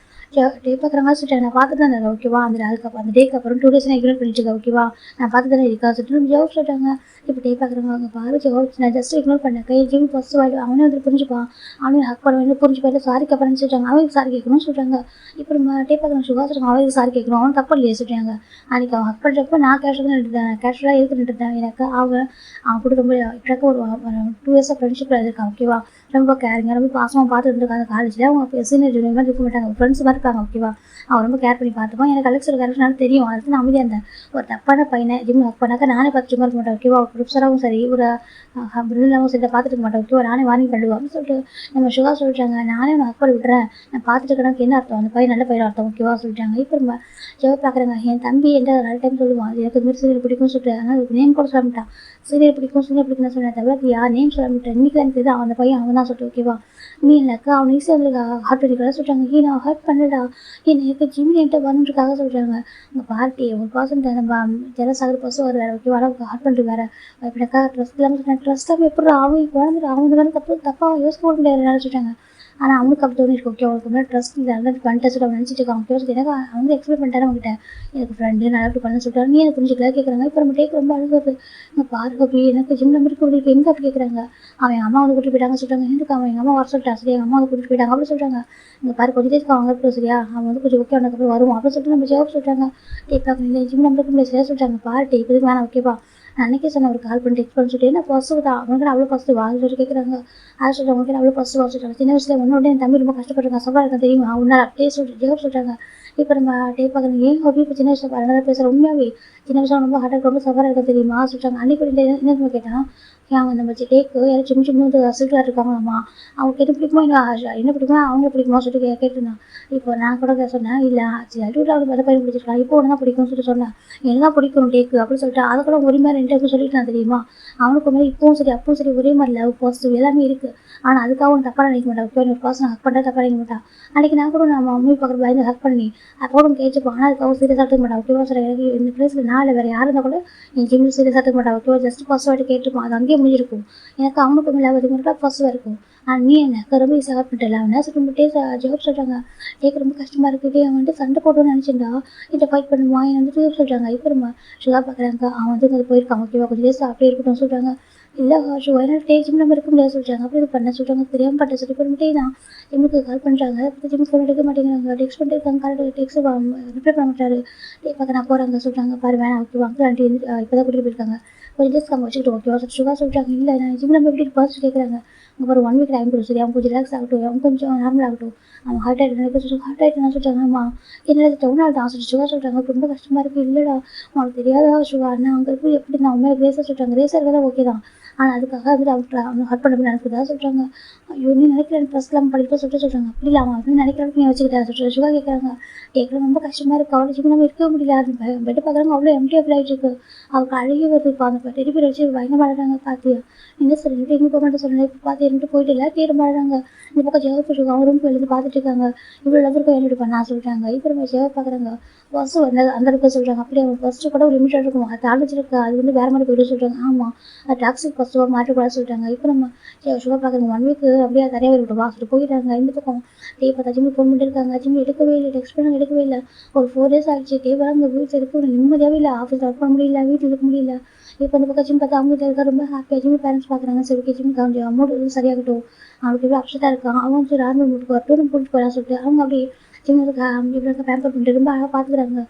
டே பார்க்குறாங்க சொல்லிட்டு நான் பார்த்துட்டு தான் இருந்தேன் ஓகேவா. அதுக்கப்புறம் அந்த டேக்கு அப்புறம் 2 டேஸ் நான் இக்னோர் பண்ணிட்டு இருக்கேன் ஓகேவா. நான் பார்த்து தானே இருக்கா சொல்லிட்டு நம்ம ஜவாப் சொல்கிறாங்க. இப்போ டே பார்க்குறாங்க அவங்க பாரு ஜவாப் நான் ஜஸ்ட் இக்னோர் பண்ணேன் கை ஜிம் ஃபஸ்ட்டு வாய்டு அவனே வந்து புரிஞ்சுப்பான் அவனே ஹக் பண்ண வேணும் புரிஞ்சுப்பாரு சாரி கப்பறன்னு சொல்கிறாங்க. அவனுக்கு சாரி கேட்கணும்னு சொல்கிறாங்க. இப்போ நம்ம டே பார்க்குறோம் சுகா சொல்கிறாங்க அவனுக்கு சாரி கேட்கணும் அவன் தப்பு இல்லையே சொல்கிறாங்க. அன்றைக்கி அவன் ஹக் பண்ணுறப்ப நான் கேஷுவலாக நின்றுட்டேன் கேஷுவலாக இருக்கு நின்றுட்டேன். எனக்கு அவன் கூட ரொம்ப இப்போ ஒரு 2 இயர்ஸாக ஃப்ரெண்ட்ஷிப்பில் இருக்கான் ஓகேவா. ரொம்ப கேரிங்க ரொம்ப பாசமாக பார்த்துட்டு இருக்காங்க. காலேஜில் அவங்க சீனியர் ஜூனியர் மாதிரி இருக்க மாட்டாங்க ஃப்ரெண்ட்ஸ் மாதிரி இருப்பாங்க ஓகேவா. அவன் ரொம்ப கேர் பண்ணி பார்த்துப்பான். எனக்கு அலெக்ஸோட கேரக்டர்னால தெரியும் அதுக்கு நான் அமைதியாக இருந்தேன். ஒரு தப்பான பையனை ஜிம் ஒர்க் பண்ணாக்க நானே பார்த்து சும்மா இருக்க மாட்டேன் ஓகேவா. ப்ரொஃபஸராகவும் சரி ஒரு பிரில்லாகவும் சரி பார்த்துட்டு இருக்க மாட்டேன் ஓகேவா. நானே வார்னிங் பண்ணுவேன் அப்படின்னு சொல்லிட்டு நம்ம சுகா சொல்லிட்டாங்க. நானே உன்னை ஒர்க் பண்ணி விட்றேன் நான் பார்த்துட்டு இருக்கேன் என்ன அர்த்தம் அந்த பையன் நல்ல பையன் அர்த்தம் ஓகேவா சொல்லிட்டாங்க. இப்போ நம்ம ஜெவ பார்க்குறாங்க என் தம்பி எந்த நல்ல டைம் சொல்லுவான் எனக்கு இது மாதிரி சீரியல் பிடிக்கும்னு சொல்லிட்டு அதனால் அதுக்கு நேம் கூட சொல்ல மாட்டான். சீரியல் பிடிக்கும்னு சொன்னேன் தவிர யார் நேம் சொல்ல மாட்டேன். இன்றைக்கி தான் தெரியுது அந்த பையன் அவன் தான் சொல்லிட்டு ஓகேவா. நீ எனக்கு அவன் ஈஸியாக வந்து ஹார்ட் பண்ணிக்கிறதா சொல்கிறாங்க. நான் ஹர்ட் பண்ணடா எனக்கு ஜிம்மி என்கிட்ட வரணுன்றக்காக சொல்கிறாங்க. உங்கள் பார்ட்டி ஒரு பர்சன்ட் நம்ம ஜெலஸ் ஆகிற பர்சன் ஒரு வேறு ஓகேவா அளவுக்கு ஹார்ட் பண்ணிட்டு வேறு இப்படிக்கா ட்ரெஸ் இல்லாமல் சொன்னேன். ட்ரெஸ் இல்லாமல் எப்படி அவன் குழந்தை அவங்க வேறு தப்பாக யோசிக்க கூட முடியாது சொல்கிறாங்க. ஆனால் அவனுக்கு அப்படி தோணிருக்கு ஓகே அவனுக்கு முன்னாடி ட்ரஸ்ட் இல்லை அந்த பண்ணிட்டு சொல்லிட்டு அவன் நினச்சிட்டு இருக்கான் ஓகே எனக்கு அவங்க எக்ஸ்பிளைன் பண்ணிட்டாரு அவங்ககிட்ட எனக்கு ஃப்ரெண்டு நல்லா இப்படி பண்ண சொல்லிட்டாரு நீ எனக்கு புரிஞ்சுக்கல கேட்குறாங்க. இப்போ நம்ம டேக் ரொம்ப அழுகுறது இங்கே பாருங்க அப்படி எனக்கு ஜிம் நம்பருக்கு அப்படி எங்கே அப்படி கேட்குறாங்க. அவன் எங்கள் அம்மா வந்து கூட்டிட்டு போயிட்டாங்க சொல்கிறாங்க. எனக்கு அவன் எங்கள் அம்மா வர சொல்லிட்டா சரி எங்கள் அம்மா வந்து கூட்டிட்டு போயிட்டாங்க அப்படி சொல்கிறாங்க. இங்கே பாரு கொஞ்சம் தேதிக்கு அவங்க இருக்கட்டும் சரியா அவன் வந்து கொஞ்சம் ஓகே அவனுக்கு வருவோம் அப்படின்னு சொல்லிட்டு நம்ம ஜவாப் சொல்கிறாங்க. டேக் இந்த ஜிம் நம்பருக்கு சரியா சொல்லிட்டாங்க பாரு இப்போதுக்கு வேணாம் ஓகேவா. நான் அன்றைக்கே சொன்ன ஒரு கால் பண்ணி டெக்ஸ்ட் பண்ணி சொல்லிட்டு என்ன பாசிட்டிவ் தான் அவனுக்கு அவ்வளோ பாசிட்டிவ் வாங்க சொல்லி கேட்குறாங்க. அதை சொல்லிட்டு அவங்களுக்கு அவ்வளோ பாசிட்டிவ் சொல்லிட்டாங்க. சின்ன வயசுல ஒன்னோட என் தம்பி ரொம்ப கஷ்டப்பட்டுருக்கான் சவால் இருக்கான் தெரியுமா உன்னால் அப்படியே சொல்லிட்டு ஜெகப் சொல்கிறாங்க. இப்போ நம்ம டே பார்க்குறேன் ஏன் ஹாபி இப்போ சின்ன வயசில் நல்லா பேசுகிற உண்மையாகவே சின்ன வயசில் ரொம்ப ஹார்டாக ரொம்ப சவாலாக இருக்க தெரியுமா சொல்லிட்டாங்க. அன்றைக்கி என்ன கேட்டான் அவங்க நம்ம டேக்கு யாரும் சின்ன சின்ன வந்து அசில்ட்டாக இருக்காங்களாம்மா அவங்களுக்கு என்ன பிடிக்குமோ என்ன பிடிக்குமோ அவங்க பிடிக்குமோ சொல்லிட்டு கேட்டுருந்தான். இப்போ நான் கூட சொன்னேன் இல்லை அடிவில் அவங்க மத பையன் பிடிச்சிருக்கலாம் இப்போ ஒன்று தான் பிடிக்கும்னு சொல்லிட்டு சொன்னேன். என்ன தான் பிடிக்கும் டேக்கு அப்படின்னு சொல்லிட்டு அதை கூட ஒரே மாதிரி 2 சொல்லிட்டு நான் தெரியுமா அவனுக்கு மாதிரி இப்பவும் சரி அப்பவும் சரி ஒரே மாதிரி லவ் பாசிட்டிவ் எல்லாமே இருக்குது. ஆனால் அதுக்காக ஒன்று தப்பாக நினைக்க மாட்டான் ஓகே ஒரு பர்சன் ஹக் பண்ணுறா தப்பாக நினைக்க மாட்டான். அன்றைக்கி நான் கூட நம்ம மம்மி பார்க்குற பயந்து ஹக் பண்ணி அப்போ கூட கேட்டுப்போம். ஆனால் அதுக்காக சீரியஸாக எடுத்துக்க மாட்டான் ஓகேவா சார் எனக்கு இந்த பிளேஸில் நான் இல்லை வேறு யார் இருந்தால் கூட என் ஜிம்மில் சீரியஸாக எடுத்துக்க மாட்டான் ஓகேவா ஜஸ்ட் ஃபர்ஸ்ட் வாட்டி கேட்டுப்போம் அது அங்கேயே முடிஞ்சிருக்கும். எனக்கு அவனுக்கும் இல்லை அது மட்டும் ஃபர்ஸ்ட் இருக்கும். ஆனால் நீ எனக்கு ரொம்ப ஈஸியாக ஹெல்ப் பண்ணிட்டல அவனை சொல்லிட்டு ஜவாப் சொல்கிறாங்க. கேட்க ரொம்ப கஷ்டமாக இருக்குது அவன் வந்துட்டு சண்டை போட்டோன்னு நினச்சிருந்தா இதை ஃபைட் பண்ணுவான் என் வந்துட்டு சொல்கிறாங்க. இப்போ நம்ம சுகா பார்க்குறாங்க அவன் வந்து அது போயிருக்கான் ஓகேவா கொஞ்சம் டேஸ் அப்படியே இருக்கட்டும் சொல்கிறாங்க. இல்லை ஷோ என்னால் ஜிம் நம்ம இருக்க முடியாது சொல்லிட்டாங்க. அப்படி இது பண்ண சொல்கிறாங்க. தெரியாமல் பண்ண சொல்லி பண்ணிட்டே தான் ஜிம்முக்கு கால் பண்ணுறாங்க. ஜிம் ஃபோன் எடுக்க மாட்டேங்கிறாங்க. டெக்ஸ்ட் பண்ணிட்டு இருக்காங்க. கால் டெக்ஸ்ட் ரிப்ளை பண்ண மாட்டாரு. பார்க்க நான் போகிறாங்க சொல்கிறாங்க. பாரு வேணாம் ஓகேவா அங்கிள் ஆண்டி இப்போ தான் கூட்டிகிட்டு போயிருக்காங்க. கொஞ்சம் டேஸ்க்கு அவங்க வச்சுக்கிட்டு ஓகேவா சுகா சொல்கிறாங்க. இல்லை நான் ஜிம் நம்ம எப்படி ஃபர்ஸ்ட் கேட்குறாங்க. அவங்க ஒரு 1 வீக் டைம் கொடுத்து சரி அவங்க கொஞ்சம் ரிலாக்ஸ் ஆகட்டும், அவங்க கொஞ்சம் நார்மல் ஆகட்டும். அவங்க ஹார்ட் ஆகிட்டு ஹார்ட் ஆகிட்டு நான் சொல்கிறாங்க. ஆமாம் என்ன டவுனால் தான் சுகா சொல்கிறாங்க. ரொம்ப கஷ்டமாக இருக்குது. இல்லைடா உனக்கு தெரியாதா சுகா நான் அங்கே போய் எப்படி நான் உண்மையாக ரேஸாக சொல்கிறாங்க. ரேஸாக இருக்கிறதா ஓகே தான், ஆனால் அதுக்காக வந்து அவங்க ஹர்ட் பண்ண நினைக்கிறதா சொல்கிறாங்க. ஐயோ நீ நினைக்கிறேன் ஃபஸ்ட்லாம் படிக்க சொல்கிறாங்க. அப்படி இல்லை அவன் வந்து நினைக்கிறதுக்கு நீ வச்சுக்கிட்டா சொல்கிறேன். சுகா கேட்குறாங்க. ரொம்ப கஷ்டமாக இருக்குது. அவளை ஜிம் நம்ம இருக்கவே முடியல. அது பெட்டு பார்க்குறாங்க. அவ்வளோ எம்டிஎஃப் ஆகிட்டு இருக்கு. அவளுக்கு அழகே வருது. இப்போ அந்த டெடி பேர் வச்சு பயங்கரமாடுறாங்க. பார்த்தியா என்ன சரி எங்கே போக மாட்டேன் சொல்கிறேன். இப்போ பார்த்து என்கிட்ட போயிட்டு இல்லை தேடுமாடுறாங்க. இந்த பக்கம் ஜெவ போட்டு அவங்க ரூம் எழுந்து பார்த்துட்டு இருக்காங்க. இவ்வளோ லவருக்கு எழுதிட்டு நான் சொல்கிறாங்க. இப்போ நம்ம ஜெவ பார்க்குறாங்க. ஃபஸ்ட்டு வந்து அந்த இருக்க சொல்கிறாங்க. அப்படி அவங்க ஃபஸ்ட்டு கூட ஒரு லிமிட்டாக இருக்கும். அது தாண்டிச்சிருக்கு. அது வந்து வேறு மாதிரி போய்ட்டு சொல்கிறாங்க. ஆமாம் அது டாக்ஸிக் ஃபஸ்ட்டு மாற்றக்கூடாது சொல்கிறாங்க. இப்போ நம்ம சுகர் பார்க்குறாங்க. 1 வீக்கு அப்படியே தரையாக இருக்கட்டும் வாசிட்டு போயிட்டாங்க. இந்த பக்கம் பார்த்தா ஜிம்மி ஃபோன் பண்ணிட்டு ஜிம்மி எடுக்கவே இல்லை. டெக்ஸ்ட் பண்ண எடுக்கவே இல்லை. ஒரு 4 days ஆகிடுச்சு. தேவையான வீட்டில் இருக்க ஒரு நிம்மதியாகவே இல்லை. ஆஃபீஸில் ஒர்க் பண்ண முடியல, வீட்டில் இருக்க முடியல. இப்போ இந்த பக்கம் ஜிம் பார்த்தா அவங்க வீட்டில் இருக்க ரொம்ப ஹாப்பியாக ஜிம்மி பேரண்ட்ஸ் பார்க்குறாங்க. சரி ஓகே ஜிம்மி கொஞ்சம் அமௌண்ட் எதுவும் சரியாகட்டும். அவனுக்கு எவ்வளோ அப்செட்டாக இருக்கான். அவன் சரி ஆர்மி வீட்டுக்கு வரட்டும் நம்ம கூட்டிட்டு போகலாம் சொல்லிட்டு அவங்க அப்படி ஜிம்முக்கு இவ்வளோ பேம்பர் பண்ணிட்டு ரொம்ப அழகாக பார்த்துக்கிறாங்க.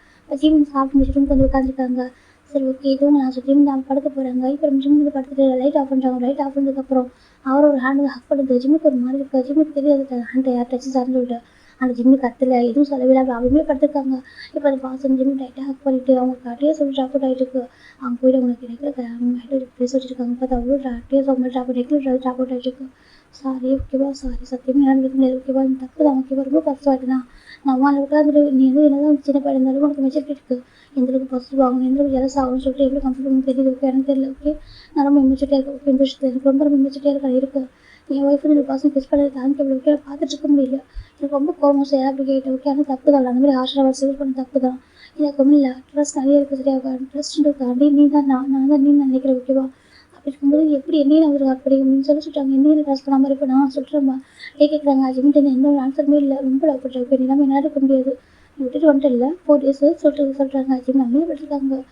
ஜிம் சாப்பிட்டு முடிச்சுட்டு கொஞ்சம் உட்காந்துருக்காங்க. சரி ஓகே இதுவும் நான் ஜிம் தான் படுக்க போகிறாங்க. இப்போ நம்ம ஜிம் வந்து படுத்துட்டு லைட் ஆஃப் பண்ணுறாங்க. லைட் ஆஃப் பண்ணதுக்கப்புறம் அவர் ஒரு ஹேண்டு ஹக் பண்ணுறது. ஜிம்முக்கு ஒரு மாதிரி இருக்குது. ஜிம்முக்கு தெரியாது ஹேண்டை யார் டச்சு சார்னு சொல்லிட்டு அந்த ஜிம்மு கத்தில் எதுவும் சொல்லவே அவளுமே படுத்துருக்காங்க. இப்போ அந்த பாசம் ஜிம்மு டைட்டாக ஹக் பண்ணிவிட்டு அவங்க கட்டியே சொல்லி ட்ராப் அவுட் ஆகிட்டு இருக்கு. அவங்க போய்ட்டு அவங்களுக்கு நெக்கில் பேச வச்சுருக்காங்க. பார்த்தா அவ்வளோ டேஸ் அவங்க ட்ராப் நெக்கில் ட்ராப் அவுட் ஆகிட்டு இருக்கு. சாரி ஓகேவா சாரி சத்தியமாக நடந்துக்க முடியாது ஓகேவா இந்த தப்பு தான் ஓகேவா ரொம்ப கஷ்டமாயிட்டு தான் நான் அளவுக்கு அது நீ வந்து என்னதான் சின்ன பையன் இருந்தாலும் உனக்கு மெச்சூரிட்டி இருக்குது. எந்த அளவுக்கு பாசிட்டிவ் ஆகணும் எந்த அளவுக்கு ஜெலஸ் ஆகணும்னு சொல்லிட்டு எவ்வளோ கம்ஃபர்டபுள் தெரியுது ஓகே எனக்கு தெரியல ஓகே நான் ரொம்ப மெச்சூரிட்டியாக இருக்கேன் ஓகே இந்த விஷயத்தில் எனக்கு ரொம்ப மெச்சூரிட்டியாக இருக்கேன் இருக்குது. என் ஒய்ஃப் வந்து பர்சன் கிஸ் பண்ணி தாங்க எவ்வளோ ஓகே பார்த்துட்டு இருக்க முடியல. எனக்கு ரொம்ப கோபம் செய்ய அப்படி கேட்டேன் ஓகே ஆனால் தப்பு தான் அந்த மாதிரி ஆசிரியர் சேவ் பண்ண தப்பு தான். எனக்கு ஒன்றும் இல்லை ட்ரஸ்ட் நிறைய இருக்குது சரியாக ட்ரஸ்ட்டுன்றதுக்காண்டி நீ தான் நான் தான் நீ நினைக்கிறேன் ஓகேவா. அப்படி இருக்கும்போது எப்படி என்னையும் வந்து அப்படி அப்படின்னு சொல்லிட்டாங்க. என்னையும் ட்ரெஸ் பண்ண மாதிரி இப்போ நான் சொல்கிறேம்மா கேட்குறாங்க ஜிம்மிட்டு எந்த ஒரு ஆன்சருமே இல்லை ரொம்ப லவ் பண்ணுறேன் இப்போ எல்லாமே என்ன இருக்க முடியாது நீ விட்டுட்டு வந்துட்டு இல்லை 4 days சொல்கிறாங்க ஜிம் நம்மளே விட்டுருக்காங்க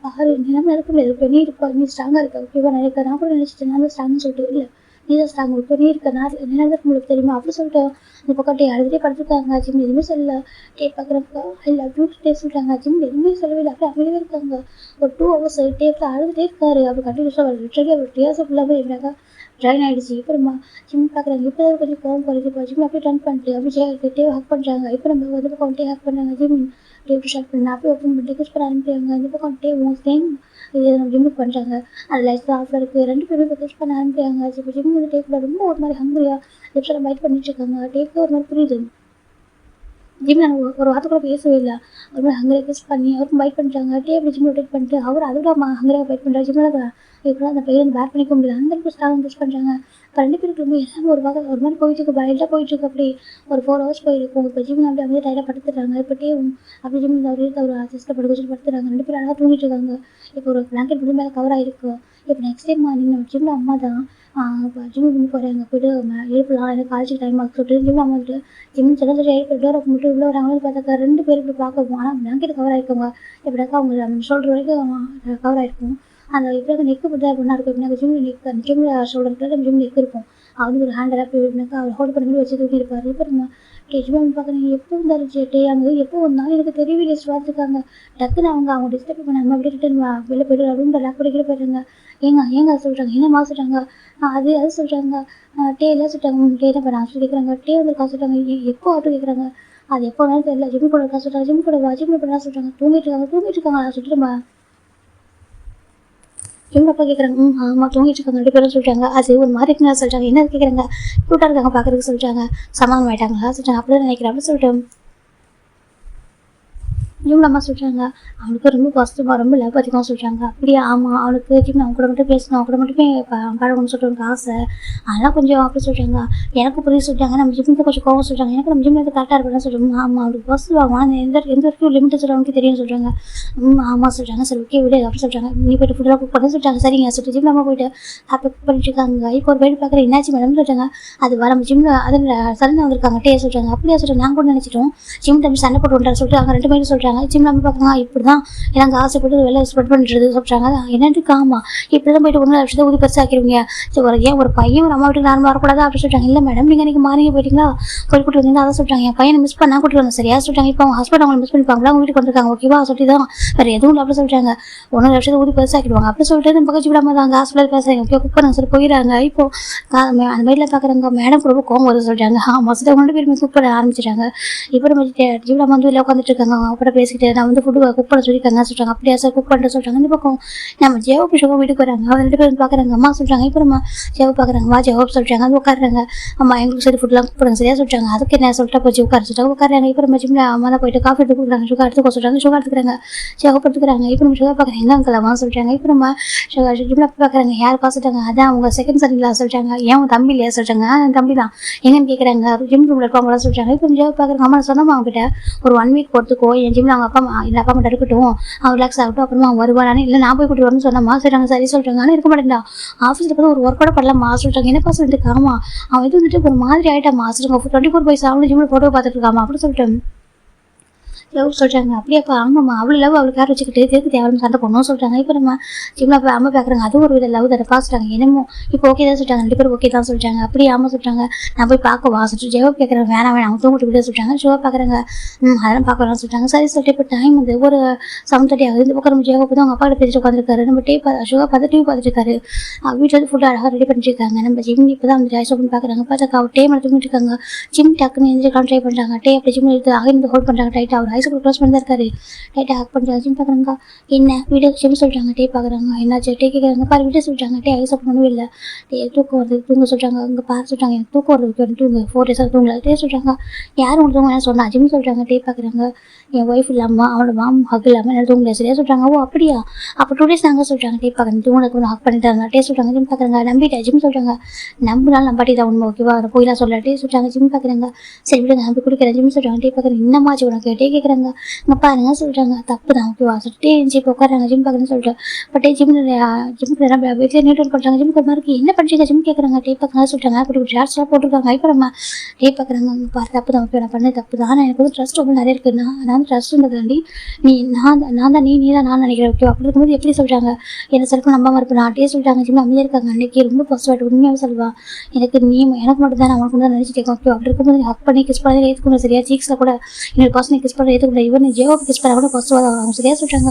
பாரு நிலைமை இருக்க முடியாது இப்போ நீ இருப்பா நீ ஸ்ட்ராங்காக இருக்க ஓகேவா நினைக்க நான் கூட நினச்சிட்டேன் நான் தான் ஸ்ட்ராங்னு சொல்லிட்டு இல்லை நீ தான் ஸ்ட்ராங் இப்போ நீ இருக்க நான் என்ன தான் உங்களுக்கு தெரியுமா அப்படி சொல்லிட்டு அந்த பக்கம் அழுதுகிட்டே படுத்துருக்காங்க. ஜிம் எதுவுமே சொல்லல பார்க்குறப்ப ஐ லவ் யூ சொல்லிட்டாங்க. ஜிம் எதுவுமே சொல்லவே இல்லை அப்படியே அமைதியாக இருக்காங்க. ஒரு 2 hours அழுதுகிட்டே இருக்காரு. அப்படி கண்டினியூஸாக லிட்டரலி அவர் டேஸை ஃபுல்லாகவே எப்படினாக்கா ட்ரைன் ஆகிடுச்சு. இப்போ நம்ம ஜிம் பார்க்குறாங்க. இப்போ தான் கொஞ்சம் கோவம் குறையுது. இப்போ ஜிம் அப்படியே டர்ன் பண்ணிட்டு அப்படி டேவ் ஹக் பண்ணுறாங்க. இப்போ நம்ம வந்து பக்கம் டே ஹக் பண்ணுறாங்க. ஜிம் டேவ் ஷார்ட் பண்ணி அப்படியே ஓப்பன் பண்ணிட்டு கிஸ் பண்ண ஆரம்பிக்கிறாங்க. இந்த பக்கம் டேவ் சேம் இது நம்ம ஜிம்முக்கு பண்ணுறாங்க. அது லைஃப் ஆஃபில் இருக்குது. 2 பேருமே இப்போ கிஸ் பண்ண ஆரம்பிக்கிறாங்க. இப்போ ஜிம் வந்து டேக்கில் ரொம்ப ஒரு மாதிரி ஹங்கரியாக லிப்ஸில் பைட் பண்ணிட்டு இருக்காங்க. டேக்கு ஒரு மாதிரி புரியுது. ஜிம் நான் ஒரு வார்த்தை கூட பேசவே இல்லை. ஒரு மாதிரி ஹங்கரியாக கிஸ் பண்ணி அவருக்கும் பைட் பண்ணிட்டாங்க. டே அப்படி ஜிம் ரொட்டேட் பண்ணிட்டு அவர் அதோட ஹங்கரியாக பைட் பண்ணுறாரு. ஜிம்மில் இப்போலாம் அந்த பையன் பேர் பண்ணிக்க முடியல. அந்த அளவுக்கு ஸ்ட்ராங் கிஸ் பண்ணுறாங்க. இப்போ 2 பேருக்கு ரொம்ப எல்லாமே ஒரு மாதிரி போயிட்டுருக்கு பைல்டாக போயிட்டுருக்கு. அப்படி ஒரு 4 hours போயிருக்கும். இப்போ ஜிம் அப்படி அப்படியே டைட்டாக படுத்துறாங்க. இப்போ டே அப்படி ஜிம் அவர் அசிஸ்டில் படுக்க வச்சு படுத்துறாங்க. 2 பேரும் அழகாக தூங்கிட்டு இருக்காங்க. இப்போ ஒரு பிளாங்கெட் வந்து மேலே கவர் ஆகிருக்கு. இப்போ நெக்ஸ்ட் டைம் மார்னிங் நம்ம ஜிம்மில் அம்மா தான் இப்போ ஜிம்முக்கு போகிறாங்க. போய்ட்டு எழுப்பலாம் எனக்கு காலேஜுக்கு டைம் ஆக சொல்லிட்டு ஜிம்மில் அம்மா வந்துட்டு ஜிம் சில எழுப்பி டோரை மட்டும் உள்ளே வராங்கன்னு பார்த்தாக்கா 2 பேர் இப்படி பார்க்க ஆனால் பிளாங்கெட் கவர் ஆகிருக்கவங்க எப்படினாக்கா அவங்க ஷோல்டர் வரைக்கும் கவர் ஆகிருக்கும். அந்த எப்படி நெக்கு மட்டும் தான் எப்படின்னா இருக்கும். எப்படின்னா ஜிம்மில் நெக் அந்த ஜிம்மில் ஷோல்டர் ஜிம் நெக் இருக்கும். அவனுக்கு ஒரு ஹேண்ட் எல்லாம் எப்படின்னாக்கா அவர் ஹோல்ட் பண்ணி வச்சு தூக்கி இருப்பார். இப்போ நம்ம ஜிம் பார்க்குறீங்க எப்போ வந்தாரு டே அங்கே எப்போ வந்தாலும் எனக்கு தெரியவே லிஸ்ட் பார்த்துருக்காங்க. டக்குன்னு அவங்க டிஸ்டர்ப் பண்ண நம்ம அப்படியே ரிட்டன் வெளில போய்ட்டு ரூமில் லாக் பண்ணிக்கிட்டு போயிடுறாங்க. ஏங்க சொல்கிறாங்க என்ன சொல்கிறாங்க அது சொல்கிறாங்க டே எல்லாம் சொல்லிட்டாங்க டே தான் பண்ண சொல்லி கேட்குறாங்க. டே வந்து காசு சொல்கிறாங்க எப்போ ஆட்டோ கேட்குறாங்க அது எப்போ வேணாலும் தெரியல. ஜிம்மி கூட காசு சொல்கிறாங்க ஜிம்மி கூட ஜிம்மி பண்ணலாம் சொல்கிறாங்க தூங்கிட்டு இருக்காங்க சொல்லிட்டு நம்ம இவங்க அப்பா கேட்குறாங்க ஆமாம் தூங்கிட்டு இருக்காங்க 2 பேரும் சொல்லிட்டாங்க. அது ஒரு மாதிரி இருக்குன்னு சொல்லிட்டாங்க. என்ன கேட்குறாங்க க்யூட்டாக இருக்காங்க பார்க்குறதுக்கு சொல்லிட்டாங்க. சமாதானம் ஆகிட்டாங்களா சொல்லிட்டாங்க. அப்படி தான் நினைக்கிறேன் அப்படின்னு சொல்லிட்டு இவங்க அம்மா சொல்கிறாங்க அவனுக்கு ரொம்ப பாசிட்டிவாக ரொம்ப லவ் அதிகமாக சொல்கிறாங்க. அப்படியே ஆமாம் அவனுக்கு ஜிம் அவங்க கூட மட்டும் பேசணும் அவங்க கூட மட்டுமே பழகணும்னு சொல்லிட்டு எனக்கு ஆசை அதெல்லாம் கொஞ்சம் அப்படி சொல்கிறாங்க. எனக்கு புரிய சொல்லிட்டாங்க நம்ம ஜிம்முக்கு கொஞ்சம் கோவம் சொல்கிறாங்க. எனக்கு நம்ம ஜிம்மில் கரெக்டாக இருப்பேன்னு சொல்கிறாங்க. ஆமாம் அவனுக்கு பாசிட்டிவாக ஆனால் எந்த வரைக்கும் லிமிட்டு சொல்கிறவனுக்கு தெரியும்னு சொல்கிறாங்க. ஆமாம் சொல்கிறாங்க. சரி ஓகே விடு அப்படி சொல்கிறாங்க. நீ போய்ட்டு ஃபுட்டெல்லாம் குக் பண்ண சொல்லிட்டாங்க. சரிங்க சொல்லிட்டு ஜிம் நம்ம போய்ட்டு ஹாப்பி குக் பண்ணிட்டு இருக்காங்க. இப்போ ஒரு பேர் பார்க்குற என்னாச்சு மேடம் சொல்கிறாங்க. அது நம்ம ஜிம்மில் அதில் சடனாக வந்திருக்காங்க டே சொல்கிறாங்க. அப்படியே சொல்கிறாங்க நாங்கள் கூட நினச்சிட்டோம் ஜிம் டைம் சண்டை போட்டு சொல்லிட்டு அவங்க 2 பேரும் சொல்கிறாங்க. சொல்கிறாங்க. ஜிம் நம்ம பார்க்கலாம் இப்படி தான் எனக்கு ஆசைப்பட்டு வெளில ஸ்ப்ரெட் பண்ணுறது சொல்கிறாங்க. என்னது காமா இப்படி தான் போயிட்டு 1 வருஷத்தை ஊதி பெருசாக்கிடுவீங்க. ஏன் ஒரு பையன் ஒரு அம்மா வீட்டுக்கு நான் வரக்கூடாது அப்படின்னு சொல்கிறாங்க. இல்லை மேடம் நீங்கள் இன்றைக்கி மாறிங்க போயிட்டீங்களா போய் கூட்டு வந்தீங்கன்னா அதான் சொல்கிறாங்க. என் பையனை மிஸ் பண்ணால் கூட்டு வந்தேன் சரியா சொல்கிறாங்க. இப்போ அவங்க ஹஸ்பண்ட் அவங்களை மிஸ் பண்ணிப்பாங்களா அவங்க வீட்டுக்கு வந்திருக்காங்க ஓகேவா சொல்லி தான் வேறு எதுவும் இல்லை அப்படி சொல்கிறாங்க. 1 வருஷத்தை ஊதி பெருசாக்கிடுவாங்க அப்படி சொல்லிட்டு நம்ம பக்கம் விடாம தான் ஹாஸ்பிட்டல் பேசுகிறாங்க. ஓகே குக் பண்ண சொல்லி போயிடறாங்க. இப்போ அந்த மாதிரிலாம் பார்க்குறாங்க மேடம் ரொம்ப கோவம் வருது சொல்கிறாங்க. மொத்தத்தை 2 பேருமே குக் பண்ண ஆரம்பிச்சிட்டாங்க. இப்போ நம்ம ஜீவனா வந்து இல்லை உட்காந்துட்டு இருக்காங்க. அவங்க அப்புறம் பேசிக்கிட்டு நான் வந்து ஃபுட்டு குக் பண்ண சொல்லியிருக்காங்க சொல்கிறாங்க. அப்படியா சார் குக் பண்ணுற சொல்கிறாங்க. இந்த பக்கம் நம்ம ஜெவப் ஷோகம் வீட்டுக்கு வராங்க. அவங்க 2 பேரும் பார்க்குறாங்க. அம்மா சொல்கிறாங்க. இப்போ நம்ம ஜெவப் பார்க்குறாங்க. வா ஜெவப் சொல்கிறாங்க. அது உட்காடுறாங்க. அம்மா எங்களுக்கு சரி ஃபுட்லாம் குக் பண்ணுங்க சரியா சொல்கிறாங்க. அதுக்கு என்ன சொல்லிட்டு போச்சு உட்கார சொல்லிட்டாங்க. உட்காராங்க. இப்போ நம்ம ஜிம்ல அம்மா தான் போயிட்டு காஃபி எடுத்து கொடுக்குறாங்க. சுகர் எடுத்துக்க சொல்கிறாங்க. சுகர் எடுத்துக்கிறாங்க. ஜெவப் எடுத்துக்கிறாங்க. இப்போ நம்ம சுகர் பார்க்குறாங்க. எங்கே அங்கலாமா சொல்கிறாங்க. இப்போ நம்ம ஜிம்ல பார்க்குறாங்க. யார் பார்த்துட்டாங்க அதான் அவங்க செகண்ட் சரிங்களா சொல்கிறாங்க. ஏன் உன் தம்பி இல்லையா சொல்கிறாங்க. தம்பி தான் எங்கன்னு கேட்குறாங்க. ஜிம் ரூமில் இருப்பாங்களா சொல்கிறாங்க. இப்போ ஜெவப் பார்க்குறாங்க. அம்மா சொன்னமா அவங்ககிட்ட ஒரு 1 வீக் பொறுத்துக்கோ என் ஜிம்ல அவங்க அப்பா மட்டும் இருக்கட்டும் அவன் ரிலாக்ஸ் ஆகட்டும் அப்புறமா அவன் வருவானே இல்லை நான் போய் கூட்டிட்டு வரணும்னு சொன்னம்மா சொல்கிறாங்க. சரி சொல்கிறாங்க. ஆனால் இருக்க மாட்டேன்டா ஆஃபீஸில் பார்த்து ஒரு ஒர்க் கூட பண்ணலாமா சொல்கிறாங்க. என்னப்பா சொல்லிட்டு காமா அவன் இது வந்துட்டு ஒரு மாதிரி ஆகிட்டாமா சொல்லுங்க 24/7 ஜிம்மில் ஃபோட்டோ பார்த்துட்டு இருக்காமா அப்படின்னு சொல்லிட்டு லவ் சொல்கிறாங்க. அப்படியாப்பா ஆமாம்மா அவ்வளோ லவ் அவளுக்கு யார் வச்சுக்கிட்டு எதுக்கு தேவையான சண்டை பண்ணணும் சொல்கிறாங்க. இப்போ நம்ம ஜிம்ல போய் அம்மா பார்க்குறாங்க. அது ஒரு வித லவ் தானே பார்த்துட்டாங்க. என்னமோ இப்போ ஓகே தான் சொல்கிறாங்க. 2 பேரும் ஓகே தான் சொல்கிறாங்க. அப்படியே ஆமாம் சொல்கிறாங்க. நான் போய் பார்க்கவா சொல்லிட்டு ஜெவப் கேட்குறாங்க. வேணாம் அவங்க தூங்கிட்டு விட சொல்கிறாங்க. ஷோ பார்க்குறாங்க. அதெல்லாம் பார்க்கலாம் சொல்கிறாங்க. சரி சொல்லிட்டு இப்போ டைம் வந்து ஒரு 7:30 ஆகுது. இந்த பக்கம் நம்ம ஜெவப் தான் அவங்க அப்பா கிட்ட பேசிட்டு உட்காந்துருக்காரு. நம்ம ஷோ பார்த்து டிவி பார்த்துட்டு இருக்காரு. வீட்டில் வந்து ஃபுட்டு அழகாக ரெடி பண்ணிட்டு இருக்காங்க. நம்ம ஜிம் இப்போ தான் வந்து ரைஸ் ஓப்பன் பார்க்குறாங்க. பார்த்தா டே மேலே தூங்கிட்டு இருக்காங்க. ஜிம் டக்குன்னு எந்திரிக்கலாம் ட்ரை பண்ணுறாங்க. டே அப்படி ஜிம் எடுத்து அகைந்து ஹோல்ட் பண்ணுறாங்க. டைட்டாக அவர் ஐஸ் க்ளோஸ் பண்ணி தான் இருக்காரு. டைட்டாக ஹக் பண்ணுறாங்க. ஜிம் பார்க்குறாங்க. என்ன வீடியோ ஜிம் சொல்கிறாங்க. டே பார்க்குறாங்க. என்னாச்சு டே கேட்குறாங்க. பாரு வீடியோ சொல்கிறாங்க. டே ஐஸ் ஓப்பன் பண்ணவே இல்லை. டே தூக்கம் வருது தூங்க சொல்கிறாங்க. அங்கே பாரு சொல்கிறாங்க. எனக்கு தூக்கம் வருது தூங்க 4 days தூங்கல. டே சொல்கிறாங்க. யாரும் உங்களுக்கு தூங்க சொன்னா ஜிம் சொல்கிறாங்க. டே பார்க்குறாங்க. என் ஒய்ஃப் இல்லாமல் அவனோட மாம் ஹக் இல்லாமல் என்ன தூங்கல சரியா சொல்கிறாங்க. ஓ அப்படியா அப்போ 2 days நாங்கள் சொல்கிறாங்க. டே பார்க்குறேன் தூங்கினதுக்கு ஒன்று ஹக் பண்ணிட்டாங்க. டே சொல்கிறாங்க. ஜிம் பார்க்குறாங்க. நம்பிட்டேன் ஜிம் சொல்கிறாங்க. நம்பினாலும் நம்பாட்டி தான் உண்மை ஓகேவா அதை போயெல்லாம் சொல்ல. டே சொல்கிறாங்க. ஜிம் பார்க்குறாங்க. சரி விடுங்க நம்பி குடிக்கிறேன் ஜிம் சொல்கிறாங்க. டே பார்க்குறேன் என்னமாச்சு உனக்கு டே கேட்குறாங்க. இங்கே பாருங்க சொல்கிறாங்க. தப்பு தான் ஓகேவா சொல்லிட்டு இப்போ உட்காராங்க. ஜிம் பார்க்குறேன்னு சொல்லிட்டு பட் ஜிம்க்கு வீட்டில் நீட் ஒர்க் பண்ணுறாங்க. ஜிம்க்கு மாதிரி என்ன பண்ணுறீங்க ஜிம் கேட்குறாங்க. டே பார்க்குறாங்க சொல்கிறாங்க. அப்படி ஷார்ட்ஸ்லாம் போட்டிருக்காங்க. இப்போ நம்ம டே பார்க்குறாங்க. பாரு தப்பு தான் ஓகே நான் பண்ண தப்பு தான். ஆனால் எனக்கு வந்து ட்ரஸ்ட் ரொம்ப நிறைய இருக்குன்னா நான் ட்ரஸ்ட்ன்றதாண்டி நீ நான் தான் நீ தான் நான் நினைக்கிறேன் ஓகே அப்படி இருக்கும்போது எப்படி சொல்கிறாங்க என்ன செல்ஃபும் நம்பாமல் இருப்பேன் நான் டே சொல்கிறாங்க. ஜிம் அமைதியாக இருக்காங்க. அன்றைக்கி ரொம்ப பாசிட்டிவாக உண்மையாக சொல்வா எனக்கு எனக்கு மட்டும் தான் அவனுக்கு தான் நினச்சிட்டு இருக்கேன் ஓகே அப்படி இருக்கும்போது ஹக் பண்ணி கிஸ் பண்ணி ஏற்றுக்கணும் சரியா சீக்ஸில் கூட இன்னொரு பர்சனை கிஸ் பண்ண ஏற்றுக்கணும். இவன் ஜேவாப் கிஸ் பண்ண கூட பாசிட்டிவாக தான் அவங்க சரியா சொல்கிறாங்க.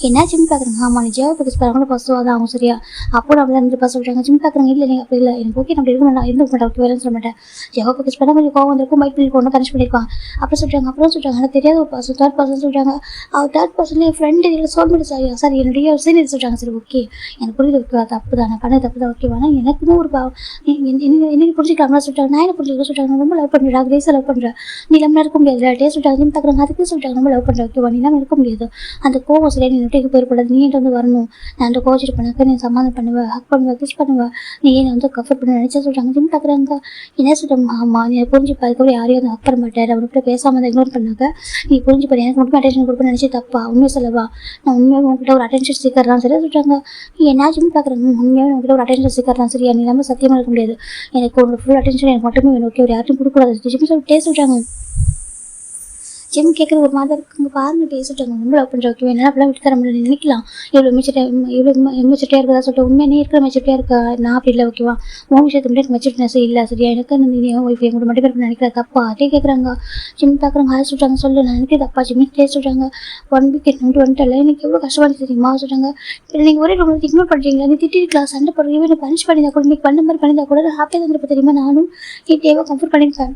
என்ன ஜிம் பார்க்குறாங்க. ஆமாம் நீ ஜேவாப் கிஸ் பண்ண கூட பாசிட்டிவாக தான் அவங்க சரியா அப்போ அப்படி தான் 2 சொல்கிறாங்க. ஜிம் பார்க்குறாங்க. இல்லை நீங்கள் அப்படி இல்லை எனக்கு ஓகே அப்படி இருக்க மாட்டேன் இருந்துக்க மாட்டேன் ஓகே வேலைன்னு சொல்ல மாட்டேன். ஜேவாப் கிஸ் பண்ணால் கொஞ்சம் கோவம் வந்திருக்கும் பைட் பண்ணி ஒன்றும் கனெக்ட் பண்ணியிருப்பாங்க அப்படி சொல்கிறாங்க. அப்புறம் சொல்கிறாங்க ஆனால் தெரியாத ஒரு பர்சன் 3rd person சொல்கிறாங்க. அவர் 3rd person என் ஃப்ரெண்டு இதில் சோல்மெண்ட் சார் என்னுடைய சீனியர் சொல்கிறாங்க. சரி ஓகே எனக்கு புரியுது ஓகேவா தப்பு தான் நான் பண்ண தப்பு தான் ஓகேவானா எனக்குன்னு ஒரு என்ன புரிஞ்சுக்கலாம்னா சொல்லிட்டாங்க. நான் என்ன புரிஞ்சுக்க சொல்கிறாங்க. நான் ரொம்ப லவ் பண்ணுறேன் கிரேஸாக லவ் பண்ணுறேன் நீ இல்லாமல் இருக்க முடியாது டே சொல்லிட்டாங்க. ஜிம் பார்க்குறாங்க. அதுக்கு சொல்லிட்டாங்க ரொம்ப லவ் பண்ணுறேன் ஓகேவா நீ இல்லாமல் இருக்க முடியாது அந்த கோவம் சரியா நீ நோட்டிக்கு போயிடக்கூடாது நீ என்கிட்ட வந்து வரணும் நான் அந்த கோச்சிட்டு பண்ணாக்க நீ சமாதானம் பண்ணுவேன் ஹக் பண்ணுவேன் கிஸ் பண்ணுவேன் நீ ஏன் வந்து கஃபர் பண்ண நினச்சா சொல்கிறாங்க. ஜிம் பார்க்குறாங்க. என்ன சொல்கிறாங்க. ஆமாம் நீ புரிஞ்சுப்பா அதுக்கப்புறம் யாரையும் வந்து ஹக் பண்ண மாட்டேன் அவனுக்கு பேசாமல் அதை இக்னோர் பண்ணாக்க நீ புரிஞ்சுப்பாரு எனக்கு மட்டும் அட்டென்ஷன் கொடுப்பேன்னு நினச்சி தப்பா உண்மையை சொல்லவா நான் உண்மையாக உங்ககிட்ட ஒரு அட்டென்ஷன் சீக்கர் தான் சரியா சொல்கிறாங்க. என்ன ஜிம் பார்க்குறாங்க. உண்மையாக உங்ககிட்ட ஒரு அட்டென்ஷன் சீக்கர் தான் சரியா நீ இல்லாமல் சத்தியமாக இருக்க முடியாது எனக்கு ஒரு ஃபுல் அட்டென்ஷன் எனக்கு மட்டுமே வேணும் ஓகே ஒரு யார்ட்டும் கொடுக்கூடாது ஜிம் சொல்லிட்டே சொல்கிறாங்க. ஜிம் கேட்குற ஒரு மாதிரி இருக்குங்க பாருங்க பேசிட்டாங்க ரொம்ப லவ் பண்ணுற ஓகே என்ன அப்படிலாம் விட்டு தர முடியல நினைக்கலாம் இவ்வளோ மெச்சூரிட்டியாக இருக்கதா சொல்லிட்டு உண்மையாக இருக்கிற மெச்சூரிட்டியாக இருக்கா நான் அப்படி இல்லை ஓகேவா உன் விஷயத்தை மட்டும் எனக்கு மெச்சூரிட்டினஸ் இல்லை சரியா எனக்கு நீ ஒய்ஃப் என் கூட மட்டும் பேர் நினைக்கிற தப்பா அதே கேட்குறாங்க. ஜிம் பார்க்குறாங்க அதை சொல்கிறாங்க சொல்லு நான் எனக்கு தப்பா ஜிம் டே சொல்கிறாங்க 1 week என்னட்டு வந்துட்டல எனக்கு எவ்வளோ கஷ்டமாக தெரியுமா சொல்கிறாங்க. இல்லை நீங்கள் ஒரே ரொம்ப இக்னோர் பண்ணுறீங்களா நீ திட்டிருக்கலாம் சண்டை போடுறீங்க நீ பனிஷ் பண்ணியிருந்தா கூட நீ பண்ண மாதிரி பண்ணியிருந்தா கூட ஹாப்பியாக இருந்திருப்ப தெரியுமா நானும் நீ தேவை கம்ஃபர்ட் பண்ணியிருக்கேன்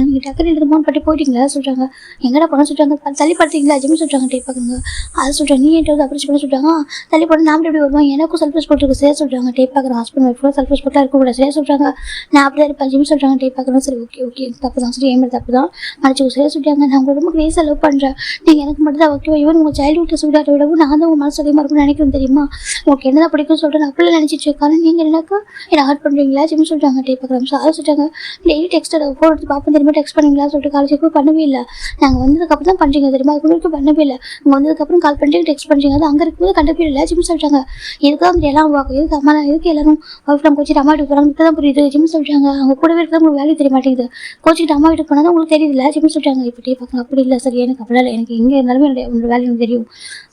நீங்கள் டக்குனு எடுத்துமோன்னு பட்டி போயிட்டீங்களா சொல்கிறாங்க. எங்கடா பண்ண சொல்கிறாங்க தள்ளி படுத்தீங்களா ஜிம் சொல்கிறாங்க. டே பார்க்குறாங்க. அதை சொல்கிறேன் நீ என்கிட்ட வந்து அப்ரோச் பண்ண சொல்கிறாங்க. தள்ளி போட்டு நான் எப்படி வருவான் எனக்கும் செல்ஃப் ரெஸ்பெக்ட் இருக்குது சரியா சொல்கிறாங்க. டே பார்க்குறேன் ஹஸ்பண்ட் ஒய்ஃபோட செல்ஃப் ரெஸ்பெக்டாக இருக்கக்கூடாது சரியா சொல்கிறாங்க. நான் அப்படி தான் இருப்பேன் ஜிம் சொல்கிறாங்க. டே பார்க்குறேன் சரி ஓகே ஓகே தப்பு தான் சரி ஏன் தப்பு தான் மறைச்சி சரியா சொல்கிறாங்க. நான் உங்களை ரொம்ப கிரேஸாக லவ் பண்ணுறேன் நீங்கள் எனக்கு மட்டும் தான் ஓகேவா ஈவன் உங்கள் சைல்டுஹுட் ஸ்வீட்டாக விடவும் நான் தான் உங்கள் மனசு அதிகமாக இருக்கும்னு நினைக்கிறேன் தெரியுமா ஓகே என்ன தான் பிடிக்கும் சொல்கிறேன் அப்படிலாம் நினச்சிட்டு இருக்காரு நீங்கள் எனக்கு என்ன ஹர்ட் பண்ணுறீங்களா ஜிம் சொல்கிறாங்க. டே பார்க்குறேன் அதை சொல்கிறாங்க டெய்லி டெக்ஸ்ட்டை ஃபோன் எடுத்து பார்ப்பேன் திரும்ப டெக்ஸ்ட் பண்ணீங்களா சொல்லிட்டு காலேஜுக்கு பண்ணவே இல்லை. நாங்கள் வந்ததுக்கப்புறம் தான் பண்ணுறீங்க தெரியுமா, அது கூட பண்ணவே இல்லை. இங்கே வந்ததுக்கப்புறம் கால் பண்ணிட்டு டெக்ஸ்ட் பண்ணுறீங்க, அது அங்கே இருக்கும்போது கண்டப்பே இல்லை. ஜிம் சொல்லிட்டாங்க. எதுக்காக வந்து எல்லாம் எதுக்கு அம்மா எதுக்கு எல்லாரும் ஒய்ஃப்லாம் கோச்சிட்டு அம்மா வீட்டுக்கு போகிறாங்க இப்போ தான் புரியுது. ஜிம் சொல்லிட்டாங்க. அவங்க கூடவே இருக்கிற உங்களுக்கு வேலைக்கு தெரிய மாட்டேங்குது. கோச்சிட்டு அம்மா வீட்டுக்கு போனால் தான் உங்களுக்கு தெரியுது இல்லை. ஜிம் சொல்லிட்டாங்க. இப்போ டே பார்க்க அப்படி இல்லை சரி, எனக்கு அப்படி இல்லை, எனக்கு எங்கே இருந்தாலுமே என்னோட வேலை எனக்கு தெரியும்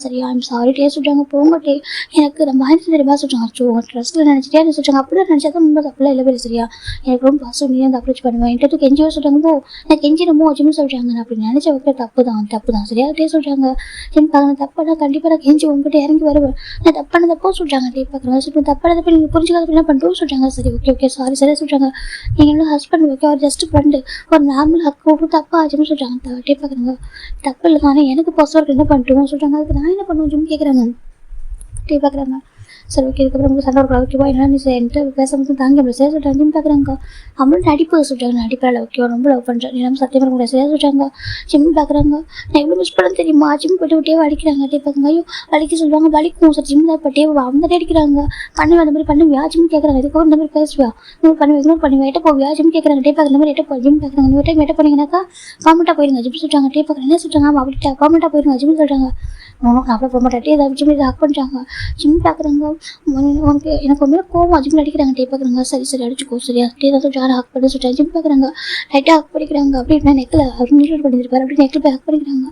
சரியா. ஐம் சாரி டே சொல்லிட்டாங்க. போங்க டே, எனக்கு நம்ம ஆயிரத்தி தெரியுமா சொல்லிட்டாங்க. அச்சோ உங்கள் ட்ரெஸ்ட்டில் நினச்சிட்டே சொல்லிட்டாங்க. அப்படியே நினச்சா தான் ரொம்ப அப்படிலாம் இல்லை சரியா. எனக்கு ரொம்ப பாசம், நீ அந்த அப்ரோச் பண்ணுவேன் என்கிட்ட கெஞ்சியோ சொல்லிட்டாங்க. போ நான் கெஞ்சிடமோ ஜிம் சொல்லிட்டாங்க. நான் அப்படி நினச்ச வைக்க தப்பு தான் சரியா. டே சொல்லிட்டாங்க. ஜிம் பார்க்க தப்பாக கண்டிப்பாக நான் கெஞ்சி உங்ககிட்ட இறங்கி வருவேன். நான் தப்பான தப்போ சொல்லிட்டாங்க. டே பார்க்குறேன் சொல்லிட்டு தப்பான தப்பு நீங்கள் புரிஞ்சுக்காத என்ன பண்ணுறோம் சொல்லிட்டாங்க. சரி ஓகே சாரி சரியா சொல்லிட்டாங்க. நீங்கள் என்ன ஹஸ்பண்ட் ஓகே ஒரு ஜஸ்ட் ஃப்ரெண்டு ஒரு நார்மல் ஹக்கு தப்பா ஆச்சுன்னு சொல்லிட்டாங்க. டே பார்க்குறாங்க. தப்பு இல்லை தானே, எனக்கு பாசிபிள் என்ன பண்ணிட்டோம் சொல்லிட்டாங்க. அதுக்கு நான் என்ன பண்ணுவோம் ஜிம் கேட்குறாங்க. டே பார்க்குறாங்க. சரி ஓகே இதுக்கப்புறம் உங்களுக்கு சண்டை வரக்கூடாது ஓகேவா, என்ன நீ என்கிட்ட பேச முடியும் தாங்க முடியாது சரியா சொல்லிட்டாங்க. ஜிம் பார்க்குறாங்க. அவங்களும் நடிப்பு சொல்லிட்டாங்க. நடிப்பாள் ஓகேவா, ரொம்ப லவ் பண்ணுறேன், நீ நம்ம சத்தியமாக இருக்க முடியாது சரியா சொல்லிட்டாங்க. ஜிம் பார்க்குறாங்க. நான் எவ்வளோ மிஸ் பண்ண தெரியுமா, ஜிம் போய்ட்டு விட்டே அடிக்கிறாங்க. டே பார்க்குங்க. ஐயோ வலிக்க சொல்லுவாங்க, வலிக்கும் சார் ஜிம் தான் இப்போ டே அவங்க அடிக்கிறாங்க. பண்ணுவேன் அந்த மாதிரி பண்ணுவியா ஜிம் கேட்குறாங்க. இதுக்கப்புறம் இந்த மாதிரி பேசுவியா, இன்னும் பண்ணுவேன் இன்னொரு பண்ணுவேன் எட்ட போவியா ஜிம் கேட்குறாங்க. டே பார்க்குற மாதிரி எட்ட போ ஜிம் பார்க்குறாங்க. இன்னொரு டைம் எட்ட போனீங்கன்னாக்கா காமெண்ட்டாக போயிருங்க ஜிம் சொல்லிட்டாங்க. டே பார்க்குறேன் என்ன சொல்லிட்டாங்க, அப்படி காமெண்ட்டாக போயிருங்க ஜிம் சொல்லிட்டாங்க. நான் அவ்வளோ போக மாட்டேன். ஏதாவது ஜிம் இதை ஹக் பண்ணிட்டாங்க. ஜிம் பார்க்குறாங்க. உனக்கு எனக்கு ஒரு கோவம் ஜிம் அடிக்கிறாங்க. டே பார்க்குறாங்க. சரி அடிச்சுக்கோ சரியா. டே தான் சொல்லிட்டு ஹக் பண்ணி சொல்லிட்டாங்க. ஜிம் பார்க்குறாங்க. லைட்டாக ஹக் பண்ணிக்கிறாங்க. அப்படி நான் நெக்கில் அவர் நீட் பண்ணியிருப்பாரு. அப்படி நெக்கில் போய் ஹக் பண்ணிக்கிறாங்க.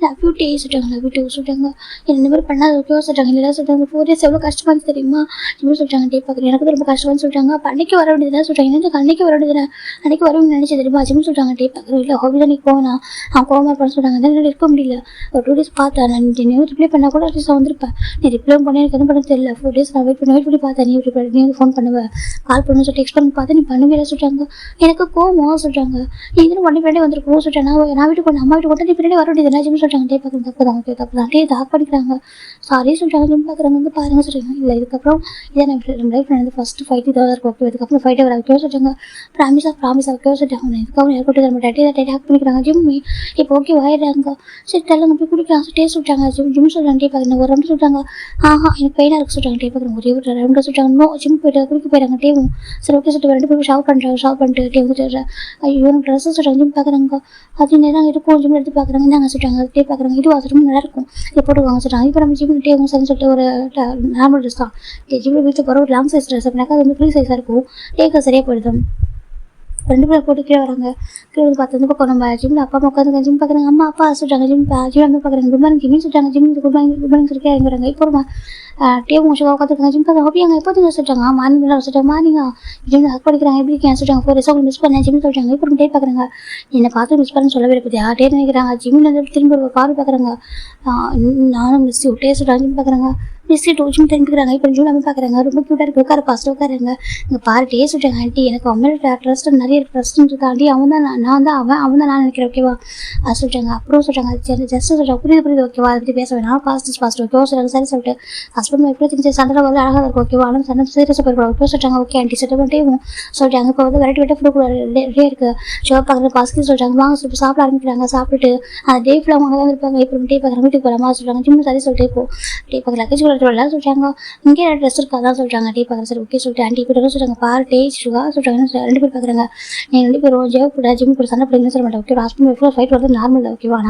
லவ் யூ டே சொல்லிட்டாங்க. லவ் யூ டே சொல்லிட்டாங்க. இந்த மாதிரி பண்ணாத ஓகேவா சொல்லிட்டாங்க. இல்லை சொல்லிட்டாங்க. 4 days எவ்வளோ கஷ்டமாக தெரியுமா ஜிம் சொல்லிட்டாங்க. டே பார்க்குறேன் எனக்கு ரொம்ப கஷ்டமானு சொல்லிட்டாங்க. அப்போ அன்னைக்கு வர வேண்டியதுனா சொல்லிட்டாங்க. எனக்கு அன்னைக்கு வர வேண்டியதுனா அன்னைக்கு வரணும்னு நினச்சி தெரியுமா ஜிம் சொல்லிட்டாங்க. டே பார்க்குறேன். இல்லை ஹாபி தான் நீ போவேனா அவன் கோவமாக இருப்பான்னு சொல்லிட்டாங்க. அதனால் இருக்க முடியல. ஒரு 2 days பார்த்தேன். நான் ரிப்ளை பண்ணால் கூட அட்லீஸ்ட் வந்திருப்பேன். நீ ரிப்ளை பண்ணி எனக்கு என்ன பண்ண தெரியல. 4 days நான் வெயிட் பண்ணி பார்த்தேன். நீ வந்து ஃபோன் பண்ணுவேன் கால் பண்ணு சொல்லி டெக்ஸ்ட் பண்ணி பார்த்தா நீ பண்ணுவே சொல்லிட்டாங்க. எனக்கு கோவம் சொல்லிட்டாங்க. நீ இதெல்லாம் பண்ணி பின்னாடி வந்துருக்கோம் சொல்லிட்டாங்க. நான் வீட்டுக்கு கொண்டு அம்மா வீட்டுக்கு கொண்டு நீ பின்னாடி வர வேண்டியது ஜிம் சொல்லிட்டாங்க. டே பார்க்குறது தப்பு தான் டே ஹாக் பண்ணிக்கிறாங்க. சாரி சொல்லிட்டாங்க. ஜிம் பார்க்குறாங்க வந்து பாருங்க சொல்லிட்டாங்க. இல்லை இதுக்கப்புறம் இதை நம்ம லைஃப் நடந்து ஃபர்ஸ்ட் ஃபைட் இதாக இருக்கும் ஓகே. இதுக்கப்புறம் ஃபைட்டே வர வைக்கோ சொல்லிட்டாங்க. ப்ராமிஸாக ஓகே சொல்லிட்டாங்க. இதுக்கப்புறம் யாருக்கிட்ட தர மாட்டேன். டே ஹாக் பண்ணிக்கிறாங்க. ஜிம் இப்போ ஓகே வாயிடுறாங்க. சரி தெரியல போய் குடிக்கிறாங்க. டே சொல்லிட்டாங்க. ஜிம் சொல்லிட்டாங்க. டே பார்க்குறேன் ஒரு ரெண்டு சொல்லிட்டாங்க. எனக்கு பெயினாக இருக்கு சொல்லிட்டாங்க. டே பார்க்குறேன் ஒரே ஒரு ரெண்டு சொல்லிட்டாங்க. ஜிம் போய்ட்டு குடிக்க போயிறாங்க. டேவும் சரி ஓகே சொல்லிட்டு 2 பேரும் ஷாப் பண்ணிட்டு டே வந்து ஐயோ எனக்கு ட்ரெஸ்ஸை சொல்லிட்டாங்க. ஜிம் பார்க்குறாங்க. அது நேரம் இருக்கும் ஜிம் எடுத்து பார்க்குறாங்க. நாங்கள் சொல்லிட்டாங்க. டே பார்க்குறாங்க. இது வாசலும் நல்லா இருக்கும் இதை போட்டுவாங்க சொல்லிட்டாங்க. இப்போ நம்ம ஜிம் டேவும் சரின்னு சொல்லிட்டு ஒரு நார்மல் ட்ரெஸ் தான் ஜிம்மில் வீட்டில் போகிற ஒரு லாங் சைஸ் ட்ரெஸ் அப்படின்னாக்கா அது வந்து ஃப்ரீ சைஸாக இருக்கும். டேக்கு சரியாக போயிடுது. 2 பேரும் போட்டு கீழே வராங்க. கீழே வந்து பார்த்து வந்து பக்கம் நம்ம ஜிம்மில் அப்பா அம்மா உட்காந்து ஜிம் பார்க்குறாங்க. அம்மா அப்பா சொல்லிட்டாங்க. ஜிம் அம்மா பார்க்குறாங்க. குட் மார்னிங் ஜிம்னு சொல்லிட்டாங்க. ஜிம் குட் மார்னிங் சொல்லிட்டு இறங்குறாங்க. இப்போ டேவும் ஷோ உட்காந்துருக்காங்க. ஜிம் பார்க்க ஹாப்பியாங்க எப்போ சொல்லிட்டாங்க. மார்னிங் சொல்லிட்டாங்க. மார்னிங்கா ஜிம் ஹக் பண்ணிக்கிறாங்க. எப்படி இருக்கேன் சொல்லிட்டாங்க. 4 days மிஸ் பண்ணேன் ஜிம் சொல்லிட்டாங்க. இப்போ டே பார்க்குறாங்க. என்னை பார்த்து மிஸ் பண்ணு சொல்லவே பார்த்தியா டே நினைக்கிறாங்க. ஜிம்மில் வந்து திரும்பி ஒரு பாரு பார்க்குறாங்க. நானும் மிஸ் டே சொல்லிட்டாங்க. ஜிம் பார்க்குறாங்க. மிஸ்ஸி டோச்சும் தெரிஞ்சுக்கிறாங்க. இப்போ ஜிம் நம்ம பார்க்குறாங்க. ரொம்ப க்யூட்டாக இருக்குது. உட்கார ஃபஸ்ட்டு உட்காருங்க. இங்கே பாரு டே சொல்லிட்டாங்க. ஆண்டி எனக்கு அவன் மேலே ட்ரஸ்ட் நிறைய ட்ரஸ்ட் இருக்குது ஆண்டி. அவன் தான் அவன் தான் நான் நினைக்கிறேன் ஓகேவா அது சொல்லிட்டாங்க. அப்புறம் சொல்லிட்டாங்க ஜஸ்ட் சொல்லிட்டாங்க. புரியுது ஓகேவா அதை பற்றி பேச வேணாம். பாஸ்ட் ஓகேவா சொல்லிட்டாங்க. சரி சொல்லிட்டு ஹஸ்பண்ட் எப்படி தெரிஞ்சு சண்டை வந்து அழகாக இருக்கும் ஓகேவா. ஆனால் சண்டை சீரியஸாக போயிருக்கூடாது ஓகே சொல்லிட்டாங்க. ஓகே ஆண்டி செட் பண்ணிட்டேவும் சொல்லிட்டாங்க. இப்போ வந்து வெரைட்டி ஃபுட் ரெடியாக இருக்குது. ஷோ பார்க்குற பாஸ்க்கு சொல்லிட்டாங்க. வாங்க சொல்லிட்டு சாப்பிட ஆரம்பிக்கிறாங்க. சாப்பிட்டுட்டு அந்த டே ஃபுல்லாக அவங்க தான் இருப்பாங்க. இப்போ டே பார்க்குறாங்க. வீட்டுக்கு போகலாமா சொல்லிட்டாங்க. ஜிம் சரி சொல்லிட்டு இப்போ டே பார்க்க லக்கேஜ் எல்லாம் சொல்லிட்டாங்க. இங்கே ட்ரெஸ் இருக்காதான் சொல்லிட்டாங்க. டே பார்க்குறேன். சரி ஓகே சொல்லிட்டு ஆண்டி இப்போ சொல்லிட்டாங்க. பாரு டே சுகா சொல்லிட்டாங்க. 2 பேர் பார்க்குறாங்க. நீங்கள் 2 பேரும் ஜெவ் கூட ஜிம் கூட சண்டை பிடிக்கணும்னு சொல்ல மாட்டேன் ஓகே. ஹஸ்பண்ட் ஒய்ஃப் ஃபைட் வந்து நார்மல் ஓகேவா.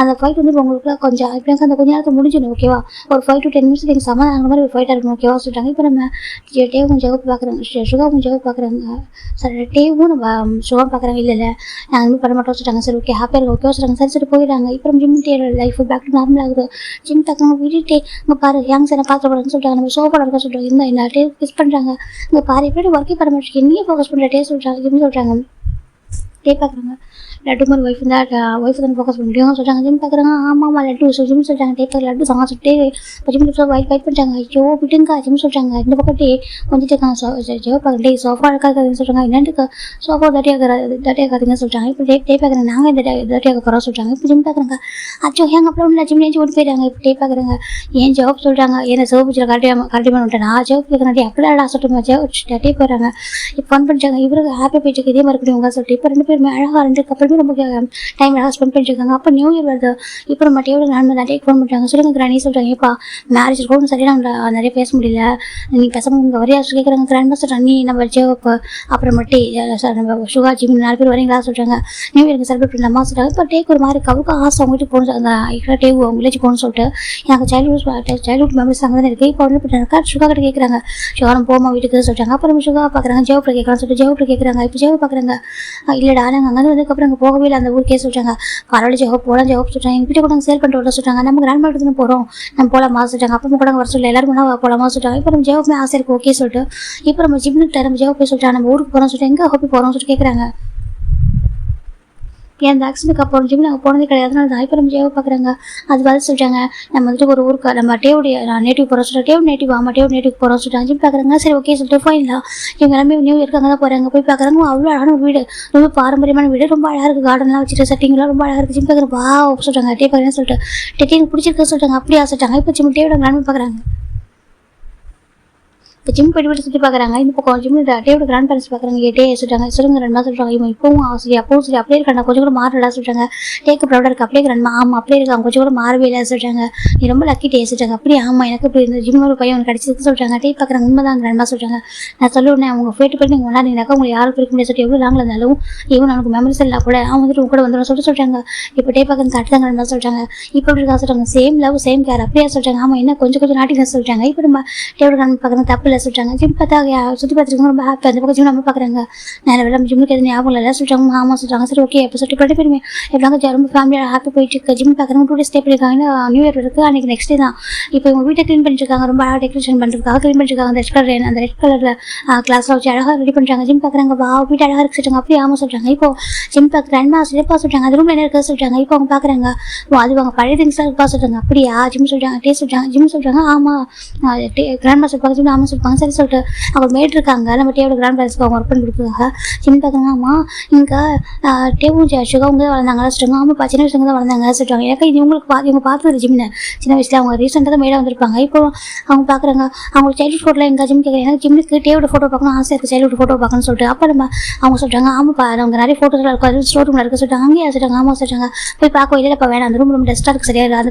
அந்த ஃபைட் வந்து உங்களுக்கு கொஞ்சம் எப்படியாவது அந்த கொஞ்ச நேரத்தை முடிஞ்சிடும் ஓகேவா. ஒரு 5 to 10 minutes நீங்கள் சமாதான மாதிரி ஒரு ஃபைட்டாக இருக்கணும் ஓகேவா சொல்லிட்டாங்க. இப்போ நம்ம டேவும் ஜெவ் பார்க்குறாங்க. சுகாவும் ஜெவ் பார்க்குறாங்க. சரி டேவும் நம்ம சுகா பார்க்குறாங்க. இல்லை நாங்கள் வந்து பண்ண மாட்டோம் சொல்லிட்டாங்க. சரி ஓகே ஹாப்பியாக இருக்கும் ஓகேவா சொல்லிட்டாங்க. சரி சரி போயிடுறாங்க. இப்போ Jim day life back to normal ஆகுது. ஜிம் பார்க்குறாங்க. விட்டுட்டே இங்கே பாரு யங் சார் பார்த்துக்கூடாதுன்னு சொல்லிட்டாங்க. நம்ம சோஃபாவில் இருக்க சொல்லிட்டாங்க. இந்த என்ன டே மிஸ் பண்ணுறாங்க. இங்கே பாரு எப்படி ஒர்க்கே பண்ண மாட்டேங்க. என்னையே ஃபோக்கஸ் பண்ணுற டே சொல்லிட்டாங்க. ஜிம் சொல்கிறாங்க. டே பார்க்குறாங்க. லட்டு மாதிரி ஒய்ஃப் தான் ஃபோக்கஸ் பண்ண முடியும் சொல்லிட்டாங்க. ஜிம் பார்க்குறாங்க. ஆமாம் லட்டு ஜிம் சொல்லிட்டாங்க. டே பார்க்க லட்டு சங்க சொல்லிட்டு ஜிம் ஃபைட் பண்ணிட்டாங்க. ஐயோ விட்டுங்க ஜிம் சொல்லிட்டாங்க. இந்த பக்கம் டே கொஞ்சம் ஜெவ பார்க்க டே சோஃபா இருக்காதுன்னு சொல்கிறாங்க. என்னென்னு சோஃபா தட்டியாக்காதுன்னு சொல்லிட்டாங்க. இப்போ டே பார்க்குறாங்க. நாங்கள் இந்த தட்டியாக போகிறோம் சொல்லிட்டாங்க. இப்போ ஜிம் பார்க்குறாங்க. அச்சோ எங்கள் அப்புறம் இல்லை ஜிம் நேஞ்சு ஓட்டு போயிட்டாங்க. இப்போ டே பார்க்குறாங்க. ஏன் ஜவாப் சொல்கிறாங்க. ஏன்னா சிவப்பு கரெக்டாக பண்ண விட்டேன். நான் ஜவாப் கேட்குறேன். டே அப்படிலாம் சொல்லிட்டு ஜவ டே போயிடறாங்க. இப்போ ஃபன் பண்ணிட்டாங்க. இவருக்கு ஹாப்பி போயிட்டு இதே மாதிரி இருக்கணும் சொல்லிட்டு இப்போ 2 பேர் பேருமே அழகாக இருந்ததுக்கு அப்புறமே ரொம்ப டைம் அழகாக ஸ்பெண்ட் பண்ணிருக்காங்க. அப்போ நியூ இயர் வருது. இப்போ நம்ம டேவோட கிராண்ட் நிறைய ஃபோன் பண்ணுறாங்க. சொல்லுங்க கிராணி சொல்கிறாங்க, ஏப்பா மேரேஜ் இருக்கணும் சரியாக நாங்கள் நிறைய பேச முடியல, நீ பேசாமல் உங்கள் வரையா கேட்குறாங்க. கிராண்ட் சொல்கிறாங்க, நீ நம்ம ஜேவப்பு அப்புறமேட்டு நம்ம சுகா ஜிம் 4 பேர் வரீங்களா சொல்கிறாங்க. நியூ இயருக்கு செலிப்ரேட் பண்ணலாமா சொல்கிறாங்க. இப்போ டேக்கு ஒரு மாதிரி அவருக்கு ஆசை அவங்க வீட்டுக்கு போகணும், அந்த டேவு அவங்க வில்லேஜ் போகணும்னு சொல்லிட்டு எனக்கு சைல்ட்ஹுட் மெமரிஸ் அங்கே தான் இருக்குது. இப்போ வந்து பண்ணுறாங்க சுகா கிட்ட கேட்குறாங்க, சுகாரம் போமா வீட்டுக்கு சொல்கிறாங்க. அப்புறம் சுகா பார்க்குறாங்க, ஜேவப்பில் கேட்கலாம்னு சொல்லிட்டு ஜேவப்பில் கேட்குறாங்க. இப்போ ஜேவ பார்க்குறாங்க, இல்லைடா நாங்கள் அங்கே வந்ததுக்கப்புறம் அங்கே போகவே இல்லை அந்த ஊருக்கே சொல்கிறாங்க. பரவாயில்ல ஜேவப் போகலாம் ஜேவப் சொல்கிறாங்க. எங்கள் வீட்டை கூட நாங்கள் சேல் பண்ணிட்டு வர சொல்கிறாங்க. நம்ம கிராண்ட் மார்க்கெட் போகிறோம், நம்ம போகலாமா சொல்கிறாங்க. அப்போ கூட வர சொல்ல எல்லாரும் போகலாமா சொல்கிறாங்க. இப்போ நம்ம ஜேவப்புமே ஆசை இருக்குது ஓகே சொல்லிட்டு இப்போ நம்ம ஜிம்னுக்கிட்ட நம்ம ஜேவப் போய் சொல்கிறாங்க, நம்ம ஊருக்கு போகிறோம் சொல்லிட்டு எங்கே ஹோப்பி போகிறோம்னு சொல்லிட்டு கேட்குறாங்க. அந்த ஆக்சிடென்ட்க்கு அப்புறம் ஜிம் நாங்கள் போனதே கிடையாது, அதனால தான் இப்போ நம்ம ஜேவை பார்க்குறாங்க. அது வந்து சொல்லிட்டாங்க, நம்ம வந்துட்டு ஒரு ஊருக்கு நம்ம டேவுடைய நேட்டிவ் போகிறோம் சொல்லிட்டு டேவ் நேட்டிவ் ஆமாம் டேவ் நேட்டிவ் போகிறோம் சொல்லிட்டாங்க. ஜிம் பார்க்குறாங்க. சரி ஓகே சொல்லிட்டு ஃபைனலாக இவங்க எல்லாமே நியூ இயர்க்கு அங்கே தான் போகிறாங்க. போய் பார்க்குறாங்க, அவ்வளோ அழகான ஒரு வீடு, ரொம்ப பாரம்பரியமான வீடு, ரொம்ப அழகாக இருக்குது, கார்டன்லாம் வச்சுட்டு செட்டிங்லாம் ரொம்ப அழகாக இருக்குது. ஜிம் பார்க்குறேன் வா சொல்லிட்டாங்க. டே பார்க்குறேன்னு சொல்லிட்டு டெட்டிங் பிடிச்சிருக்கு சொல்லிட்டாங்க. அப்படியே சொல்லிட்டாங்க. இப்போ ஜிம் டேவோட கிராண்ட் பார்க்குறாங்க. இப்போ ஜிம் போய்ட்டு சுற்றி பார்க்குறாங்க. இந்த பக்கம் ஜிம் டேவோட கிராண்ட் பேரண்ட்ஸ் பார்க்குறாங்க. டே சொல்லிட்டாங்க, சொல்லுங்க ரெண்டா சொல்கிறாங்க. இவன் இப்பவும் சரி அப்பவும் சரி அப்படியே இருக்காங்க, கொஞ்சம் கூட மாறலடா சொல்லிட்டாங்க. டேக்கு ப்ரௌடாக இருக்குது, அப்படியே ரெண்டு ஆமாம் அப்படியே இருக்காங்க, கொஞ்சம் கூட மாறவே இல்லை சொல்லிட்டாங்க. நீ ரொம்ப லக்கி டே சொல்லிட்டாங்க. அப்படியே ஆமாம் எனக்கு இப்படி இந்த ஜிம் ஒரு பையன் கிடச்சிருக்கு சொல்லிட்டாங்க. டே பார்க்குறாங்க, உண்மைதான் கிராண்ட்மா சொல்லிட்டாங்க. நான் சொல்லுவேன் அவங்க போயிட்டு போய் நீங்கள் கொண்டாடினாக்கா உங்களுக்கு யாரும் பிடிக்க முடியாது சொல்லிட்டு எவ்வளோ லாங்கில் இருந்தாலும் இவன் நமக்கு மெமரிஸ் இல்லை கூட அவன் வந்துட்டு உங்க கூட வந்துடும் சொல்லிட்டாங்க. இப்போ டே பார்க்குறது கரெக்ட் தான் கிராண்ட்மா சொல்லிட்டாங்க. இப்போ எப்படி இருக்கா சொல்லிட்டாங்க. சேம் லவ் சேம் கேர் அப்படியே சொல்லிட்டாங்க. ஆமாம் என்ன கொஞ்சம் நாட்டினஸ் சொல்லிட்டாங்க. இப்போ நம்ம டேவோட கிராண்ட் பார்க்குறது தப்பு இல்லை சொல்லிட்டாங்க. ஜிம் பார்த்தா சுற்றி பார்த்துருக்காங்க, ரொம்ப ஹாப்பி. அந்த பக்கம் ஜிம் நம்ம பார்க்குறாங்க. நிறைய வேலை ஜிம்முக்கு எதுவும் ஞாபகம் இல்லை சொல்லிட்டாங்க. ஆமாம் சொல்லிட்டாங்க. சரி ஓகே இப்போ சொல்லிட்டு போய்ட்டு போயிருமே எப்படிங்க ரொம்ப ஃபேமிலியாக ஹாப்பி போயிட்டு இருக்கு. ஜிம் பார்க்குறாங்க. 2 டேஸ் ஸ்டே பண்ணியிருக்காங்க. நியூ இயர் இருக்குது, அன்றைக்கி நெக்ஸ்ட் டே தான். இப்போ இவங்க வீட்டை க்ளீன் பண்ணிருக்காங்க, ரொம்ப அழகாக டெக்கரேஷன் பண்ணுறதுக்காக க்ளீன் பண்ணிருக்காங்க. அந்த ரெட் கலரில் கிளாஸில் வச்சு அழகாக ரெடி பண்ணுறாங்க. ஜிம் பார்க்குறாங்க, வா வீட்டு அழகாக இருக்கு சொல்லிட்டாங்க. அப்படியே ஆமாம் சொல்கிறாங்க. இப்போ ஜிம் பார்க்குறாங்க சிறப்பா சொல்கிறாங்க. அது ரூமில் என்ன இருக்குது சொல்லிட்டாங்க. இப்போ அவங்க பார்க்குறாங்க, அது அவங்க பழைய திங்ஸ்லாம் இருப்பா சொல்கிறாங்க. அப்படியா ஜிம் சொல்கிறாங்க. டே சொல்கிறாங்க. ஜிம் சொல்கிறாங்க ஆமாம் கிராண்ட் மாஸ்டர் பார்க்க ஜிம் ஆமாம் சொல்லிப்பாங்க. சரி சொல்லிட்டு அவங்க மேட் இருக்காங்க, நம்ம டேவோட கிராண்ட் பேரண்ட்ஸ்க்கு அவங்க ஒர்க் பண்ணி கொடுக்குறாங்க. ஜிம் பார்க்குறாங்க. ஆமாம் இங்கே டேவும் சுகா அவங்க தான் வளர்ந்தாங்களா சொல்கிறாங்க. ஆமாப்பா சின்ன வயசுல தான் வளர்ந்தாங்க சொல்கிறாங்க. எனக்கு இவங்க பார்த்தது ஜிம்னு சின்ன வயசில் அவங்க ரீசெண்டாக தான் மேடாக வந்திருப்பாங்க. இப்போ அவங்க பார்க்குறாங்க அவங்க சைல்டு ஃபோட்டோவில் எங்கள் ஜிம் கேட்குறேன். எனக்கு ஜிம்முக்கு டேவோட ஃபோட்டோ பார்க்கணும் ஆசை இருக்குது, சைல்டு ஃபோட்டோ பார்க்கணும்னு சொல்லிட்டு. அப்போ நம்ம அவங்க சொல்கிறாங்க ஆமாப்பா அவங்க நிறைய ஃபோட்டோஸ்லாம் இருக்கும், அது ஸ்டோர் ரூமில் இருக்குது சொல்லிட்டாங்க. அங்கேயே சொல்கிறாங்க. ஆமாம் சொல்கிறாங்க. போய் பார்க்க இல்லைப்பா வேணாம், அந்த ரூம் ரொம்ப டஸ்ட்டாக இருக்குது சரியா